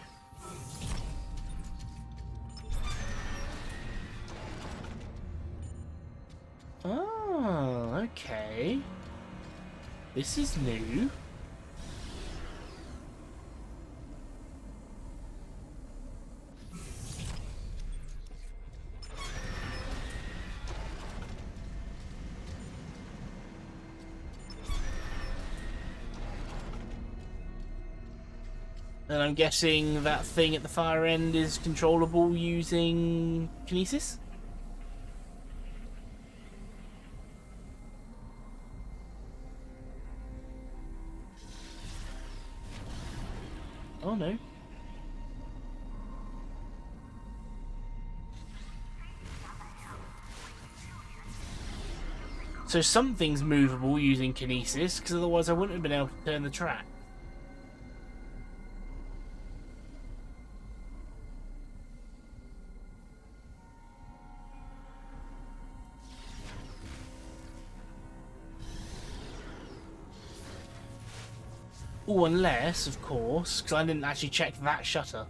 Oh, okay. This is new. And I'm guessing that thing at the far end is controllable using kinesis? Oh no. So something's movable using kinesis, because otherwise I wouldn't have been able to turn the track. Oh, unless, of course, because I didn't actually check that shutter.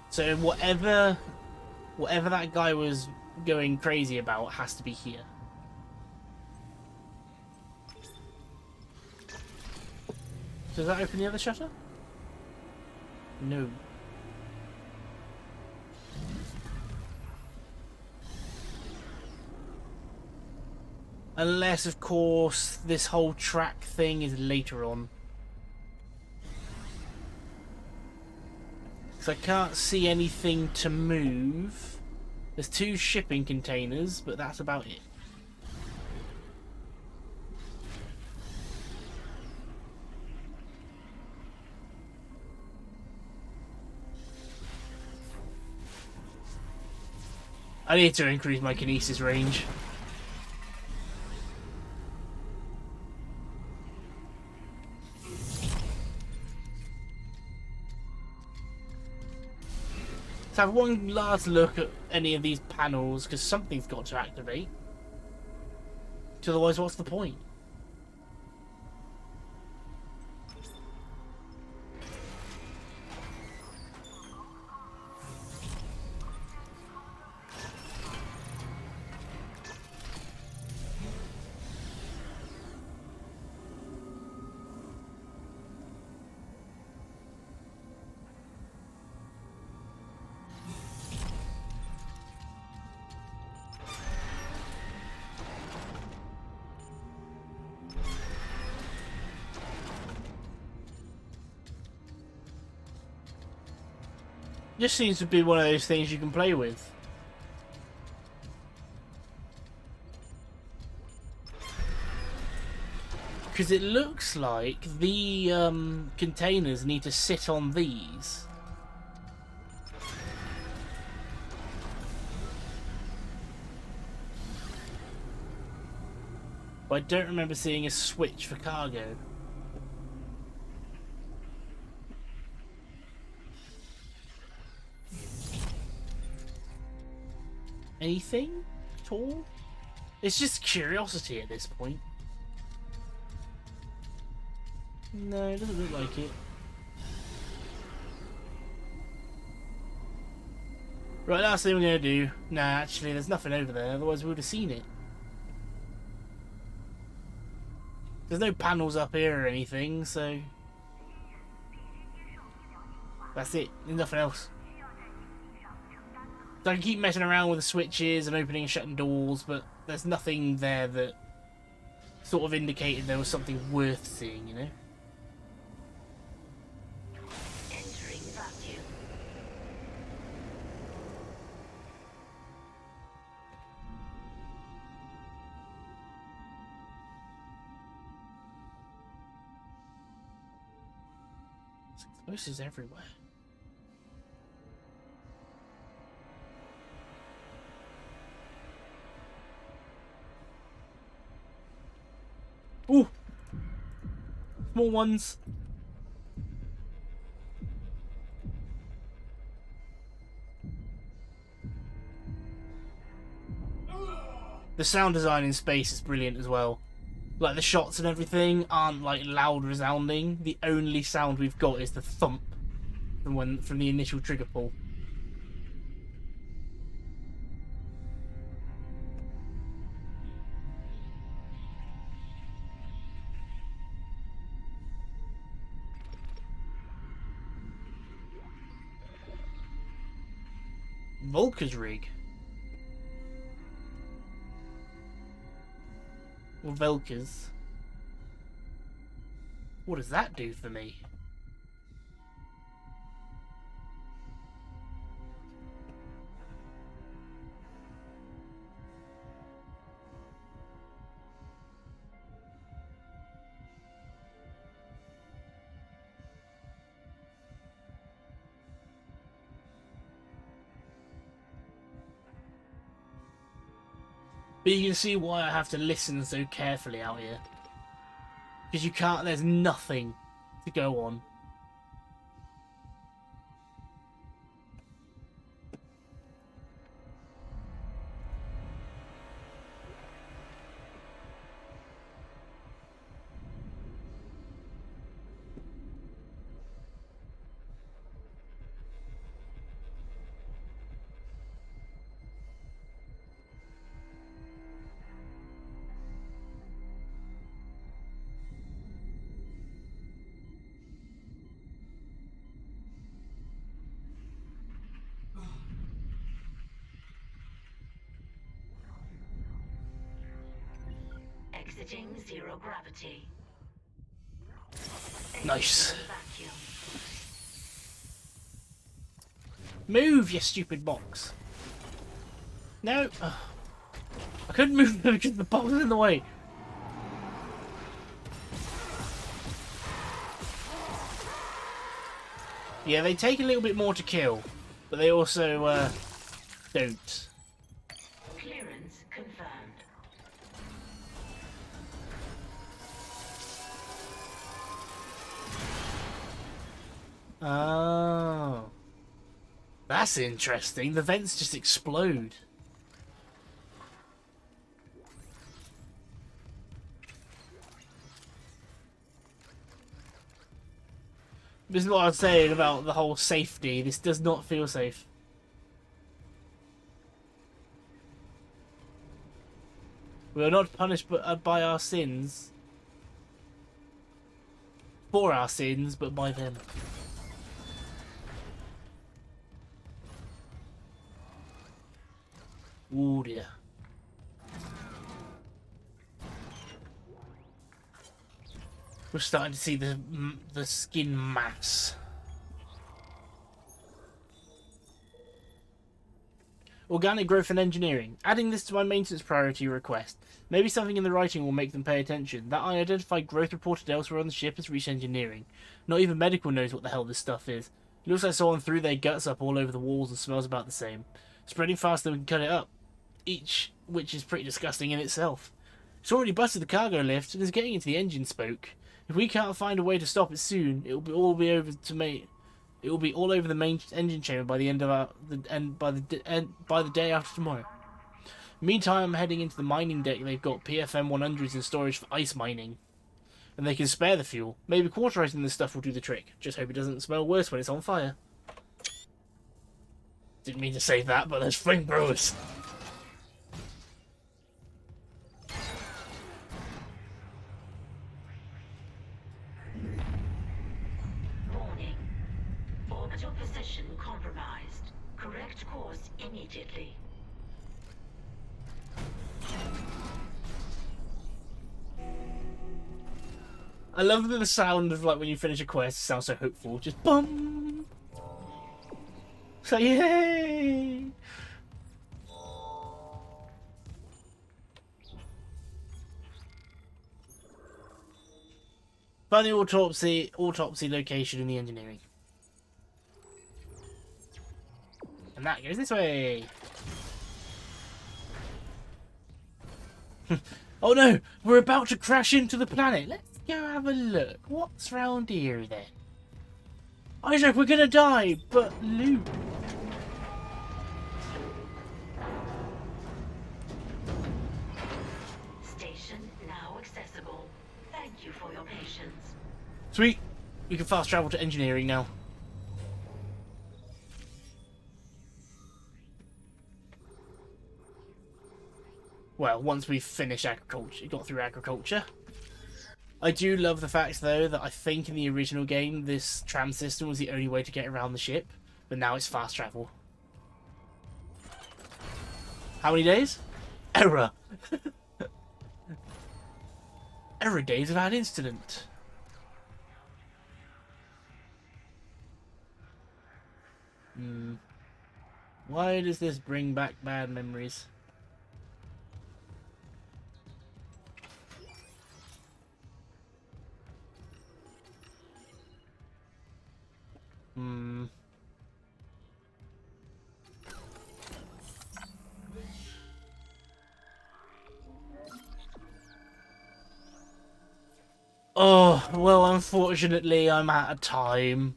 So whatever that guy was going crazy about has to be here. Does that open the other shutter? No. Unless, of course, this whole track thing is later on. Because I can't see anything to move. There's 2 shipping containers, but that's about it. I need to increase my kinesis range. Let's have one last look at any of these panels, because something's got to activate. Otherwise, what's the point? Just seems to be one of those things you can play with. Because it looks like the containers need to sit on these. But I don't remember seeing a switch for cargo. Anything at all? It's just curiosity at this point. No, it doesn't look like it. Right, last thing we're going to do. Nah, actually, there's nothing over there, otherwise we would have seen it. There's no panels up here or anything, so... That's it, there's nothing else. So I can keep messing around with the switches and opening and shutting doors, but there's nothing there that sort of indicated there was something worth seeing, you know? Entering vacuum. Explosives everywhere. Ooh! Small ones. The sound design in space is brilliant as well. Like, the shots and everything aren't, like, loud resounding. The only sound we've got is the thump from the initial trigger pull. Volker's rig. Or Velker's. What does that do for me? But you can see why I have to listen so carefully out here. Because you can't, there's nothing to go on. Exiting zero gravity. Nice. Vacuum. Move, you stupid box. No. Ugh. I couldn't move because the box was in the way. Yeah, they take a little bit more to kill, but they also don't. Clearance confirmed. Oh. That's interesting. The vents just explode. This is what I was saying about the whole safety. This does not feel safe. We are not punished by our sins. For our sins, but by them. Ooh dear. We're starting to see the skin mass. Organic growth and engineering. Adding this to my maintenance priority request. Maybe something in the writing will make them pay attention. That unidentified growth reported elsewhere on the ship has reached engineering. Not even medical knows what the hell this stuff is. It looks like someone threw their guts up all over the walls and smells about the same. Spreading faster than we can cut it up. Which is pretty disgusting in itself. It's already busted the cargo lift and is getting into the engine spoke. If we can't find a way to stop it soon, it will be all over the main engine chamber by the end of by the day after tomorrow. Meantime, I'm heading into the mining deck. They've got PFM 100s in storage for ice mining, and they can spare the fuel. Maybe cauterizing this stuff will do the trick. Just hope it doesn't smell worse when it's on fire. Didn't mean to say that, but there's flamethrowers. Warning. Orbital position compromised. Correct course immediately. I love the sound of like when you finish a quest. It sounds so hopeful. Just bum. So yay! Find the autopsy location in the engineering. And that goes this way. Oh no, we're about to crash into the planet. Let's go have a look. What's round here then? Isaac, we're gonna die, but loot. Station now accessible. Thank you for your patience. Sweet. We can fast travel to engineering now. Well, once we've finished agriculture, got through agriculture. I do love the fact, though, that I think in the original game, this tram system was the only way to get around the ship, but now it's fast travel. How many days? Error! Error days without incident. Why does this bring back bad memories? Oh, well, unfortunately, I'm out of time.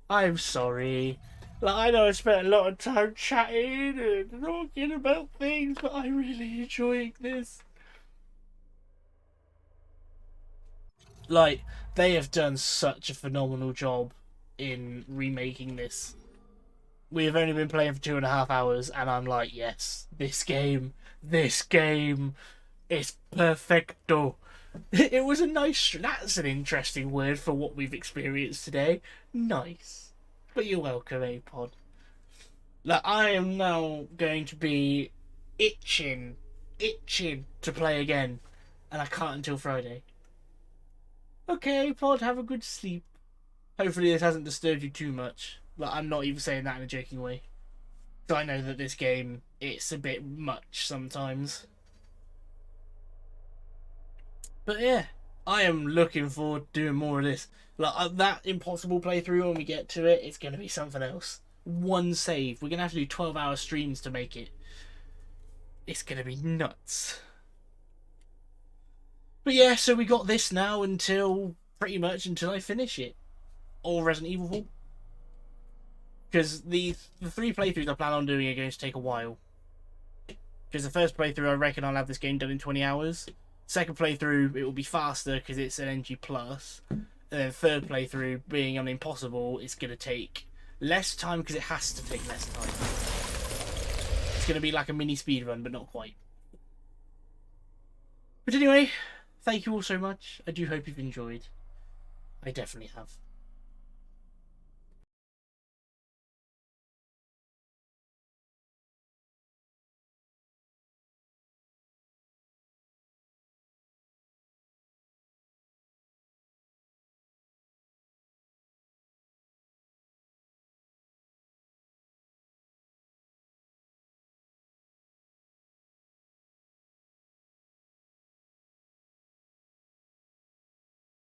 I'm sorry. Like, I know I spent a lot of time chatting and talking about things, but I'm really enjoying this. Like, they have done such a phenomenal job in remaking this. We have only been playing for 2.5 hours, and I'm like, yes, this game is perfecto. It was a nice... That's an interesting word for what we've experienced today. Nice. But you're welcome, A-Pod. Like, I am now going to be itching to play again. And I can't until Friday. Okay, A-Pod, have a good sleep. Hopefully this hasn't disturbed you too much. Like, I'm not even saying that in a joking way. So I know that this game, it's a bit much sometimes. But yeah, I am looking forward to doing more of this. Like, that impossible playthrough, when we get to it, it's going to be something else. One save. We're going to have to do 12-hour streams to make it. It's going to be nuts. But yeah, so we got this now until, pretty much until I finish it. Or Resident Evil 4. Because the 3 playthroughs I plan on doing are going to take a while. Because the first playthrough, I reckon I'll have this game done in 20 hours. Second playthrough, it will be faster because it's an NG+. And then third playthrough, being on Impossible, it's going to take less time because it has to take less time. It's going to be like a mini speedrun, but not quite. But anyway, thank you all so much. I do hope you've enjoyed. I definitely have.